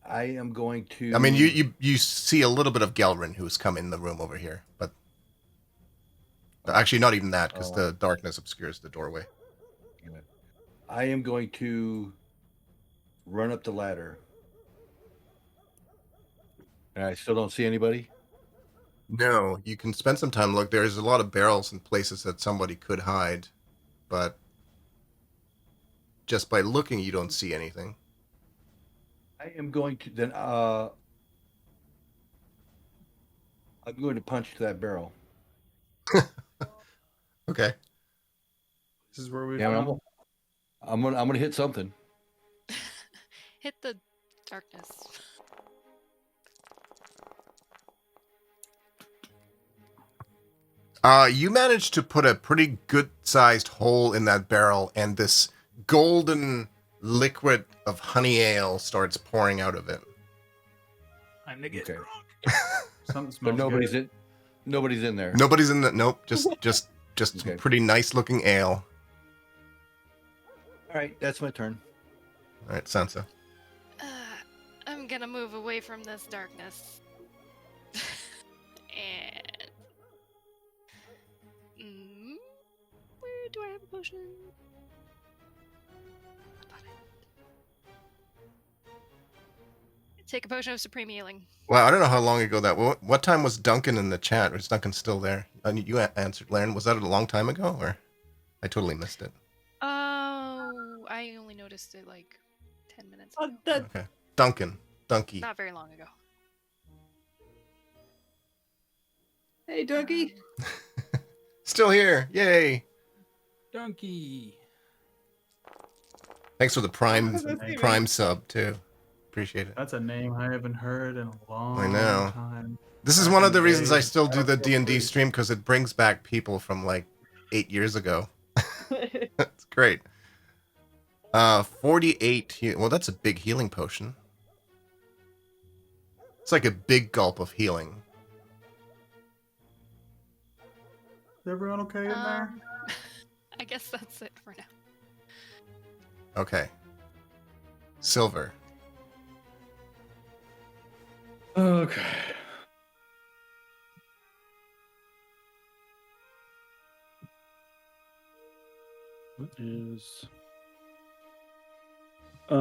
I am going to... I mean, you see a little bit of Gelrin who's come in the room over here, but actually not even that, because the darkness obscures the doorway. I am going to run up the ladder. And I still don't see anybody? No, you can spend some time. Look, there's a lot of barrels and places that somebody could hide, but just by looking, you don't see anything. I am going to then I'm going to punch that barrel. Okay. This is where we. Yeah, I'm gonna hit something. Hit the darkness. You managed to put a pretty good-sized hole in that barrel, and this golden liquid of honey ale starts pouring out of it. I'm gonna get Okay. drunk. Something But smells nobody's good. in there. Nobody's in the... Nope, just Okay. some pretty nice-looking ale. All right, that's my turn. All right, Sansa. I'm gonna move away from this darkness. And where do I have a potion? Take a potion of supreme healing. Well, I don't know how long ago that... What time was Duncan in the chat? Or is Duncan still there? You answered, Laren. Was that a long time ago, or I totally missed it. Oh, I only noticed it like 10 minutes ago. Okay. Dunky. Not very long ago. Hey, Dougie. Still here. Yay. Donkey. Thanks for the That's prime sub too. Appreciate it. That's a name I haven't heard in a long I know. time. This is Back one in of the the reasons I days, still do the Battlefield D&D 3. stream, because it brings back people from like 8 years ago. That's great. 48. Well, that's a big healing potion. It's like a big gulp of healing. Is everyone okay in there? I guess that's it for now. Okay. Silver. Okay. What is? I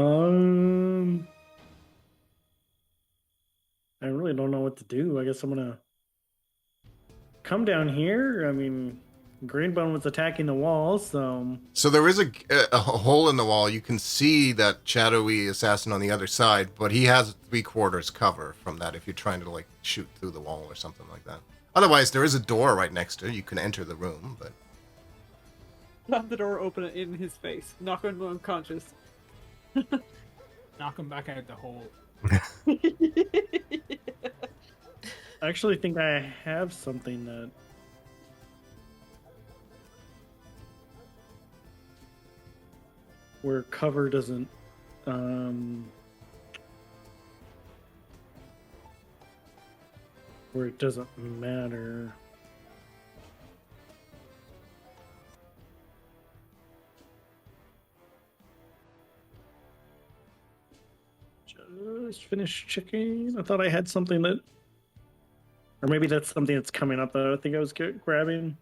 really don't know what to do. I guess I'm gonna come down here. I mean, Greenbone was attacking the wall, so So there is a hole in the wall. You can see that shadowy assassin on the other side, but he has 3/4 cover from that if you're trying to like shoot through the wall or something like that. Otherwise, there is a door right next to it. You can enter the room, but Slam the door open in his face. Knock him unconscious. Knock him back out the hole. I actually think I have something that. Where cover doesn't, where it doesn't matter. Just finished checking. I thought I had something that, or maybe that's something that's coming up that I think I was grabbing.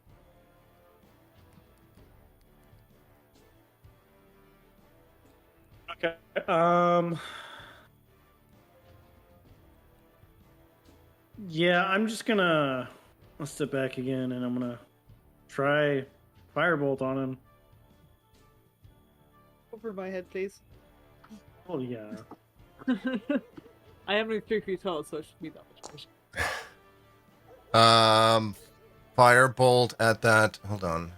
Okay. Yeah, I'm just gonna. I'll step back again, and I'm gonna try firebolt on him. Over my head, please. Oh yeah. I am only 3 feet tall, so it should be that much. firebolt at that. Hold on.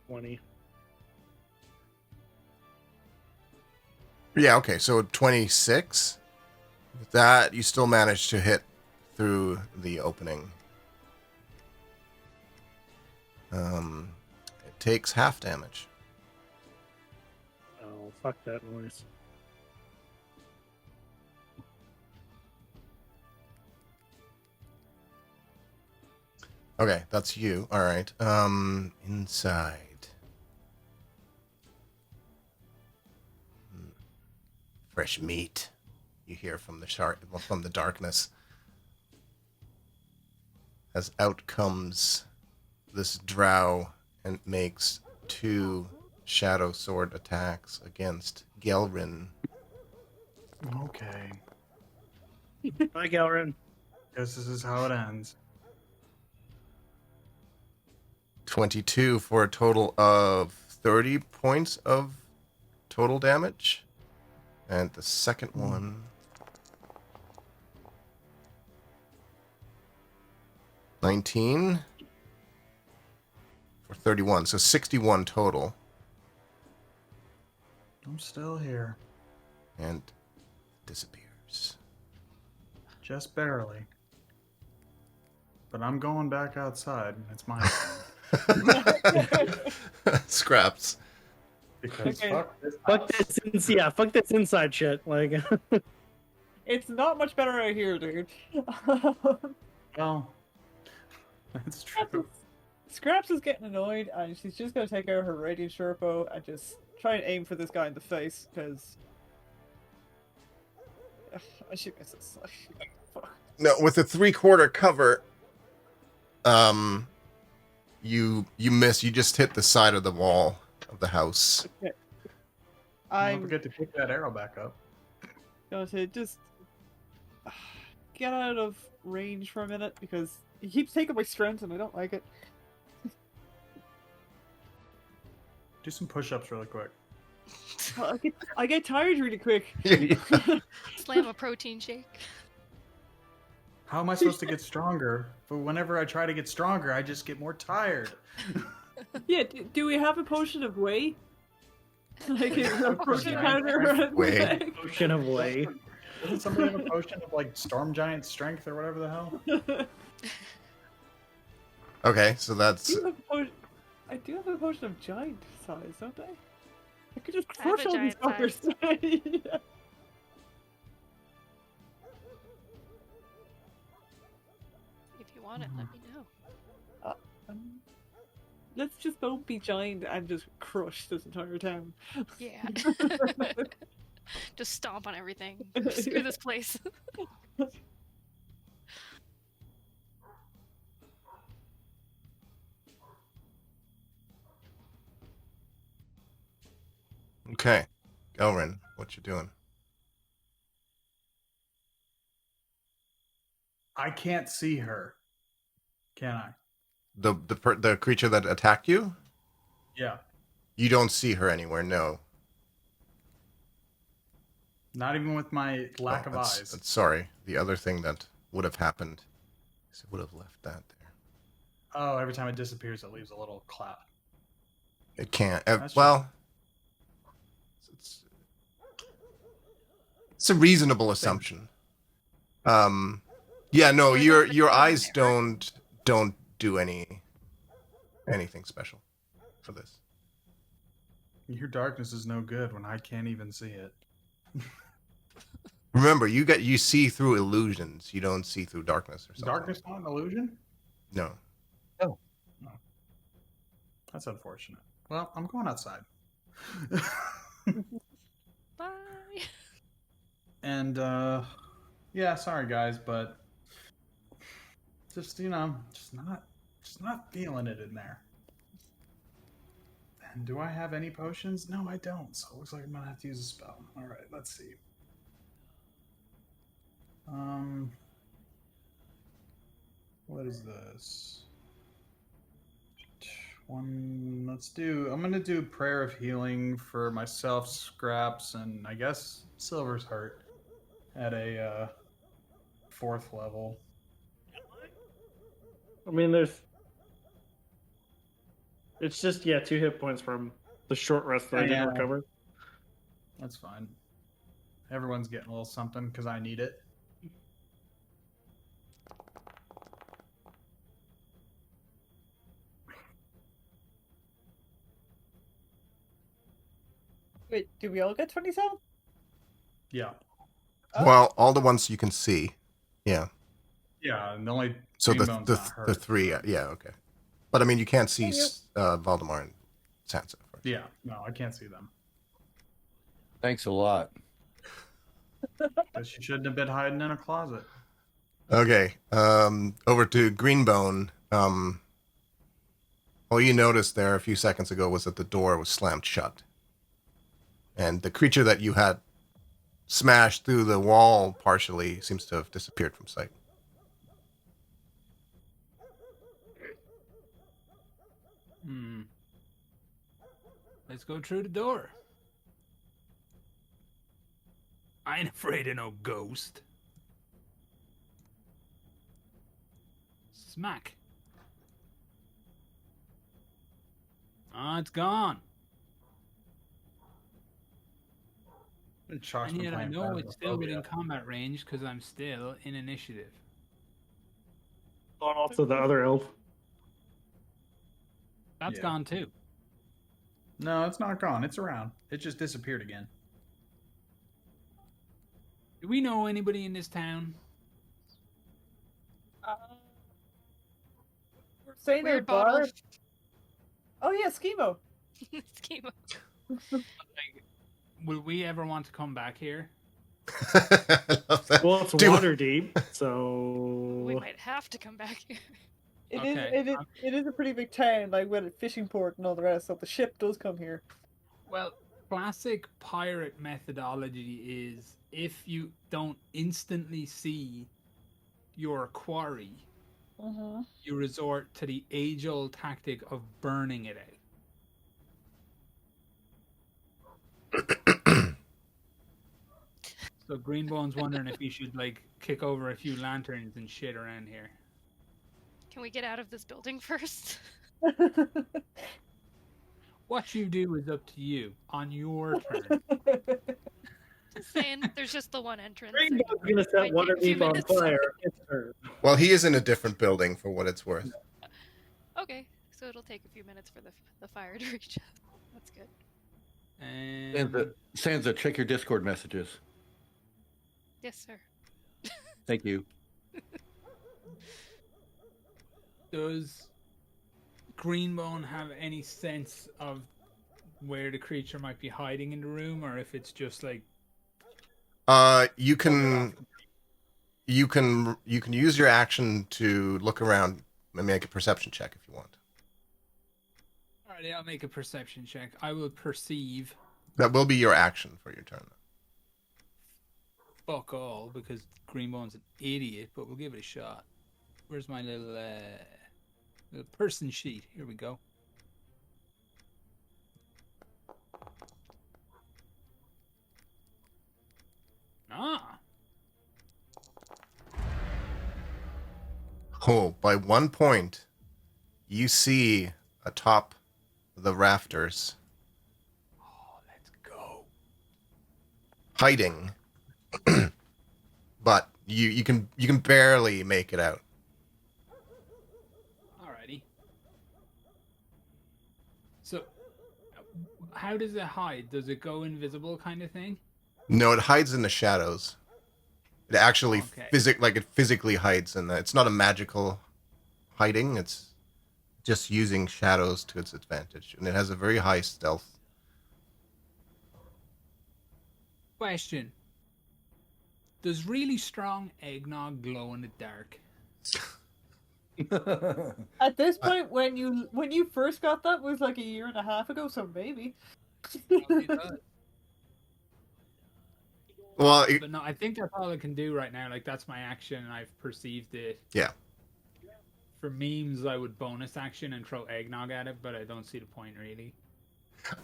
20. Yeah, okay, so 26. With that, you still manage to hit through the opening. It takes half damage. Oh, fuck that noise. Okay, that's you. All right. Inside. Fresh meat. You hear from the darkness. As out comes this drow and makes 2 shadow sword attacks against Gelrin. Okay. Bye, Galrin. Guess this is how it ends. 22 for a total of 30 points of total damage. And the second one... 19 for 31, so 61 total. I'm still here. And disappears. Just barely. But I'm going back outside. It's my Scraps. because Okay. fuck this. Fuck this inside shit. Like, It's not much better out here, dude. Well, that's true. Scraps is getting annoyed, and she's just gonna take out her radiant short bow and just try and aim for this guy in the face, because I should miss this. Fuck. No, with a 3/4 cover, you miss. You just hit the side of the wall of the house. Don't I'm forget to pick that arrow back up. going to just get out of range for a minute because he keeps taking my strength and I don't like it. Do some push-ups really quick. I get tired really quick. Slam a protein shake. How am I supposed to get stronger? But whenever I try to get stronger, I just get more tired. Yeah, do we have a potion of whey? Like a protein powder? Whey. Potion of whey. Doesn't somebody have a potion of like storm giant strength or whatever the hell? Okay, so that's I do have a potion of giant size, don't I? I could just I have crush a all these giant fuckers. Yeah. If you want it, let me know. Let's just both be giant and just crush this entire town. Yeah. Just stomp on everything. Screw this place. okay. Elrin, what you doing? I can't see her. Can I? The creature that attacked you? Yeah. You don't see her anywhere, no. Not even with my lack of eyes. Sorry. The other thing that would have happened is it would have left that there. Oh, every time it disappears, it leaves a little cloud. It can't. That's Well, it's a reasonable assumption. Yeah, no, your eyes don't do anything special for this. Your darkness is no good when I can't even see it. Remember, you see through illusions. You don't see through darkness or something. Darkness not an illusion? No. That's unfortunate. Well, I'm going outside. Bye. And yeah, sorry guys, but just just not feeling it in there. And do I have any potions? No, I don't. So it looks like I'm gonna have to use a spell. All right, let's see. What is this? I'm gonna do Prayer of Healing for myself, Scraps, and I guess Silver's Heart at a 4th level. I mean, it's just 2 hit points from the short rest that I didn't recover. That's fine. Everyone's getting a little something because I need it. Wait, do we all get 27? Yeah. Oh. Well, all the ones you can see. Yeah. Yeah, and the only So Greenbone's the not hurt. 3, yeah, okay. But I mean, you can't see Valdemar and Sansa. Yeah, no, I can't see them. Thanks a lot. Because she shouldn't have been hiding in a closet. Okay, over to Greenbone. All you noticed there a few seconds ago was that the door was slammed shut. And the creature that you had smashed through the wall partially seems to have disappeared from sight. Let's go through the door. I ain't afraid of no ghost. Smack. Ah, it's gone. Chalk's And been yet I playing know it's still Phasmophobia. within combat range because I'm still in initiative. Also, the other elf. That's Yeah. gone too. No, it's not gone. It's around. It just disappeared again. Do we know anybody in this town? We're saying Weird they're bar. bottle. Oh yeah, Schemo. Schema. Will we ever want to come back here? Well, it's Do- water deep, We so might have to come back here. Okay. It is a pretty big town, like with a fishing port and all the rest. So the ship does come here. Well, classic pirate methodology is if you don't instantly see your quarry, Uh-huh. you resort to the age-old tactic of burning it out. So Greenbone's wondering if you should like kick over a few lanterns and shit around here. Can we get out of this building first? What you do is up to you on your turn. Just saying, there's just the one entrance. Rainbow's gonna set Might take a few Waterdeep on minutes. fire. It's her. Well, he is in a different building for what it's worth. Okay, so it'll take a few minutes for the fire to reach us. That's good. And Sansa, check your Discord messages. Yes, sir. Thank you. does Greenbone have any sense of where the creature might be hiding in the room, or if it's just like you can use your action to look around and make a perception check if you want. Alrighty, I'll make a perception check. I will perceive That will be your action for your turn. fuck all because Greenbone's an idiot, but we'll give it a shot. Where's my little person sheet? Here we go. Ah. Oh, by 1 point, you see atop the rafters, Let's go. hiding, but you can barely make it out. Alrighty. So, how does it hide? Does it go invisible kind of thing? No, it hides in the shadows. It actually Okay. it physically hides in that. It's not a magical hiding. It's just using shadows to its advantage, and it has a very high stealth. Question. Does really strong eggnog glow in the dark? At this point, when you first got that was like a year and a half ago, so maybe. Probably does. Well, But no, I think that's all I can do right now. Like, that's my action, and I've perceived it. yeah. For memes, I would bonus action and throw eggnog at it, but I don't see the point, really.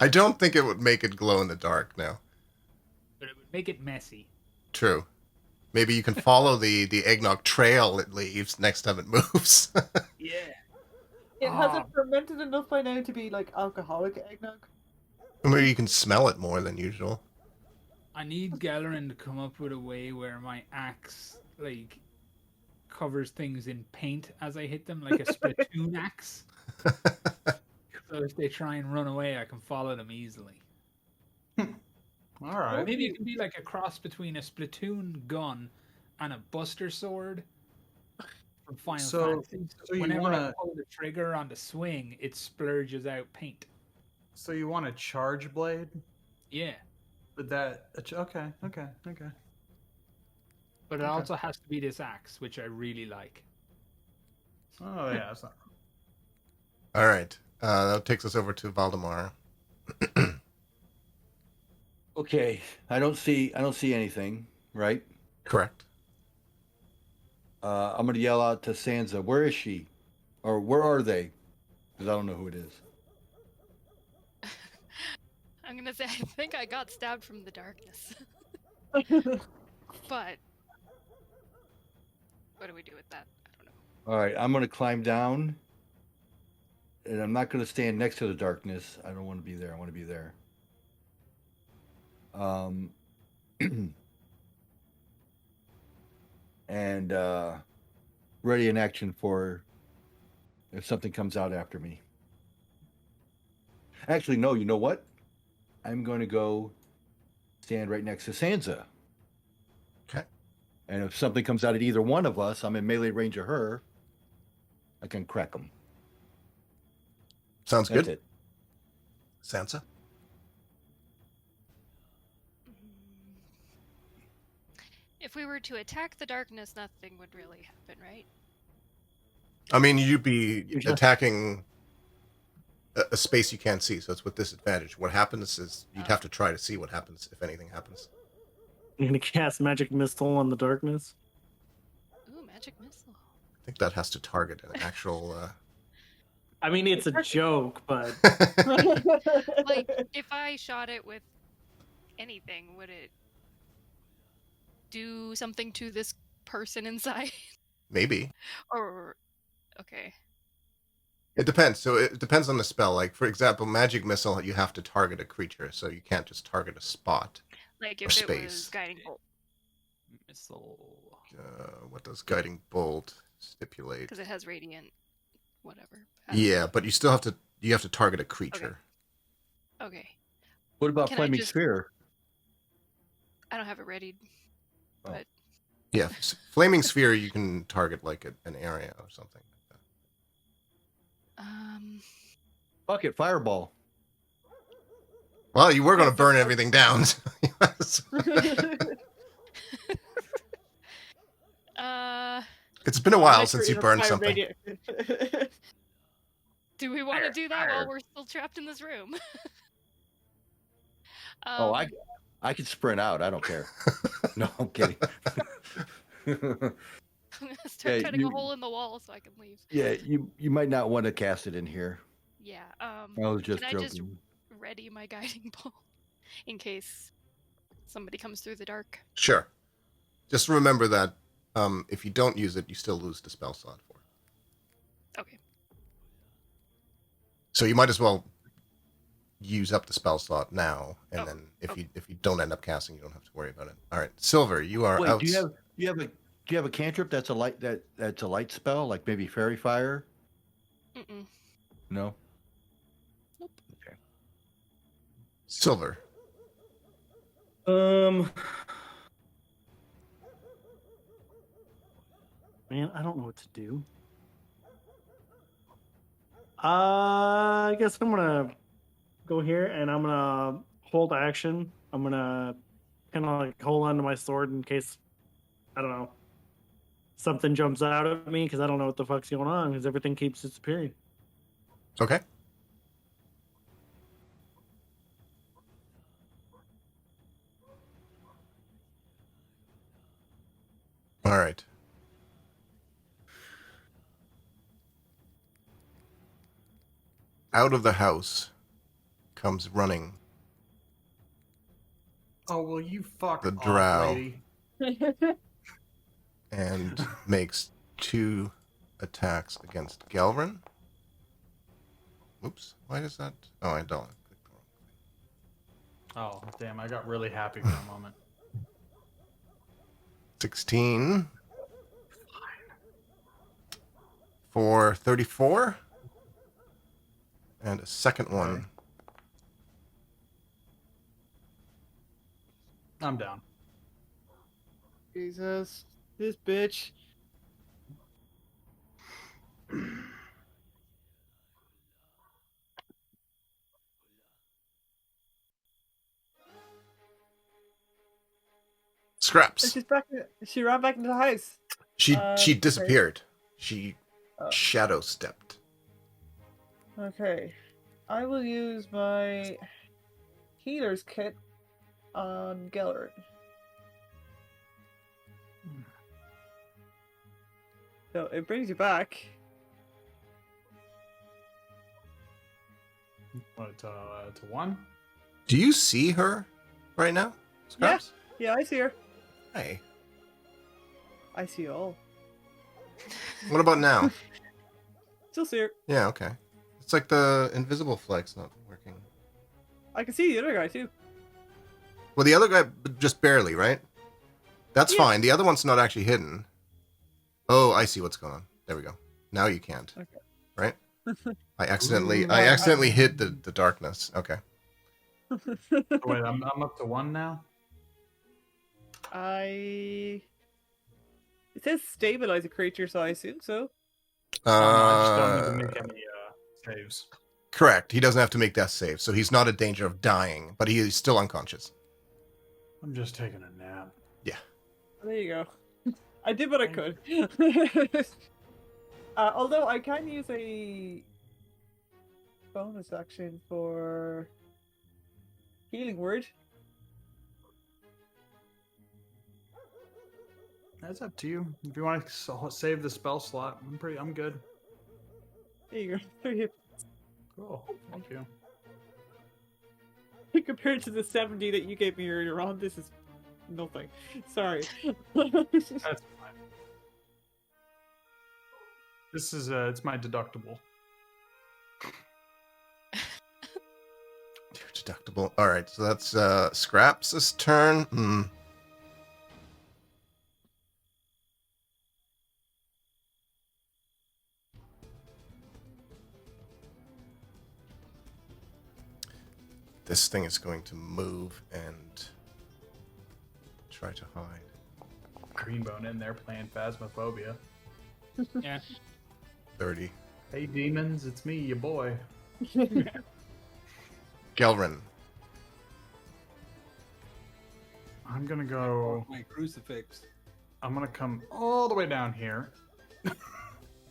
I don't think it would make it glow in the dark now. But it would make it messy. True. Maybe you can follow the eggnog trail it leaves next time it moves. Yeah. It Ah. hasn't fermented enough by now to be like alcoholic eggnog. Maybe you can smell it more than usual. I need Gellerin to come up with a way where my axe, like, covers things in paint as I hit them, like a Splatoon axe. So if they try and run away, I can follow them easily. All right. Maybe it can be like a cross between a Splatoon gun and a Buster Sword from Final Fantasy. so you Whenever I wanna- pull the trigger on the swing, it splurges out paint. So you want a charge blade? Yeah. But that okay. But it Okay. also has to be this axe, which I really like. Oh yeah, that's not. All right. That takes us over to Valdemar. Okay, I don't see anything, right? Correct. I'm gonna yell out to Sansa, where is she? Or where are they? Because I don't know who it is. I'm gonna say I think I got stabbed from the darkness. But what do we do with that? I don't know. All right, I'm gonna climb down, and I'm not gonna stand next to the darkness. I don't want to be there. I want to be there. And ready in action for if something comes out after me. Actually, no. You know what? I'm going to go stand right next to Sansa. Okay. And if something comes out at either one of us, I'm in melee range of her. I can crack them. Sounds That's good. it. Sansa? If we were to attack the darkness, nothing would really happen, right? I mean, you'd be just- attacking a space you can't see, so it's with disadvantage. What happens is you'd have to try to see what happens if anything happens. I'm gonna cast magic missile on the darkness. Ooh, magic missile. I think that has to target an actual. I mean, it's a joke, but Like, if I shot it with anything, would it do something to this person inside? Maybe. Or okay. It depends. So it depends on the spell. Like, for example, magic missile, you have to target a creature, so you can't just target a spot. Like Or if it was space. guiding bolt, Missile. What does guiding bolt stipulate? because it has radiant, whatever. Yeah, but you still have to target a creature. Okay. What about Can I flaming just- sphere? I don't have it readied. Oh. But Yeah, flaming sphere, you can target like an area or something like Fuck it, fireball. that. Well, you were going to burn everything down. So it's been a while since you burned something. do we want to do that while we're still trapped in this room? Oh, I can sprint out. I don't care. No, I'm kidding. I'm gonna start Yeah, cutting a hole in the wall so I can leave. Yeah, you might not want to cast it in here. Yeah. I was just can I joking. just ready my guiding bolt in case somebody comes through the dark? Sure. Just remember that if you don't use it, you still lose the spell slot for it. Okay. So you might as well use up the spell slot now, and then if you don't end up casting, you don't have to worry about it. All right, Silver, you are Wait, out. do you have a cantrip that's a light spell, like maybe fairy fire? Mm-mm. No. Nope. Okay. Silver. man, I don't know what to do. I guess I'm gonna go here and I'm gonna hold action. I'm gonna kind of like hold on to my sword in case, I don't know, something jumps out at me because I don't know what the fuck's going on because everything keeps disappearing. Okay. All right. Out of the house comes running Oh, well, you fuck The off, drow. lady. and makes 2 attacks against Galvin. Oops. Why does that? Oh, I don't. Oh, damn, I got really happy for a moment. 16 for 34, and a second one. I'm down. Jesus, this bitch. Scraps. She's back. She ran back into the house. She okay. disappeared. She Oh. shadow stepped. Okay, I will use my healer's kit on Gellert. So it brings you back. What, to 1? Do you see her right now, Scraps? Yeah, I see her. Hey. I see all. What about now? Still see her. Yeah, okay. It's like the invisible flag's not working. I can see the other guy too. Well, the other guy just barely, right? That's Yeah. fine. The other one's not actually hidden. Oh, I see what's going on. There we go. Now you can't. Okay. Right? I accidentally hid the darkness. Okay. Wait, I'm up to 1 now? It says stabilize a creature, so I assume so. No, I just don't need to make any saves. Correct. He doesn't have to make death save, so he's not in danger of dying, but he is still unconscious. I'm just taking a nap. There you go. I did what I could. Although I can use a bonus action for healing word. That's up to you. If you want to save the spell slot, I'm good. There you go. Cool. Thank you. Compared to the 70 that you gave me earlier on, this is nothing. Sorry. That's fine. This is it's my deductible. Your deductible. All right, so that's Scraps' turn. This thing is going to move and try to hide. Greenbone in there playing Phasmophobia. Yeah. 30. Hey demons, it's me, your boy. Gelrin. I'm gonna go. My crucifix. I'm gonna come all the way down here.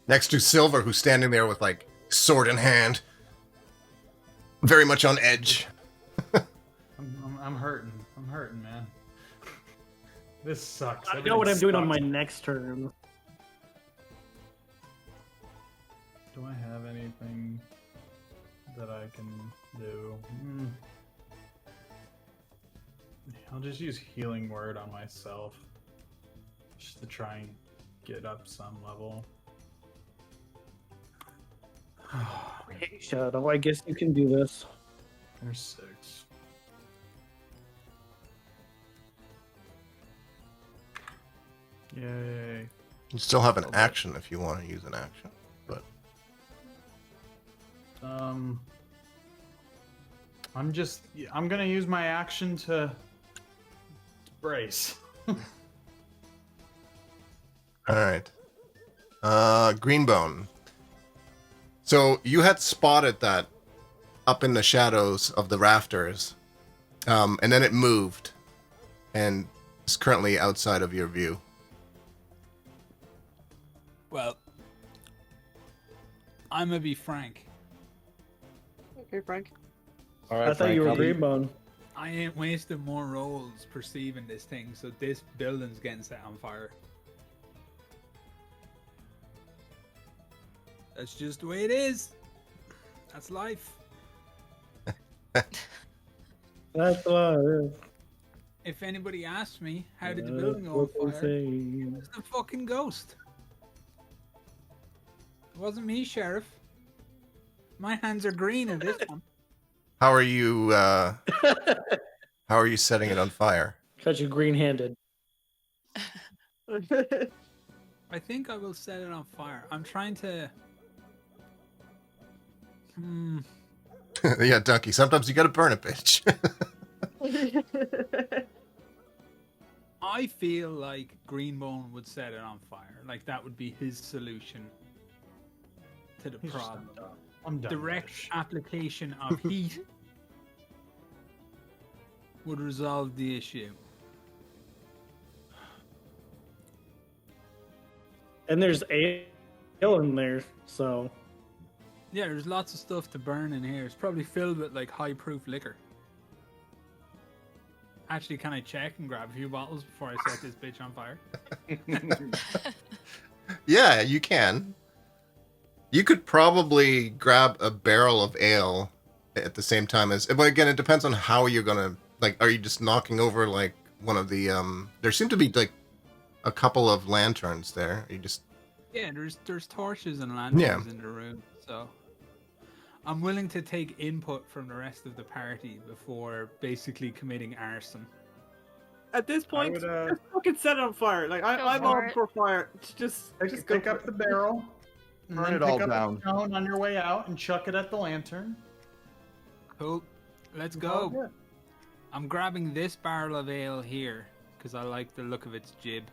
Next to Silver, who's standing there with, like, sword in hand. Very much on edge. I'm hurting. I'm hurting, man. This sucks. I know what I'm Everything doing on my sucks. next turn. Do I have anything that I can do? I'll just use Healing Word on myself. Just to try and get up some level. Hey, Shadow, I guess you can do this. There's 6. Yay. You still have an action if you want to use an action, but I'm gonna use my action to brace. all right. Greenbone. So you had spotted that up in the shadows of the rafters, and then it moved, and is currently outside of your view. Well, I'm gonna be frank. Okay, Frank. All right, I thought you were Frank, Greenbone. I ain't wasting more rolls perceiving this thing, so this building's getting set on fire. That's just the way it is. That's life. That's what it is. If anybody asks me, how did the building go That's on what fire? they It's the fucking ghost. It wasn't me, Sheriff. My hands are green in this one. How are you? How are you setting it on fire? Got you green-handed. I think I will set it on fire. I'm trying to... Yeah, Ducky. Sometimes you gotta burn a bitch. I feel like Greenbone would set it on fire. Like that would be his solution to the He's just problem. I'm done. Direct application of heat would resolve the issue. And there's ale in there, so... Yeah, there's lots of stuff to burn in here. It's probably filled with like high-proof liquor. Actually, can I check and grab a few bottles before I set this bitch on fire? Yeah, you can. You could probably grab a barrel of ale at the same time as... But again, it depends on how you're gonna... Like, are you just knocking over, like, one of the... There seem to be, like, a couple of lanterns there. Are you just... Yeah, there's torches and lanterns Yeah. in the room, so... I'm willing to take input from the rest of the party before basically committing arson. At this point, would, just fucking set it on fire. Like I'm for all it. for fire. Just Pick go up for the it. barrel. And Burn then it all pick up down. a stone on your way out and chuck it at the lantern. Cool. Let's All go. good. I'm grabbing this barrel of ale here because I like the look of its jib.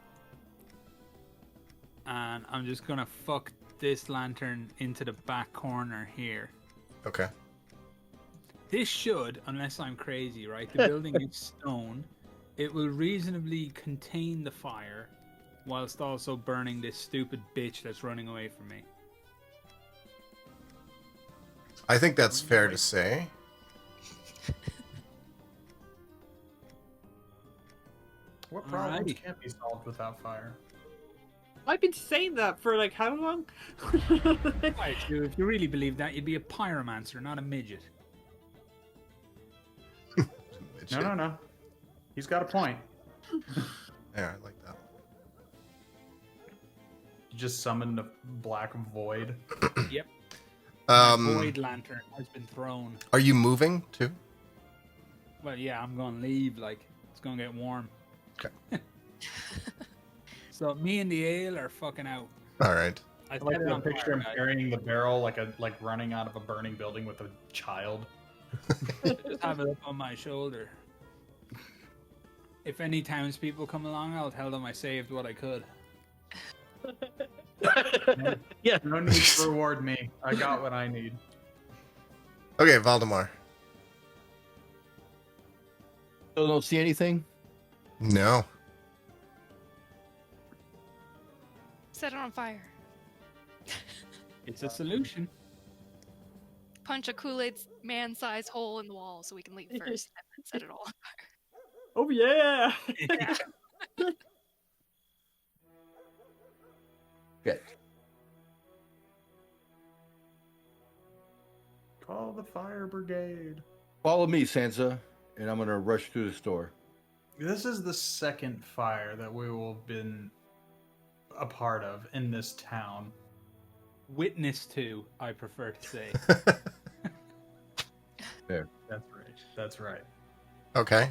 And I'm just gonna fuck this lantern into the back corner here. Okay. This should, unless I'm crazy, right? The building is stone. It will reasonably contain the fire whilst also burning this stupid bitch that's running away from me. I think that's fair to say. What problems Alrighty. can't be solved without fire? I've been saying that for like how long? Right, so if you really believe that, you'd be a pyromancer, not a midget. No. He's got a point. Yeah, I like that. You just summoned a black void. Yep. My Um, void lantern has been thrown. are you moving too? Well, yeah, I'm gonna leave. Like, it's gonna get warm. Okay. So me and the ale are fucking out. All right. I I like set it to on picture fire, him guys. carrying the barrel like running out of a burning building with a child. Just have it up on my shoulder. If any townspeople come along, I'll tell them I saved what I could. Yeah. No need to reward me. I got what I need. Okay, Valdemar. Still don't see anything. No. Set it on fire. It's a solution. Punch a Kool-Aid man-sized hole in the wall so we can leave first, and then set it all on fire. Oh yeah. Okay. Call the fire brigade. Follow me, Sansa, and I'm gonna rush through the store. This is the second fire that we will have been a part of in this town. Witness to, I prefer to say. There. That's right. Okay.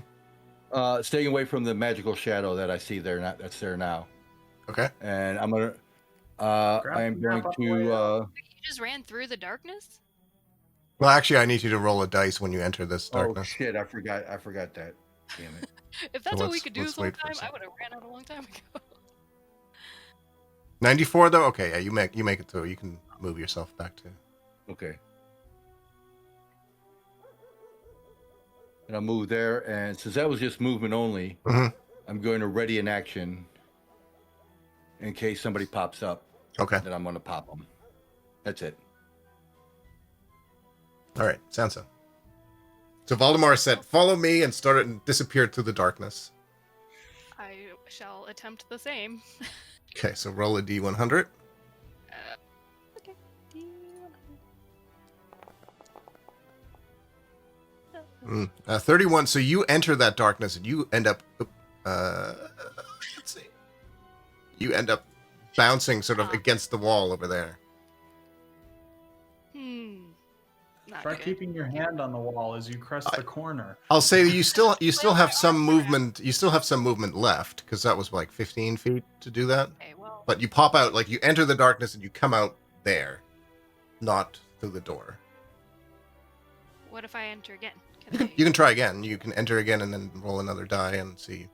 Staying away from the magical shadow that I see there. That's there now. Okay. And I'm gonna. Grab I am the going map on the way to. out. You just ran through the darkness? Well, actually, I need you to roll a dice when you enter this Oh darkness. shit! I forgot that. Damn it. If that's So what we let's- could do let's this whole wait for a time, I second. would have ran out a long time ago. 94 though. Okay, yeah, you make it through. You can move yourself back to. Okay. And I'll move there, and since that was just movement only, Mhm. I'm going to ready an action in case somebody pops up. Okay. Then I'm going to pop them. That's it. All right, Sansa. So Valdemar said, "Follow me," and started and disappeared through the darkness. I shall attempt the same. Okay, so roll a d100. Okay. 31. So you enter that darkness, and you end up. Let's see. You end up bouncing sort of against the wall over there. Not Try good. keeping your hand on the wall as you crest the corner. I'll say you still have some movement. You still have some movement left because that was like 15 feet to do that. Okay, well, But you pop out, like you enter the darkness and you come out there, not through the door. what if I enter again? Can I... You can try again. You can enter again and then roll another die and see.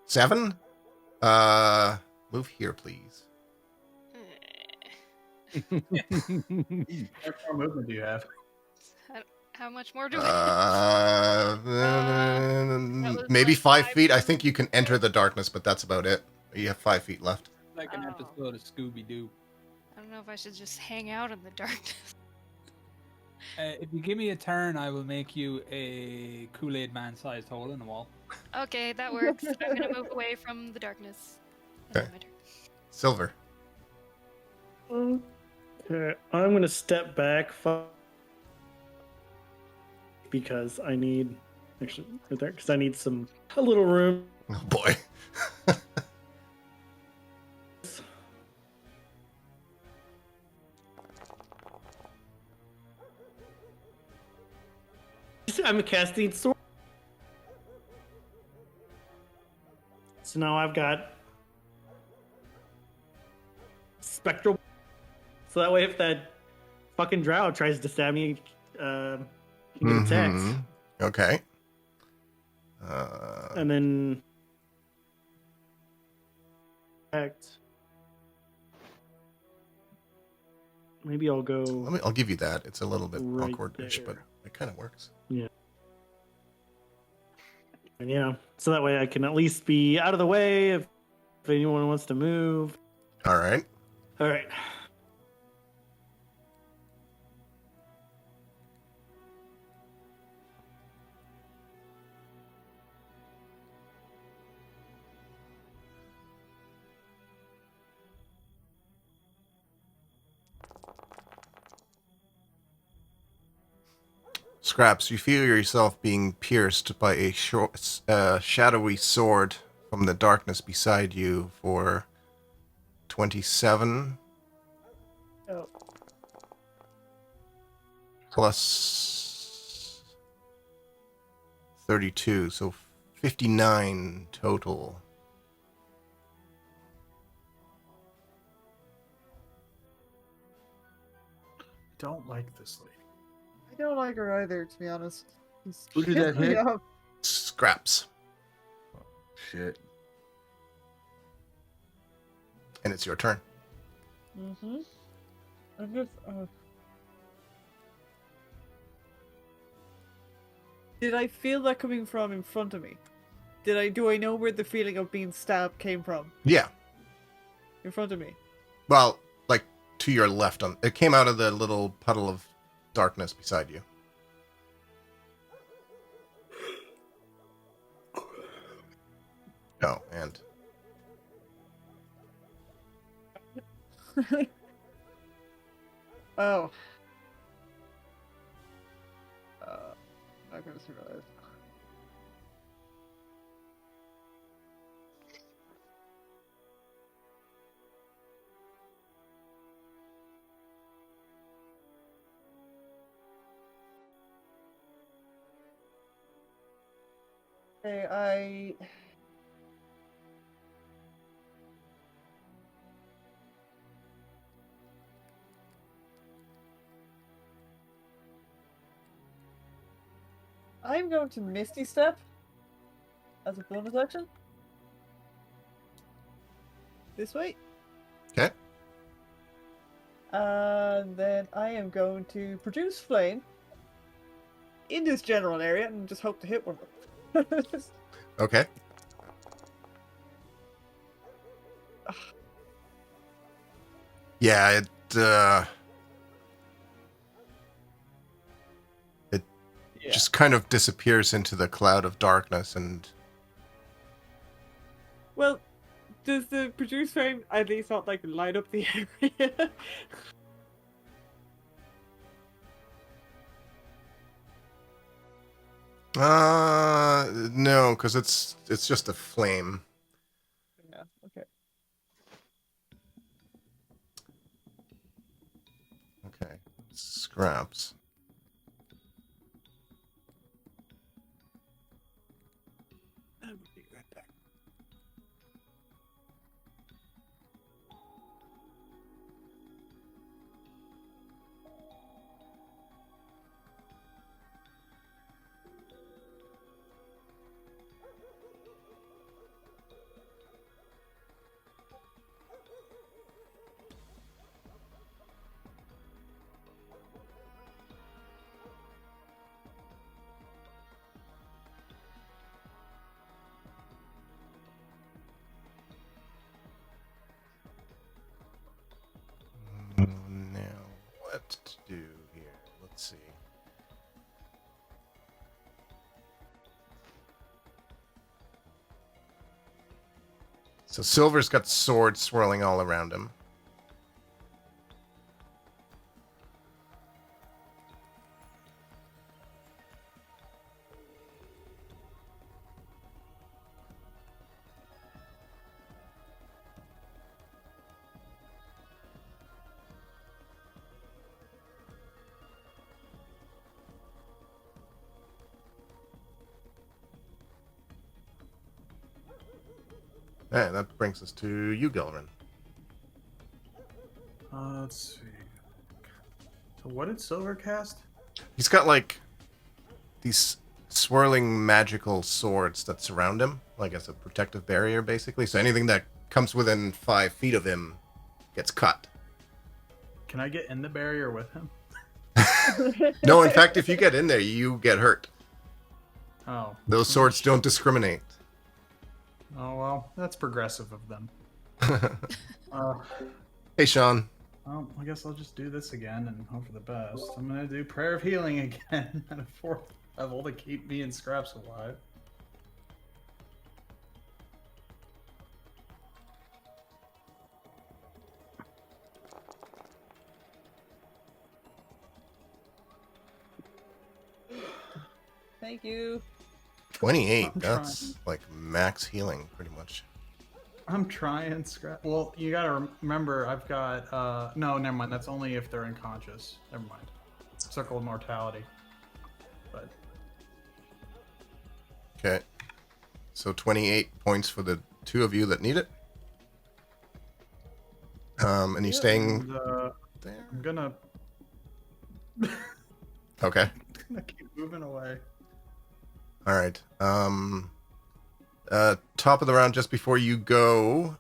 Seven? Move here, please. How much more movement do you have? How much more do I Maybe like 5 5 feet. I think you can enter the darkness, but that's about it. You have 5 feet left. Like an Oh. episode of Scooby Doo. I don't know if I should just hang out in the darkness. If you give me a turn, I will make you a Kool-Aid man-sized hole in the wall. Okay, that works. I'm gonna move away from the darkness. And Okay. then my turn. Silver. Okay, I'm gonna step back because I need actually right there because I need a little room. Oh boy. I'm casting sword. So now I've got spectral. So that way, if that fucking drow tries to stab me, you can get attacks. Mhm. Okay. And then act. Maybe I'll go. I'll give you that. It's a little bit Right awkward-ish, but there. it kind of works. And yeah, so that way I can at least be out of the way if anyone wants to move. All right. All right. Scraps, you feel yourself being pierced by a short, shadowy sword from the darkness beside you for 27 Oh. plus 32, so 59 total. Don't like this lady. I don't like her either, to be honest. She's Who did that pissed me hit? off. Scraps. Shit. And it's your turn. Mm-hmm. I'm just. Did I feel that coming from in front of me? Do I know where the feeling of being stabbed came from? Yeah. In front of me. Well, like to your left. It came out of the little puddle of darkness beside you. Oh, and Oh. Not gonna survive. Okay, I'm going to Misty Step as a bonus action. This way. okay. And then I am going to produce flame in this general area and just hope to hit one of them. Okay. Yeah, it Yeah. just kind of disappears into the cloud of darkness, and Well, does the produce flame at least not like light up the area? no, because it's just a flame. Yeah, okay. Okay. Scraps. I will be right back. Now, what to do here? Let's see. So Silver's got swords swirling all around him. And that brings us to you, Gilrin. Let's see. So what did Silver cast? He's got like these swirling magical swords that surround him, like as a protective barrier, basically. So anything that comes within 5 feet of him gets cut. Can I get in the barrier with him? No, in fact, if you get in there, you get hurt. Oh. Those swords don't discriminate. Oh, well, that's progressive of them. Hey, Sean. Well, I guess I'll just do this again and hope for the best. I'm going to do Prayer of Healing again at a 4th level to keep me and Scraps alive. Thank you. 28. I'm That's like max healing, pretty much. I'm trying, Scrap. Well, you gotta remember, I've got, no, never mind. That's only if they're unconscious. Never mind. Circle of mortality. But Okay. So 28 points for the two of you that need it. And you staying and, there? I'm gonna Okay. keep moving away. All right. Top of the round, just before you go,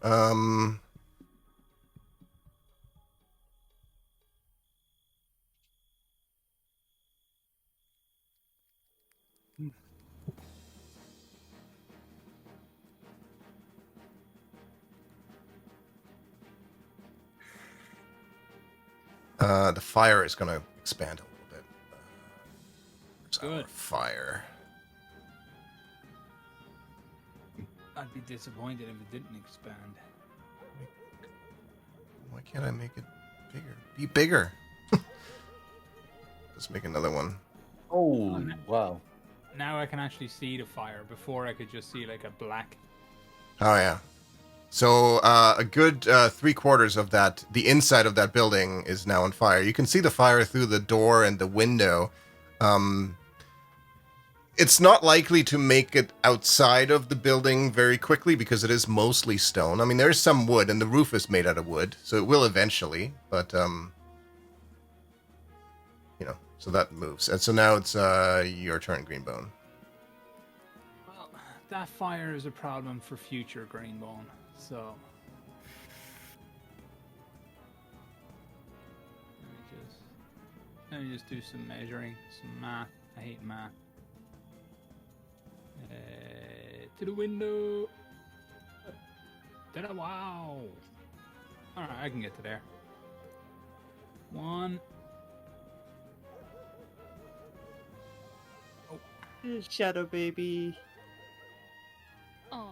the fire is going to expand a little bit. Where's our fire? I'd be disappointed if it didn't expand. Why can't I make it bigger? Be bigger. Let's make another one. Oh, wow. Now I can actually see the fire. Before I could just see like a black. Oh, yeah. So a good 3/4 of that, the inside of that building is now on fire. You can see the fire through the door and the window. It's not likely to make it outside of the building very quickly because it is mostly stone. I mean, there's some wood, and the roof is made out of wood, so it will eventually. But so that moves, and so now it's your turn, Greenbone. Well, that fire is a problem for future Greenbone. So let me just do some measuring, some math. I hate math. To the window. Wow. Alright, I can get to there. 1. Shadow baby. Oh.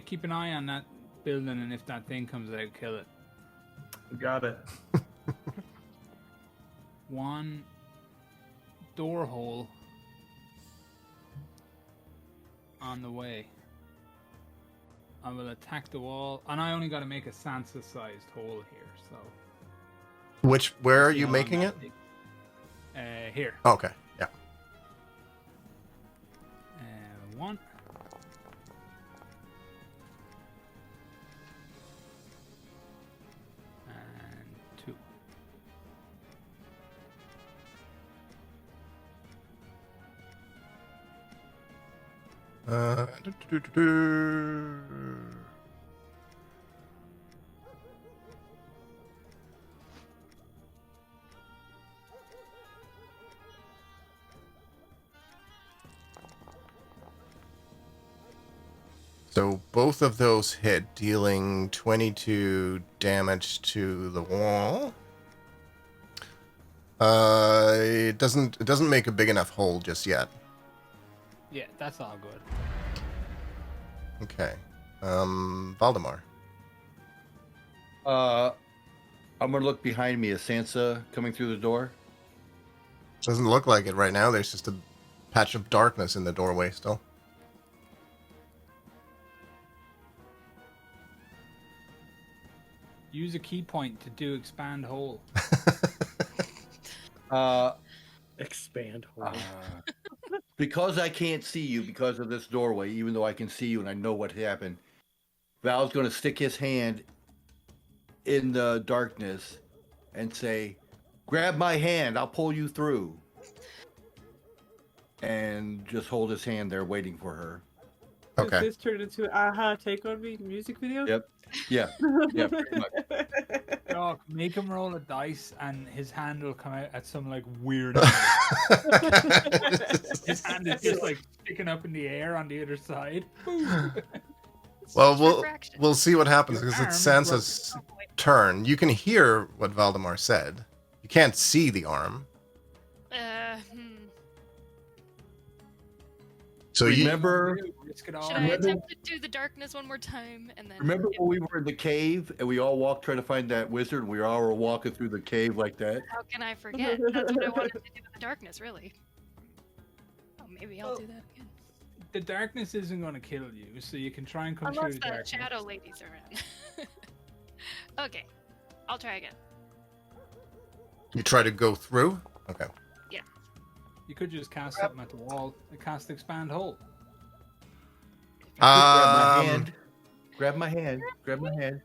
Keep an eye on that building, and if that thing comes out, kill it. Got it. 1 door hole on the way. I will attack the wall, and I only got to make a Sansa-sized hole here. So Where are see you how making long it? that takes. Here. Okay, yeah. 1. And 2. So both of those hit, dealing 22 damage to the wall. It doesn't make a big enough hole just yet. Yeah, that's all good. Okay. Valdemar. I'm gonna look behind me. Is Sansa coming through the door? Doesn't look like it right now. There's just a patch of darkness in the doorway still. Use a key point to do expand hole. Expand hole. Because I can't see you because of this doorway, even though I can see you and I know what happened, Val's going to stick his hand in the darkness and say, "Grab my hand, I'll pull you through." And just hold his hand there waiting for her. Okay. Is this turned into Aha Take On Me music video? Yep. Yeah. Yeah, pretty much. Doc, make him roll a dice, and his hand will come out at some like weird angle. His hand is just like sticking up in the air on the other side. Well, we'll see what happens because it's Arm Sansa's turn. You can hear what Valdemar said. You can't see the arm. Hmm. So Remember risk it all. Should I Remember- attempt to do the darkness one more time and then? Remember when we were in the cave and we all walked trying to find that wizard? We all were walking through the cave like that. How can I forget? That's what I wanted to do with the darkness, really. Oh, maybe I'll do that again. The darkness isn't going to kill you, so you can try and come through Unless the the darkness. shadow lady's around. Okay, I'll try again. You try to go through? Okay. You could just cast something at the wall. Cast expand hole. Grab my hand. Grab my hand. Grab my hand.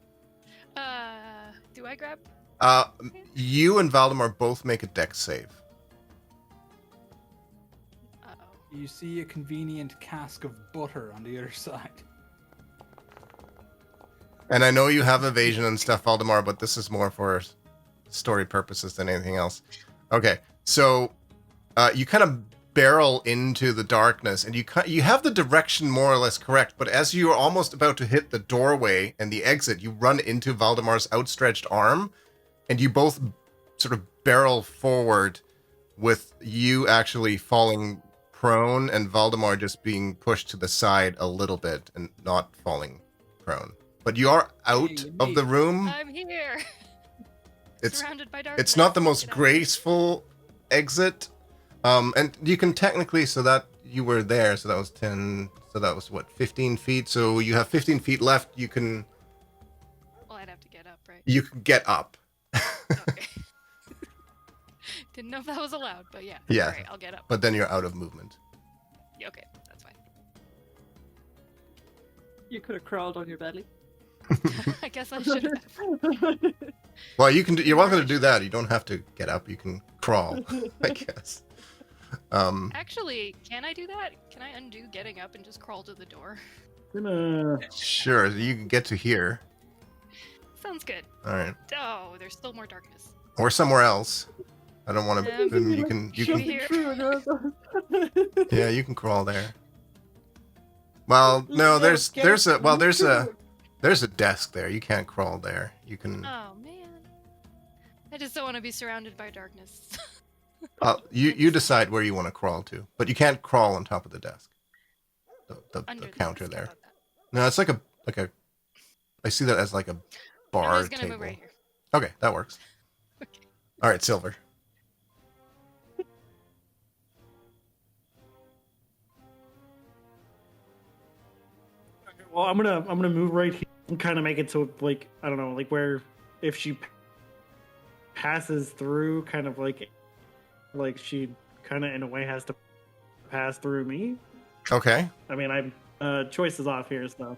Do I grab? You and Valdemar both make a dex save. Uh-oh. You see a convenient cask of butter on the other side. And I know you have evasion and stuff, Valdemar, but this is more for story purposes than anything else. Okay, so you kind of barrel into the darkness, and you have the direction more or less correct, but as you are almost about to hit the doorway and the exit, you run into Valdemar's outstretched arm, and you both sort of barrel forward with you actually falling prone and Valdemar just being pushed to the side a little bit and not falling prone. But you are out of the room. I'm here. It's surrounded by darkness. It's not the most Get out. graceful exit. And you can technically, so that you were there, so that was 10, so that was what, 15 feet? So you have 15 feet left. You can Well, I'd have to get up, right? get up. Okay. Didn't know if that was allowed, but yeah. Yeah. Alright, I'll get up. But then you're out of movement. Yeah, okay, that's fine. You could have crawled on your belly. I guess I should have. Well, you're welcome to do that. You don't have to get up. You can crawl, I guess. Actually, can I do that? Can I undo getting up and just crawl to the door? Sure, you can get to here. Sounds good. All right. Oh, there's still more darkness. Or somewhere else. I don't want to. You can. Here. Yeah, you can crawl there. Well, no, there's a desk there. You can't crawl there. You can. Oh man, I just don't want to be surrounded by darkness. You decide where you want to crawl to, but you can't crawl on top of the desk. The Under counter desk, how there. about that? No, it's like a. I see that as like a I'm bar just gonna table. move right here. Okay, that works. Okay. All right, Silver. Well, I'm gonna move right here and kind of make it so like I don't know, like where if she passes through, kind of like she kind of in a way has to pass through me. Okay. I mean, I'm choice is off here, so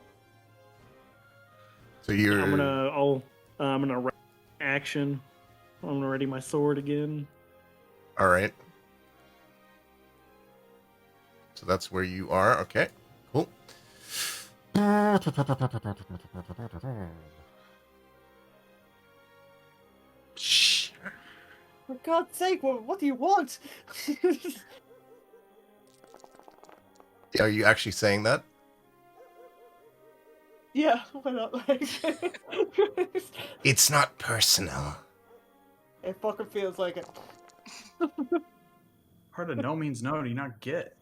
you're. I'm gonna action. I'm gonna ready my sword again. All right. So that's where you are. Okay. Cool. Shh. For God's sake, what do you want? Are you actually saying that? Yeah, why not? Like, It's not personal. it fucking feels like it. Hard to no means no. Do you not get?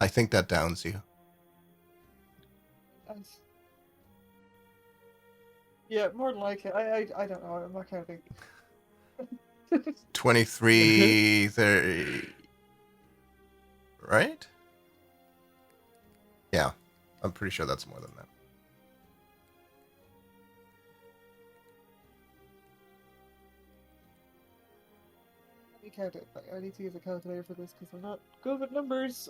I think that downs you. Yeah, more than likely. I don't know. I'm not counting. 23, 30. Right? Yeah, I'm pretty sure that's more than that. Let me count it. I need to use a calculator for this because I'm not good with numbers.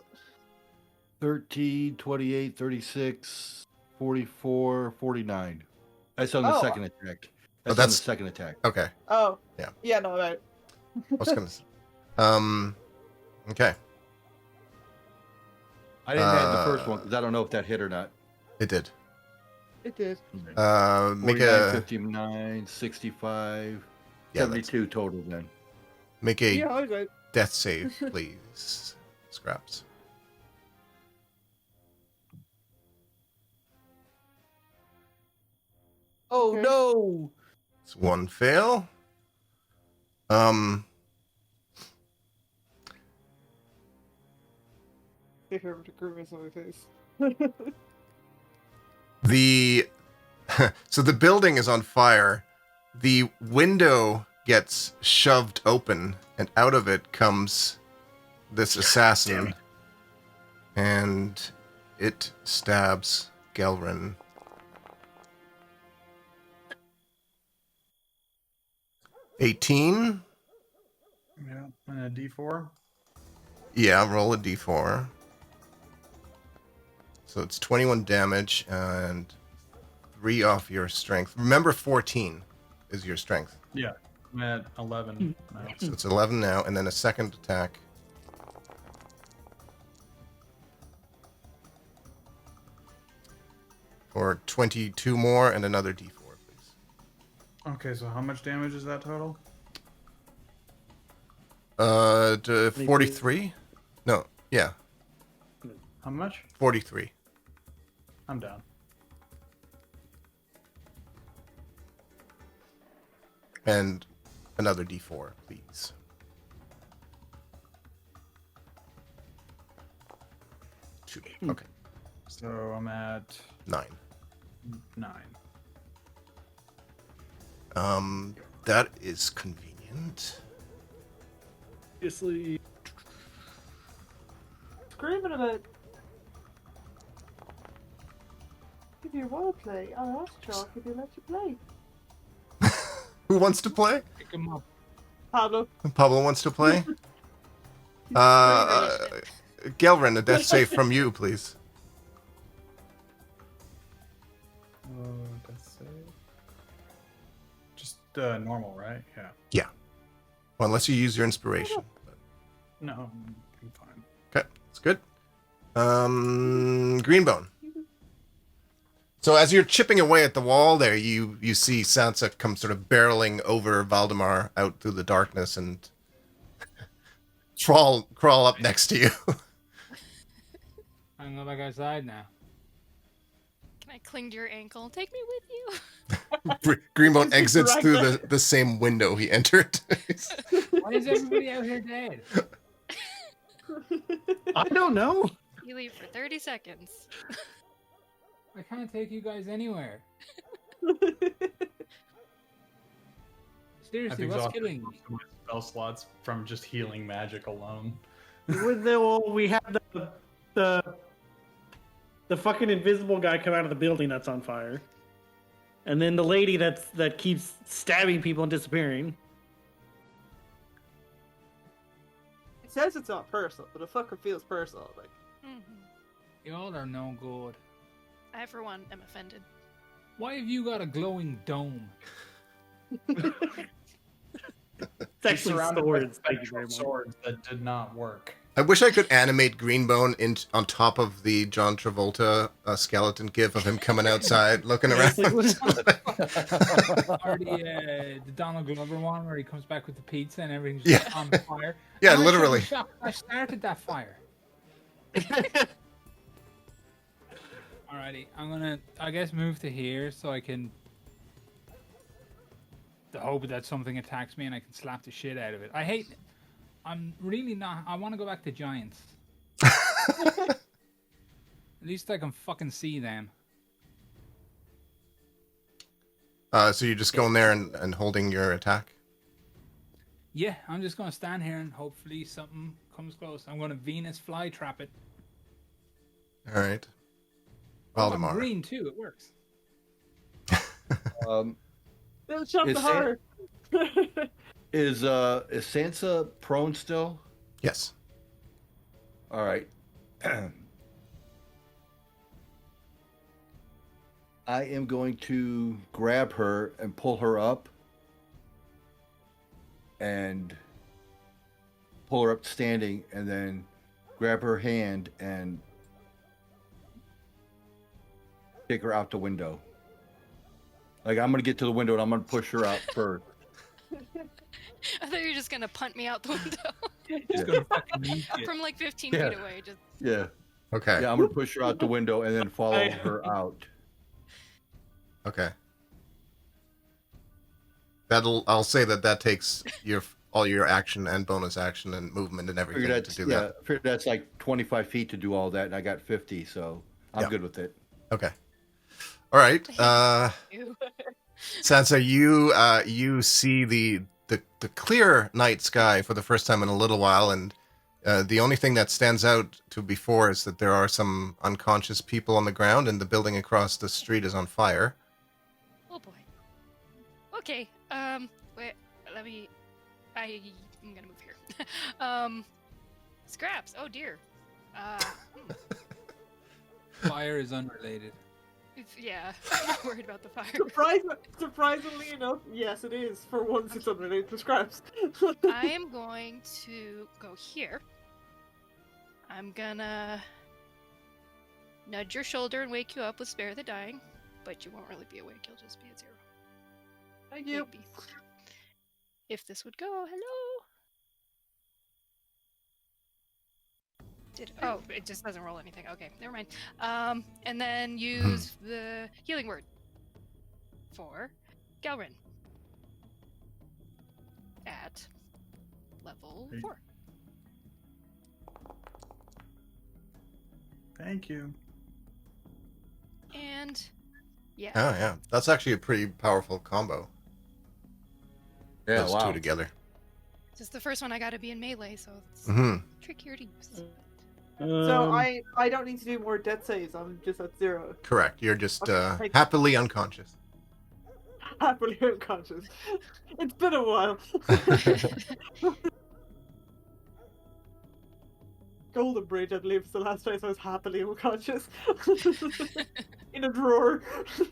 13, 28, 36, 44, 49. That's on the Oh. second attack. That's on the that's- second attack. Okay. Oh. Yeah. Yeah, no, I'm out. I was gonna. Okay. I didn't add the first one because I don't know if that hit or not. It did. It did. Make 49, a 59, 65, yeah, that's- 72 total then. make a Yeah, I was out. death save, please. Scraps. Oh Okay. no! It's one fail. If I were to grimace on my face. The so the building is on fire. The window gets shoved open, and out of it comes this assassin, and it stabs Gelrin. 18. Yeah, and a D4. Yeah, roll a d4. So it's 21 damage and 3 off your strength. Remember, 14 is your strength. Yeah, I'm at 11 now. So it's 11 now, and then a second attack. Or 22 more and another d4, please. Okay, so how much damage is that total? To 43? No, yeah, How much? 43. I'm down. And another d4, please. Two. Okay, So I'm at 9. 9. That is convenient. Obviously, Screaming about. If you want to play, I asked Chalk if he let you play. Who wants to play? Pick him up. Pablo. Pablo wants to play? Gelrin, a death save from you, please. Death save. Just normal, right? Yeah. Yeah. Well, unless you use your inspiration. No, I'm fine. Okay, that's good. Greenbone. So as you're chipping away at the wall there, you see Sansa come sort of barreling over Valdemar out through the darkness and crawl up next to you. I'm going back outside now. Can I cling to your ankle? Take me with you. Greenbone exits through the same window he entered. Why is everybody out here dead? I don't know. You leave for 30 seconds. I can't take you guys anywhere. Seriously, I've what's exhausted killing me? most of my spell slots from just healing magic alone. We have the fucking invisible guy come out of the building that's on fire, and then the lady that keeps stabbing people and disappearing. It says it's not personal, but it fucking feels personal. Like, Y'all are no good. I, for one, am offended. Why have you got a glowing dome? It's actually Surrounded by swords. Thank you spectral very much. swords that did not work. I wish I could animate Greenbone on top of the John Travolta skeleton gif of him coming outside looking around. It's like, Or the Donald Glover one where he comes back with the pizza and everything's Yeah. just on fire. Yeah, I'm literally. actually shocked I started that fire. Alrighty, I'm gonna, I guess, move to here so I can hope that something attacks me and I can slap the shit out of it. I'm really not, I want to go back to giants. At least I can fucking see them. So you're just going there and holding your attack? Yeah, I'm just gonna stand here and hopefully something comes close. I'm gonna Venus flytrap it. All right. Oh, I'm Valdemar. green too, it works. they'll shut Is the horror. Is Sansa prone still? Yes. All right. I am going to grab her and pull her up and pull her up standing and then grab her hand and take her out the window. Like, I'm going to get to the window and I'm going to push her out first. I thought you were just gonna punt me out the window. Just gonna fucking nuke it. From like 15 Yeah. feet away. Just Yeah. Okay. Yeah, I'm going to push her out the window and then follow her out. Okay. I'll say that takes your all your action and bonus action and movement and everything Figured to that's, do yeah, that. figured that's like 25 feet to do all that, and I got 50, so I'm Yeah. good with it. Okay. All right. Ew. Sansa, you see the clear night sky for the first time in a little while, and the only thing that stands out to before is that there are some unconscious people on the ground, and the building across the street is on fire. Oh boy. Okay. Wait. Let me. I'm gonna move here. Scraps. Oh dear. Fire is unrelated. Yeah. I'm not worried about the fire. Surprisingly enough, yes, it is. For once, it's unrelated to scraps. I am going to go here. I'm gonna nudge your shoulder and wake you up with Spare the Dying, but you won't really be awake. You'll just be at 0. Thank you. Maybe. If this would go, hello. Oh, it just doesn't roll anything. Okay, never mind. And then use the healing word for Galrin at level 4. Thank you. And yeah. Oh yeah, that's actually a pretty powerful combo. Yeah, Those two together. Just the first one I gotta be in melee, so it's Mm-hmm. trickier to use. So I don't need to do more death saves. I'm just at 0. Correct. You're just Okay. happily unconscious. Happily unconscious. It's been a while. Golden Bridge, I believe, is the last place I was happily unconscious. In a drawer.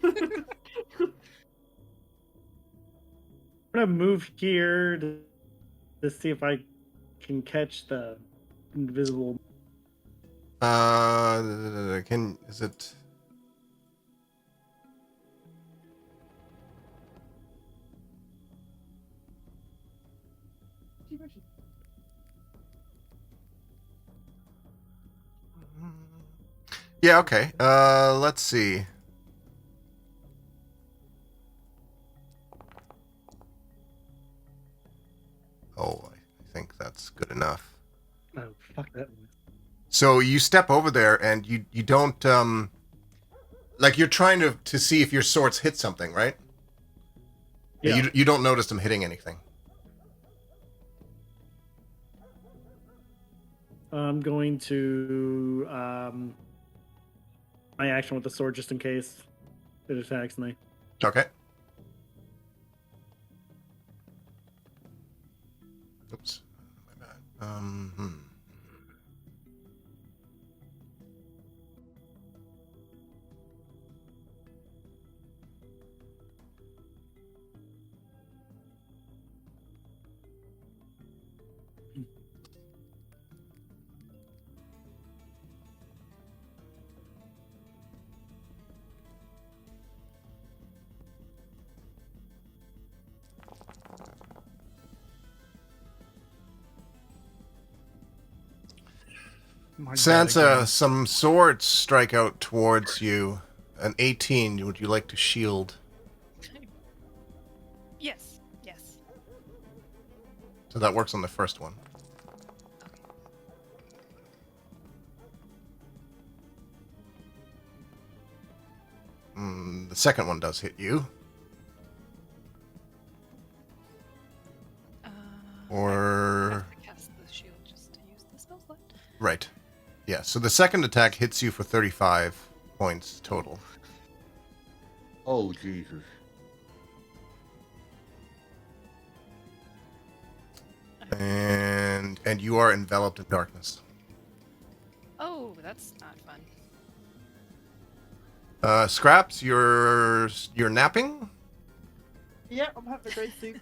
I'm gonna move here to see if I can catch the invisible. Is it? Yeah. Okay. Let's see. Oh, I think that's good enough. Oh, fuck that one. So you step over there and you don't like you're trying to see if your swords hit something, right? Yeah. You don't notice them hitting anything. I'm going to my action with the sword just in case it attacks me. Okay. Oops. My bad. My bad Sansa, again. some swords strike out towards you. An 18, would you like to shield? Yes. Yes. So that works on the first one. The second one does hit you. Or... I have to cast the shield just to use the spell slot. Right. Yeah, so the second attack hits you for 35 points total. Oh, Jesus. And you are enveloped in darkness. Oh, that's not fun. Scraps, you're napping? Yeah, I'm having a great sleep.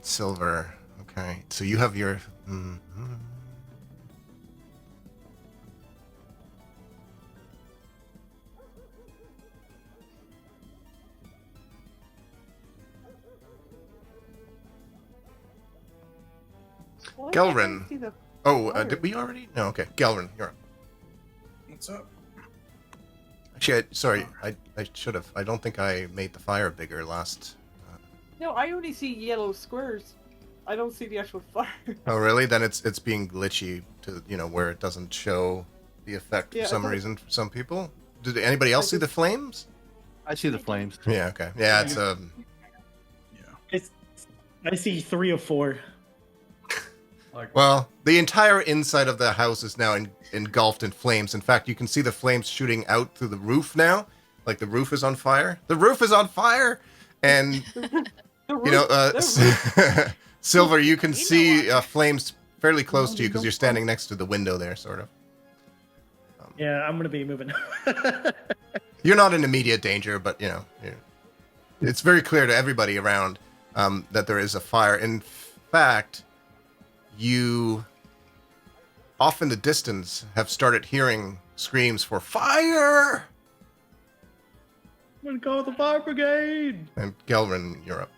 Silver. Okay, so you have your... Why can't I Gelrin. see the Oh, fire? did we already? No, okay. Gelrin, you're up. What's up? Actually, sorry, I should have. I don't think I made the fire bigger last. No, I only see yellow squares. I don't see the actual fire. Oh, really? Then it's being glitchy to where it doesn't show the effect Yeah, for I some thought- reason for some people. Did anybody else see the flames? I see the flames. Yeah. Okay. Yeah. It's Yeah. I see 3 of 4. Like, Well, the entire inside of the house is now engulfed in flames. In fact, you can see the flames shooting out through the roof now. Like the roof is on fire. The roof is on fire! And, Silver, you can We know see why. flames fairly close to you because you're standing next to the window there, sort of. Yeah, I'm gonna be moving. You're not in immediate danger, but, it's very clear to everybody around that there is a fire. In fact, you, off in the distance, have started hearing screams for fire! I'm gonna call the fire brigade. And Gelrin, you're up.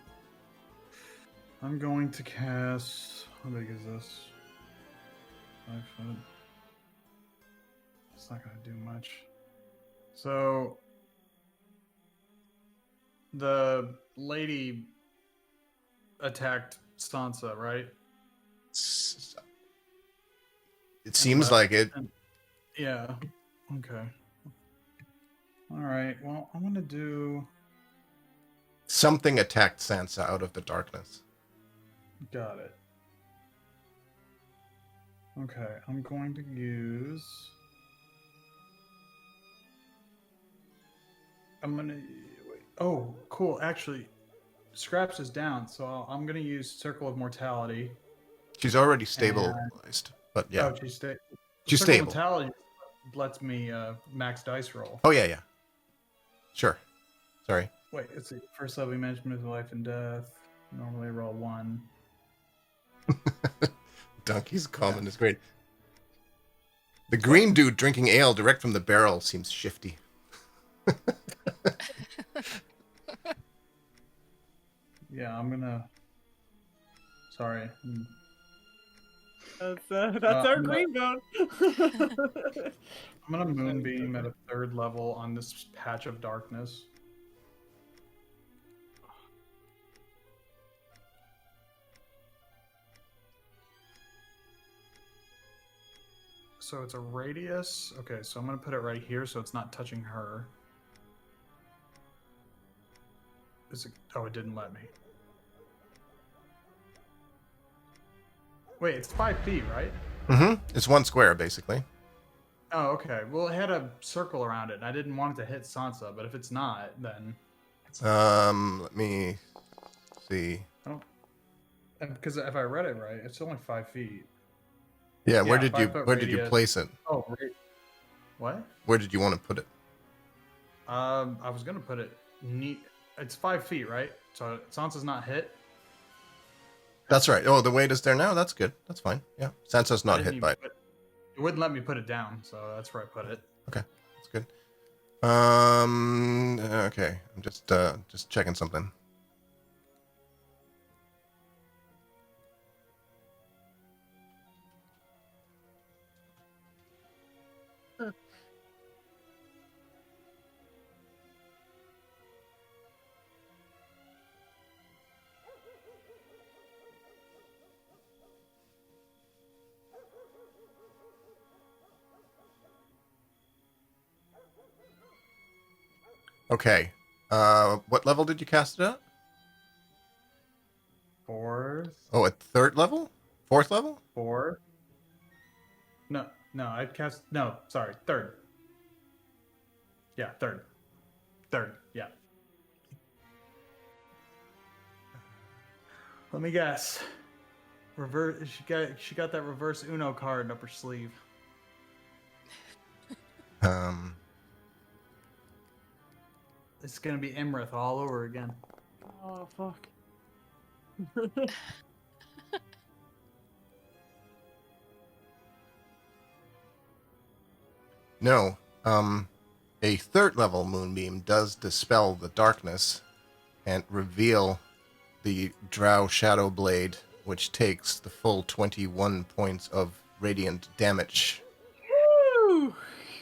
I'm going to cast. How big is this? 5 foot. It's not going to do much. So, the lady attacked Sansa, right? It seems like it. Yeah. Okay. All right. Well, I'm going to do. Something attacked Sansa out of the darkness. Got it. Okay, I'm going to use. I'm gonna wait. Oh, cool. Actually, Scraps is down, so I'm gonna use Circle of Mortality. She's already stabilized, but yeah. Oh, she's She's Circle stable. of Mortality lets me max dice roll. Oh, yeah. Sure. Sorry. Wait, let's see. First level management of life and death. Normally roll 1. Donkey's comment is great. The green dude drinking ale direct from the barrel seems shifty. Yeah, I'm gonna. Sorry. That's our I'm green gun. I'm gonna moonbeam at a 3rd level on this patch of darkness. So it's a radius. Okay, so I'm gonna put it right here so it's not touching her. Is it? Oh, it didn't let me. Wait, it's 5 feet, right? Mm-hmm. It's 1 square, basically. Oh, okay. Well, it had a circle around it, and I didn't want it to hit Sansa, but if it's not, then... Let me see. Because if I read it right, it's only 5 feet. Yeah, where Yeah, did you 5 foot where did you radius. place it? Oh, right. What? Where did you want to put it? I was gonna put it neat. It's 5 feet, right? So Sansa's not hit. That's right. Oh, the weight is there now? That's good. That's fine. Yeah. Sansa's I not didn't hit even by it. It wouldn't let me put it down, so that's where I put it. Okay. That's good. Okay. I'm just checking something. Okay. What level did you cast it at? 4th. Oh, at 3rd level? 4th level? 4th. No, I cast. No, sorry, 3rd. Yeah, 3rd. 3rd. Yeah. Let me guess. Reverse. She got that reverse Uno card up her sleeve. It's gonna be Imrith all over again. Oh fuck. No. A 3rd level moonbeam does dispel the darkness and reveal the Drow Shadow Blade, which takes the full 21 points of radiant damage. Woo!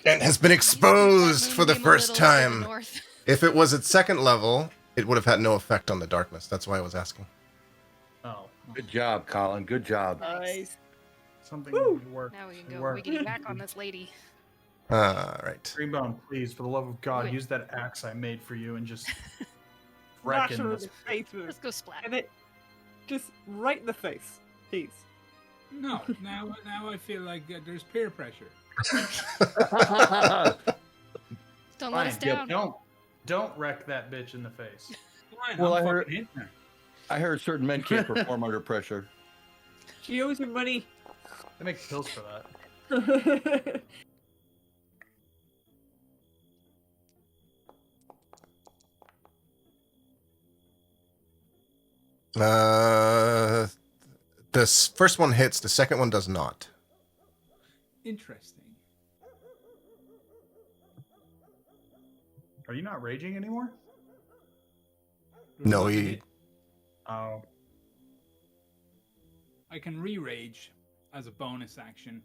And has been exposed for the Moonbeam a first little to the time. north. If it was at 2nd level, it would have had no effect on the darkness. That's why I was asking. Oh, Good job, Colin. Good job. Nice. something Woo! worked. Now we can It go worked. wiggity back on this lady. All right. Greenbone, please, for the love of God, Wait. use that axe I made for you and just Smash wreck her in this. the face with Let's it. go splat. And it just right in the face, please. No, now I feel like there's peer pressure. Don't let us Fine, down. don't wreck that bitch in the face. Fine, Well, I'm I heard- fucking hitting her. I heard certain men can't perform under pressure. She owes you money. They make pills for that. This first one hits. The second one does not. Interesting. Are you not raging anymore? No, Look at he- it. Oh, I can re-rage as a bonus action.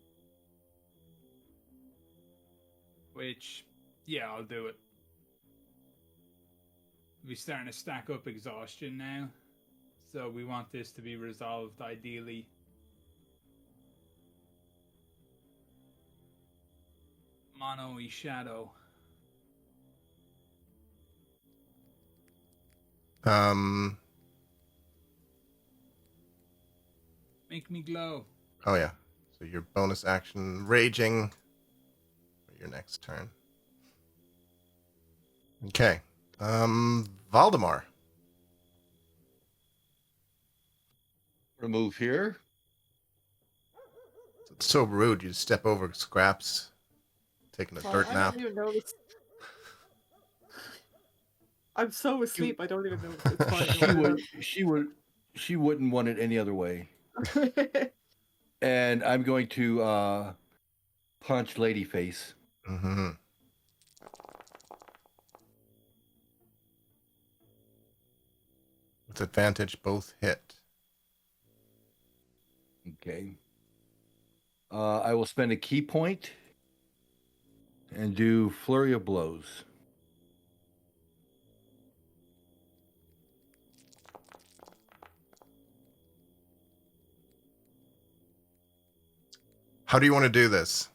Which, yeah, I'll do it. We're starting to stack up exhaustion now. So we want this to be resolved ideally. Mono-y shadow. Make me glow. Oh yeah. So your bonus action, raging, for your next turn. Okay. Valdemar. Remove here. It's so rude. You step over Scraps, taking a dirt I nap. don't even notice. I'm so asleep. I don't even know. It's fine. She wouldn't want it any other way. And I'm going to punch Ladyface. Mm-hmm. With advantage, both hit. Okay. I will spend a key point and do flurry of blows. How do you want to do this?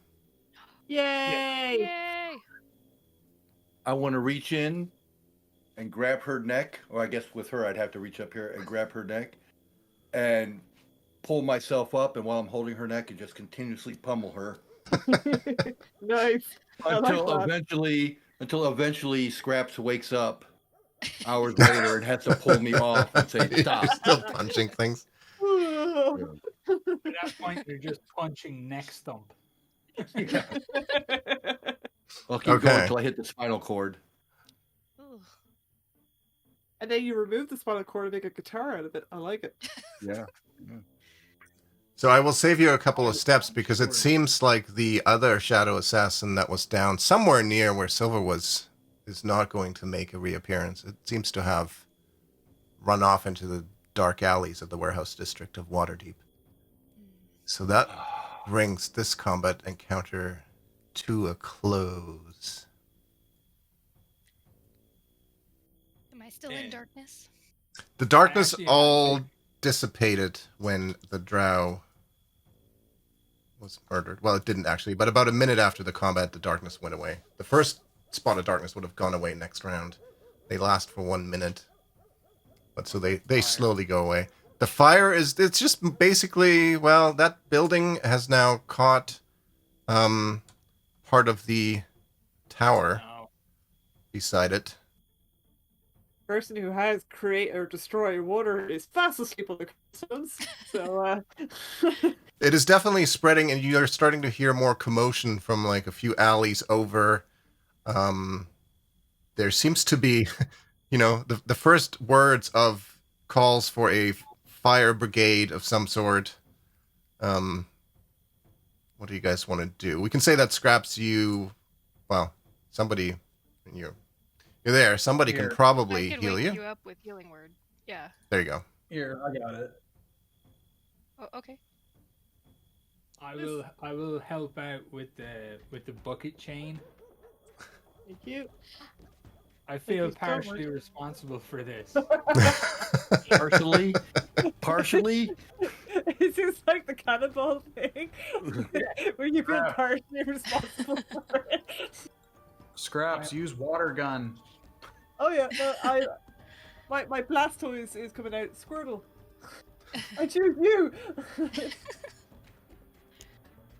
Yay! Yay! I want to reach in and grab her neck, or I guess with her, I'd have to reach up here and grab her neck and pull myself up. And while I'm holding her neck, and just continuously pummel her Nice. I like until eventually Scraps wakes up hours later and has to pull me off and say, You're "Stop." still punching things. At that point, you're just punching neck stump. I'll keep Okay. going until I hit the spinal cord. Ooh. And then you remove the spinal cord and make a guitar out of it. I like it. Yeah. So I will save you a couple of steps because it seems like the other shadow assassin that was down somewhere near where Silver was is not going to make a reappearance. It seems to have run off into the dark alleys of the warehouse district of Waterdeep. So that brings this combat encounter to a close. Am I still in darkness? The darkness Actually, all dissipated when the drow was murdered. Well, it didn't actually, but about a minute after the combat, the darkness went away. The first spot of darkness would have gone away next round. They last for 1 minute. But so they slowly go away. The fire it's just basically, well, that building has now caught part of the tower No. beside it. Person who has create or destroy water is fast asleep on the stones. So, It is definitely spreading, and you are starting to hear more commotion from like a few alleys over. There seems to be, the first words of calls for a fire brigade of some sort. What do you guys want to do? We can say that Scraps somebody, you're there. Somebody can Here. probably I can heal wake you. you up with healing word. Yeah. There you go. here, I got it. Oh, okay. I will help out with the bucket chain. thank you. I feel you so partially much. responsible for this. Partially, partially. It's just like the cannonball thing, where you feel Crap. partially responsible for it. Scraps, use water gun. Oh yeah, no, my Blastoise is coming out. Squirtle, I choose you.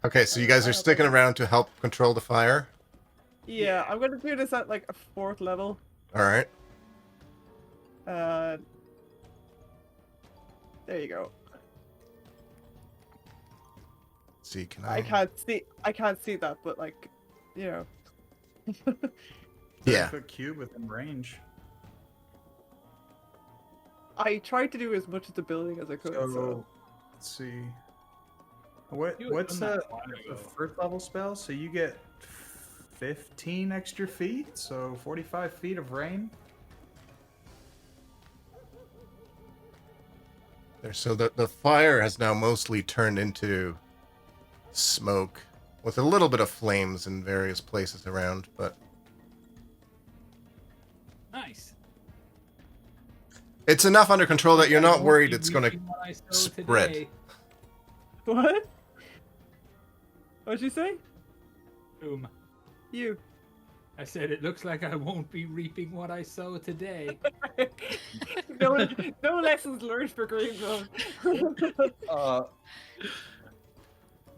Okay, so you guys are sticking around to help control the fire. Yeah, I'm gonna do this at like a 4th level. All right. There you go. Let's see, can I can't see that, but like, you know. Yeah. 30-foot cube within range. I tried to do as much of the building as I could. So, Let's see. What's done that a a while ago. first level spell? So you get 15 extra feet, so 45 feet of rain. There. So the fire has now mostly turned into smoke, with a little bit of flames in various places around, but Nice. it's enough under control that you're I not won't worried be it's going to reaping what I sow spread. today. what? What'd you say? Boom. You. I said it looks like I won't be reaping what I sow today. no lessons learned for Green Zone.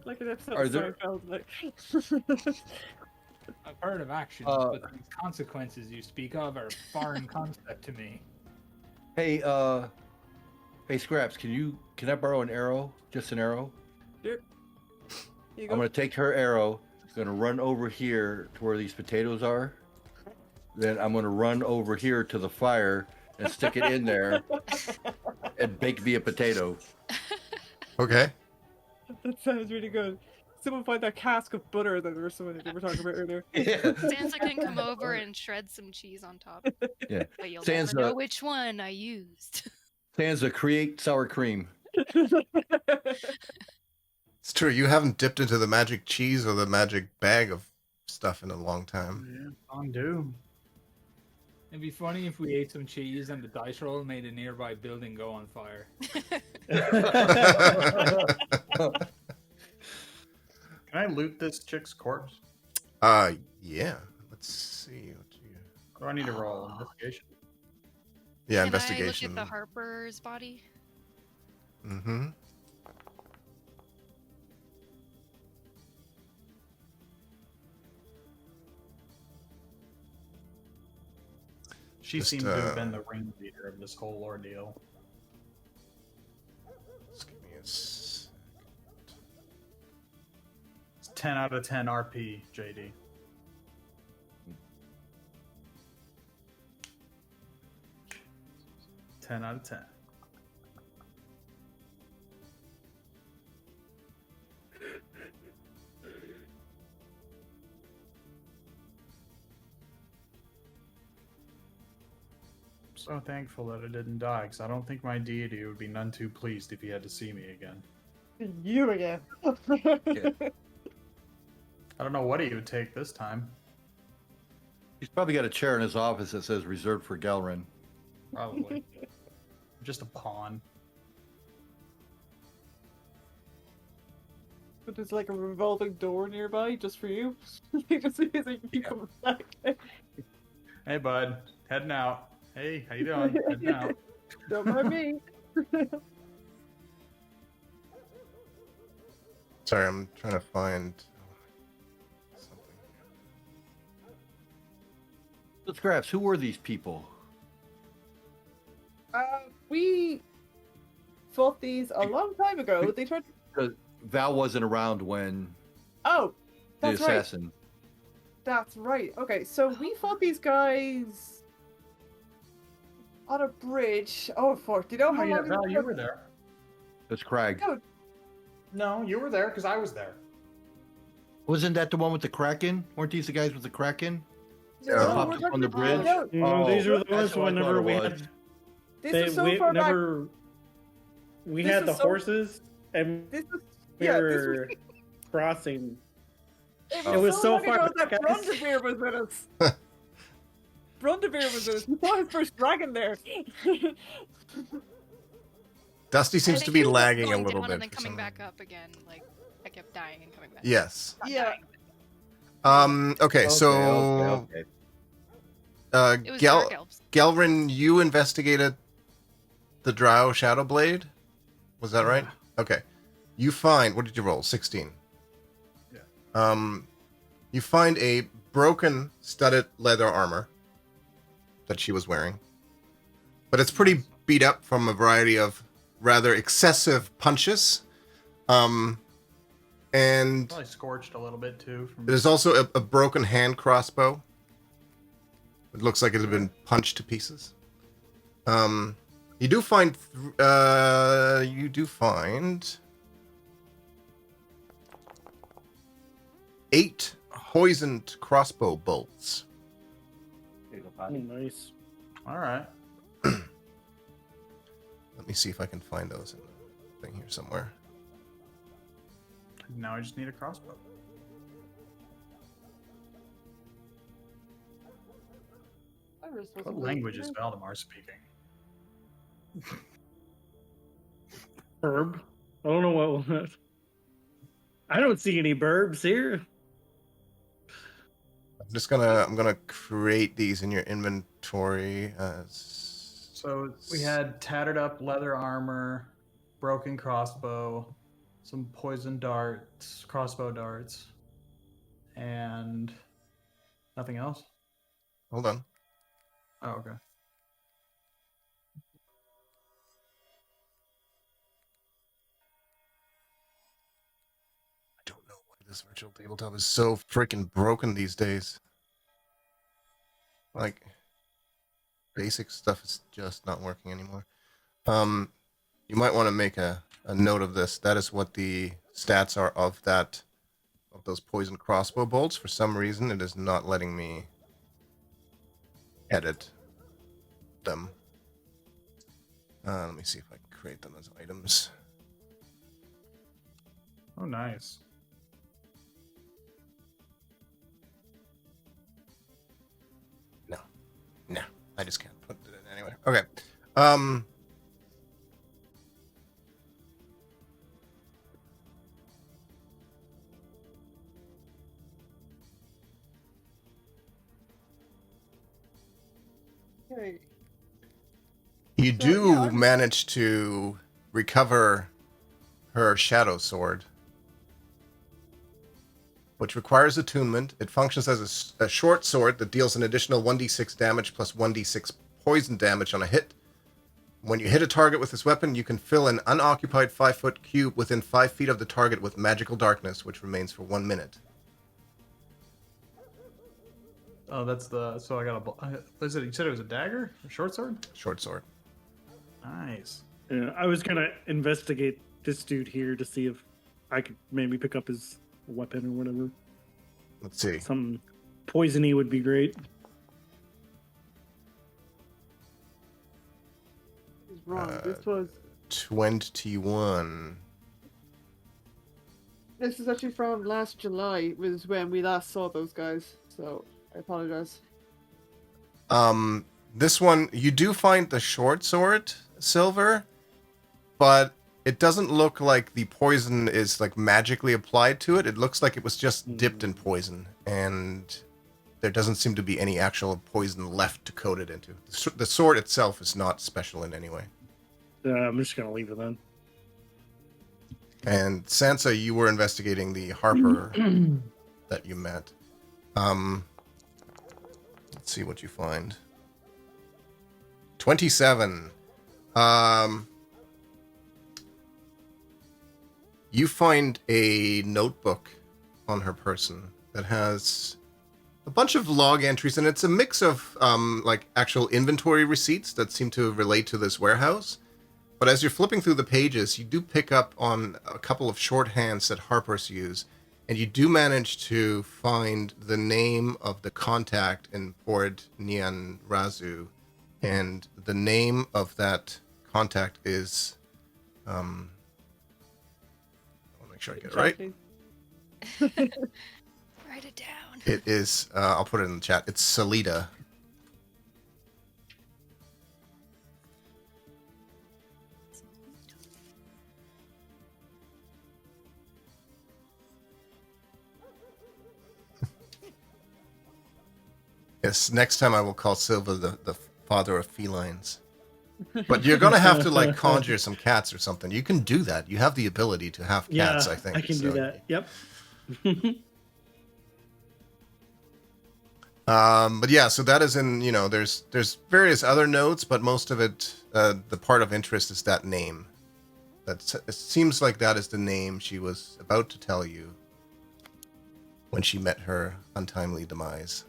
Like an episode Are of there- Seinfeld. Like. I've heard of actions, but these consequences you speak of are a foreign concept to me. Hey, hey, Scraps, can I borrow an arrow? Just an arrow? Here you go. I'm gonna take her arrow. Gonna run over here to where these potatoes are. Then I'm gonna run over here to the fire and stick it in there and bake me a potato. Okay. That sounds really good. Someone find that cask of butter that there was someone they were talking about earlier. Yeah. Sansa can come over and shred some cheese on top. Yeah. But you'll Sansa- never know which one I used. Sansa, create sour cream. It's true. You haven't dipped into the magic cheese or the magic bag of stuff in a long time. Yeah, fondue. It'd be funny if we ate some cheese and the dice roll made a nearby building go on fire. Can I loot this chick's corpse? Yeah. Let's see. What you... Or do I need to roll investigation? Yeah, Can investigation. I look at the Harper's body? Mm-hmm. She Just, seems to have been the ringleader of this whole ordeal. Just give me a sec. It's 10 out of 10 RP, JD. Ten out of 10. So thankful that I didn't die, because I don't think my deity would be none too pleased if he had to see me again. You again. I don't know what he would take this time. He's probably got a chair in his office that says reserved for Galrin. Probably. Just a pawn. But there's like a revolving door nearby just for you. Just in case you come back. Hey, bud. Heading out. Hey, how you doing? Heading out. Don't mind me. Sorry, I'm trying to find something. So, Scraps, who were these people? We fought these a long time ago. They tried to... Val wasn't around when Oh, the that's right. assassin. That's right. Okay, so we fought these guys on a bridge. Oh, fuck. Do you know how Oh, yeah, long Val, ago- you were there. That's Crag. No, No, you were there because I was there. Wasn't that the one with the Kraken? Weren't these the guys with the Kraken? no, Yeah. we're Popped up talking on the about- bridge? no, These are the that's ones who I thought whenever it we was. had. this was so we far back. never. We This had was the so- horses, and This was we yeah. This were crossing. was, It was so long far ago back, that guys. Bronzebeard was with us. Brundavir was this. We saw his first dragon there. Dusty seems I to think be he was lagging a going little down bit. and then for coming some back reason. up again. Like I kept dying and coming back. Yes. Not Yeah. dying. Okay, so Okay. It was dark elves. Gelrin, you investigated the Drow Shadow Blade? Was that right? Okay. You find, what did you roll? 16. Yeah. You find a broken studded leather armor that she was wearing. But it's pretty beat up from a variety of rather excessive punches. And Probably scorched a little bit too. From there's also a broken hand crossbow. It looks like it had been punched to pieces. You do find 8 poisoned crossbow bolts. Oh, nice. All right. Let me see if I can find those in the thing here somewhere. Now I just need a crossbow. What language is Valdemar speaking? Herb. I don't know what was. I don't see any burbs here. I'm gonna create these in your inventory as. So we had tattered up leather armor, broken crossbow, some poison darts, crossbow darts, and nothing else. Hold on. Oh, okay. I don't know why this virtual tabletop is so freaking broken these days. Like, basic stuff is just not working anymore. You might want to make a note of this. That is what the stats are of those poison crossbow bolts. For some reason, it is not letting me edit them. Let me see if I can create them as items. Oh, nice. No, I just can't put it in anyway. Okay. Okay. You So, do yeah, I'm- manage to recover her shadow sword, which requires attunement. It functions as a short sword that deals an additional 1d6 damage plus 1d6 poison damage on a hit. When you hit a target with this weapon, you can fill an unoccupied 5-foot cube within 5 feet of the target with magical darkness, which remains for 1 minute. Oh, that's the. So I got a. Is it? You said it was a dagger, a short sword. Short sword. Nice. Yeah, I was gonna investigate this dude here to see if I could maybe pick up his weapon or whatever. Let's see. Something poisony would be great. He's wrong. This was. 21. This is actually from last July. Was when we last saw those guys. So I apologize. This one, you do find the short sword silver, but it doesn't look like the poison is like magically applied to it. It looks like it was just dipped in poison, and there doesn't seem to be any actual poison left to coat it into. The sword itself is not special in any way. I'm just gonna leave it then. And Sansa, you were investigating the Harper that you met. Let's see what you find. 27. You find a notebook on her person that has a bunch of log entries, and it's a mix of like actual inventory receipts that seem to relate to this warehouse. But as you're flipping through the pages, you do pick up on a couple of shorthands that Harper's use, and you do manage to find the name of the contact in Port Nian Razu, and the name of that contact is, I want to make sure I get it right. Write it down. It is, I'll put it in the chat. It's Salida. Yes, next time I will call Silva the father of felines. But you're gonna have to like conjure some cats or something. You can do that. You have the ability to have cats, Yeah, I think. I can do so. that. Yep. But yeah, so that is in, there's various other notes, but most of it, the part of interest is that name. It seems like that is the name she was about to tell you when she met her untimely demise.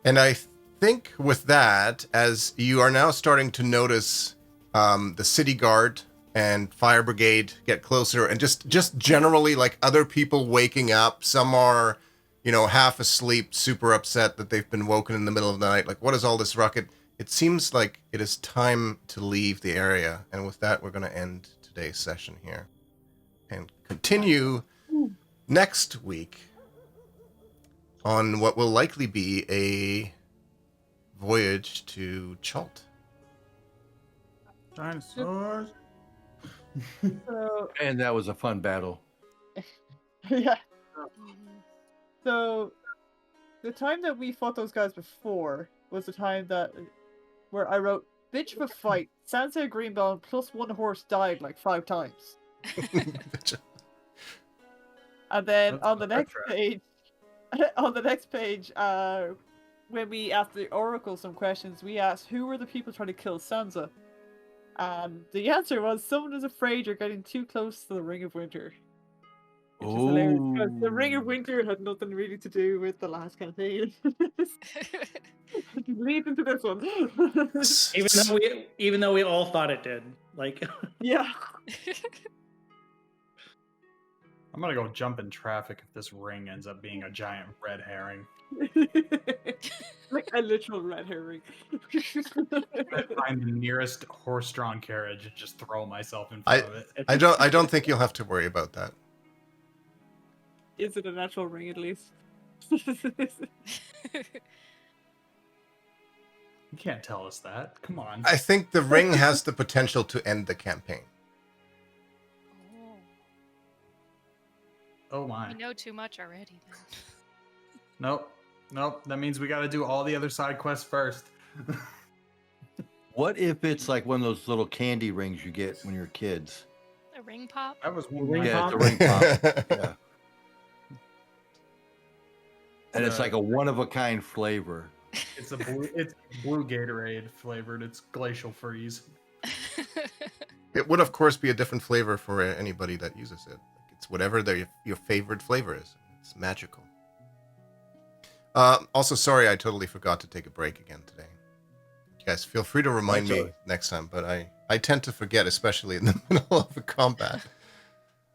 And I think with that, as you are now starting to notice the city guard and fire brigade get closer, and just generally like other people waking up, some are, half asleep, super upset that they've been woken in the middle of the night. Like, what is all this ruckus? It seems like it is time to leave the area. And with that, we're going to end today's session here and continue next week on what will likely be a voyage to Chult. Dinosaurs. So, And that was a fun battle. yeah. Mhm. So, the time that we fought those guys before was the time where I wrote, "Bitch of a fight, Sansa Greenbone plus one horse died like 5 times." And then That's on the a next retro. page, when we asked the Oracle some questions, we asked who were the people trying to kill Sansa, and the answer was someone is afraid you're getting too close to the Ring of Winter. Which is hilarious because the Ring of Winter had nothing really to do with the last campaign. Lead into this one. Even though we all thought it did. Like, Yeah. I'm gonna go jump in traffic if this ring ends up being a giant red herring. Like a literal red herring. I find the nearest horse-drawn carriage and just throw myself in front of it. I don't think you'll have to worry about that. Is it a natural ring at least? You can't tell us that. Come on. I think the ring has the potential to end the campaign. Oh my. We know too much already. Then. Nope. That means we got to do all the other side quests first. What if it's like one of those little candy rings you get when you're kids? A ring pop. That was one. Ring Yeah, it's a pop? ring pop. Yeah. And it's like a one-of-a-kind flavor. It's blue Gatorade flavored. It's glacial freeze. It would, of course, be a different flavor for anybody that uses it. It's whatever your favorite flavor is. It's magical. Also, sorry, I totally forgot to take a break again today. You guys, feel free to remind me next time, but I tend to forget, especially in the middle of a combat.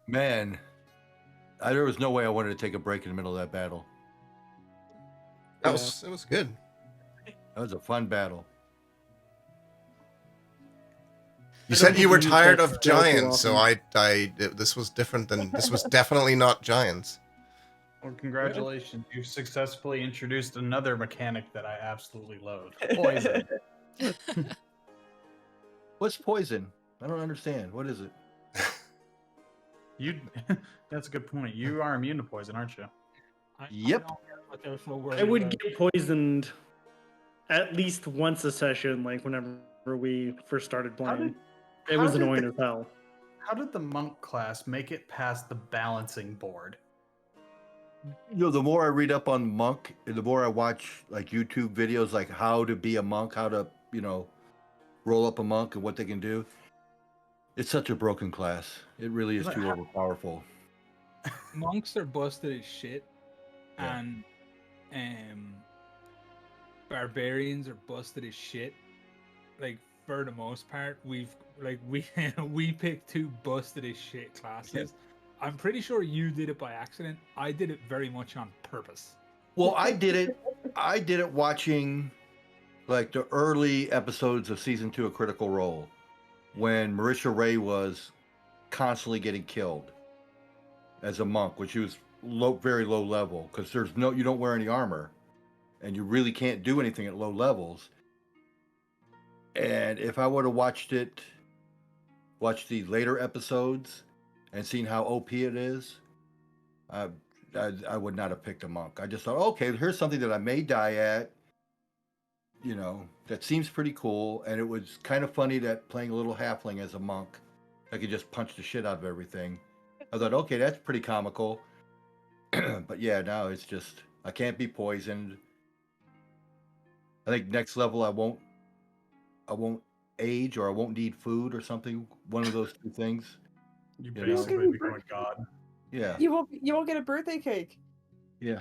Man, there was no way I wanted to take a break in the middle of that battle. It was good. That was a fun battle. You said you were tired of that too giants, so often. this was different than this was definitely not giants. Well, congratulations. You've successfully introduced another mechanic that I absolutely loathe. Poison. What's poison? I don't understand. What is it? That's a good point. You are immune to poison, aren't you? Yep. I would get poisoned at least once a session, like whenever we first started playing. It was annoying as hell. How did the monk class make it past the balancing board? The more I read up on monk, the more I watch like YouTube videos, like how to be a monk, how to, roll up a monk and what they can do. It's such a broken class. It really is too overpowerful. Monks are busted as shit, Yeah. and barbarians are busted as shit. Like for the most part, we picked 2 busted as shit classes. I'm pretty sure you did it by accident. I did it very much on purpose. Well, I did it watching like the early episodes of season 2 of Critical Role when Marisha Ray was constantly getting killed as a monk, which was very low level because you don't wear any armor and you really can't do anything at low levels. And if I would have watched the later episodes and seen how OP it is, I would not have picked a monk. I just thought, okay, here's something that I may die at. You know, that seems pretty cool, and it was kind of funny that playing a little halfling as a monk, I could just punch the shit out of everything. I thought, okay, that's pretty comical. But yeah, now it's just I can't be poisoned. I think next level I won't age or I won't need food or something. One of those two things. You You know? basically become a god. Yeah. You won't get a birthday cake. Yeah.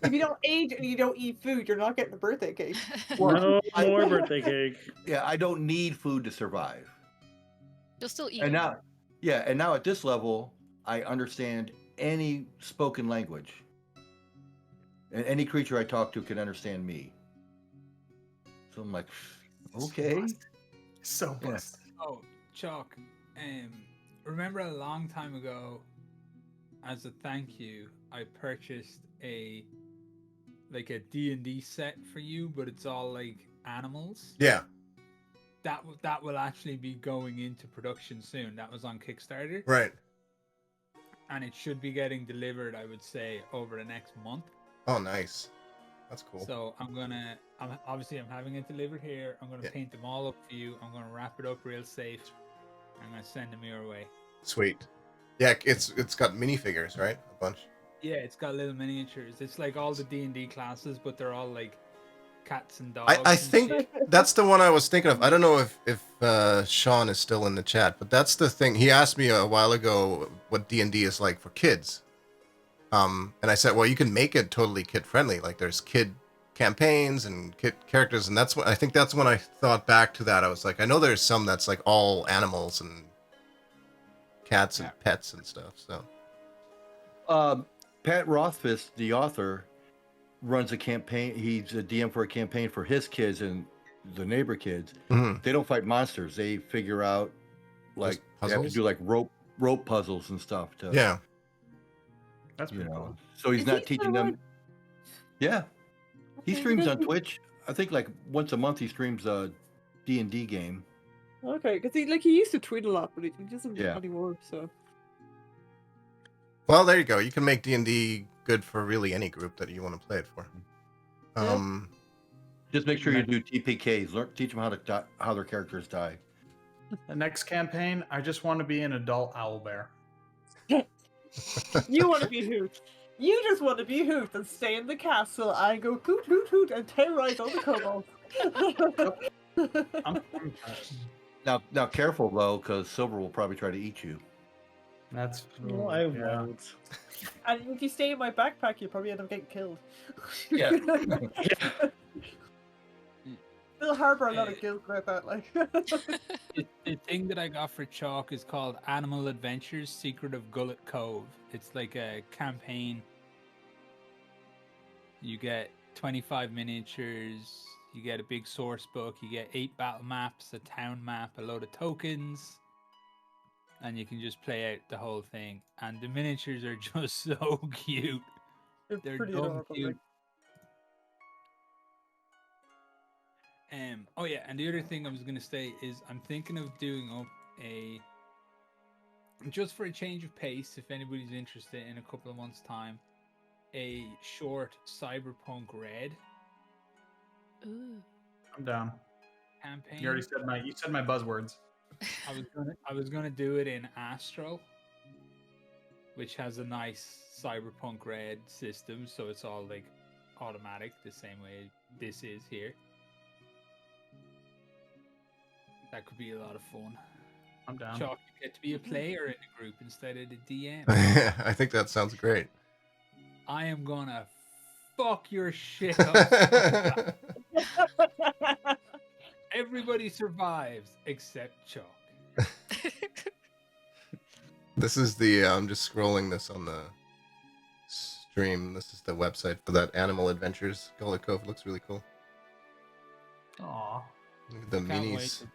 If you don't age and you don't eat food, you're not getting a birthday cake. No I- more birthday cake. Yeah, I don't need food to survive. You'll still eat And it. now, yeah, and now at this level, I understand any spoken language. And any creature I talk to can understand me. So I'm like, okay. So Yeah. busted. Oh, Chalk. Remember a long time ago, as a thank you, I purchased a D&D set for you, but it's all like animals. Yeah. That will actually be going into production soon. That was on Kickstarter, Right. and it should be getting delivered, I would say, over the next month. Oh, nice. That's cool. So I'm having it delivered here. I'm gonna Yeah. paint them all up for you. I'm gonna wrap it up real safe. I'm gonna send them your way. Sweet. Yeah, it's got minifigures, right? A bunch. Yeah, it's got little miniatures. It's like all the D&D classes, but they're all like cats and dogs. I and think shit. that's the one I was thinking of. I don't know if Sean is still in the chat, but that's the thing. He asked me a while ago what D&D is like for kids. And I said, well, you can make it totally kid friendly. Like there's kid campaigns and kid characters, and that's when I think that's when I thought back to that. I was like, I know there's some that's like all animals and cats and pets and stuff. So Pat Rothfuss, the author, runs a campaign. He's a DM for a campaign for his kids and the neighbor kids. Mhm. They don't fight monsters. They figure out like Just they have to puzzles? do like rope puzzles and stuff. To, yeah, That's you pretty know. cool. So he's Is not he still teaching them. around? Yeah, he Okay, streams because on Twitch. I think like once a month he streams a D&D game. Okay, because he used to tweet a lot, but he doesn't Yeah. anymore. So well, there you go. You can make D&D good for really any group that you want to play it for. Yeah. Just make sure you do TPKs. Teach them how their characters die. The next campaign, I just want to be an adult owlbear. you want to be Hoot. You just want to be Hoot and stay in the castle and go hoot hoot hoot and terrorize all the kobolds. Now careful though, because Silver will probably try to eat you. That's No, I yeah. won't. And if you stay in my backpack, you probably end up getting killed. Yeah. Still harbor a lot of guilt about that, like. The thing that I got for Chalk is called Animal Adventures: Secret of Gullet Cove. It's like a campaign. You get 25 miniatures. You get a big source book. You get 8 battle maps, a town map, a load of tokens, and you can just play out the whole thing. And the miniatures are just so cute. It's They're pretty dumb adorable. cute. Like. Oh yeah, and the other thing I was gonna say is I'm thinking of doing up a, just for a change of pace, if anybody's interested, in a couple of months' time, a short Cyberpunk Red Ooh. I'm down. campaign. You already said my buzzwords. I was gonna do it in Astro, which has a nice Cyberpunk Red system, so it's all like automatic, the same way this is here. That could be a lot of fun. I'm down. Chalk, you get to be a player in the group instead of the DM. I think that sounds great. I am gonna fuck your shit up. Everybody survives except Chalk. This is the I'm just scrolling this on the stream. This is the website for that Animal Adventures Gullet Cove. It looks really cool. Aw. Look at the Can't wait minis. to-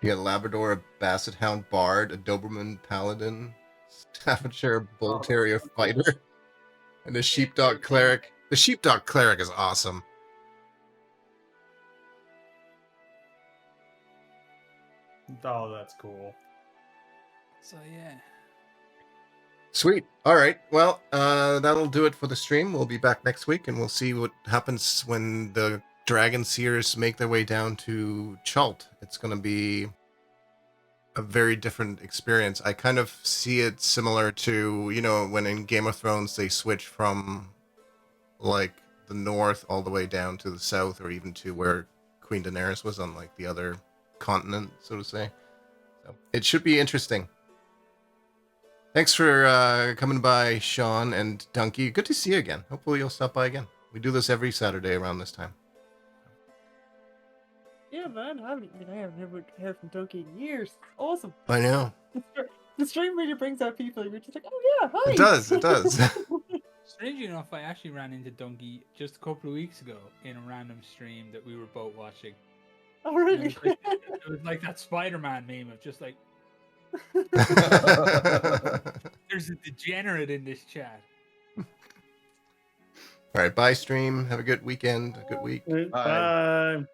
You got a Labrador, a Basset Hound Bard, a Doberman Paladin, Staffordshire Bull Terrier Fighter, and a Sheepdog Cleric. The Sheepdog Cleric is awesome. Oh, that's cool. So yeah. Sweet. All right. Well, that'll do it for the stream. We'll be back next week, and we'll see what happens when the Dragon Seers make their way down to Chult. It's going to be a very different experience. I kind of see it similar to, when in Game of Thrones they switch from, like, the north all the way down to the south, or even to where Queen Daenerys was on, like, the other continent, so to say. So it should be interesting. Thanks for coming by, Sean and Donkey. Good to see you again. Hopefully you'll stop by again. We do this every Saturday around this time. Yeah, man, I have never heard from Donkey in years. Awesome. I know. The stream really brings out people. You're just like, oh yeah, hi. It does. It does. Strangely enough, I actually ran into Donkey just a couple of weeks ago in a random stream that we were both watching. Oh really? It was like that Spider-Man meme of just like, there's a degenerate in this chat. All right. Bye, stream. Have a good weekend. A good week. Bye.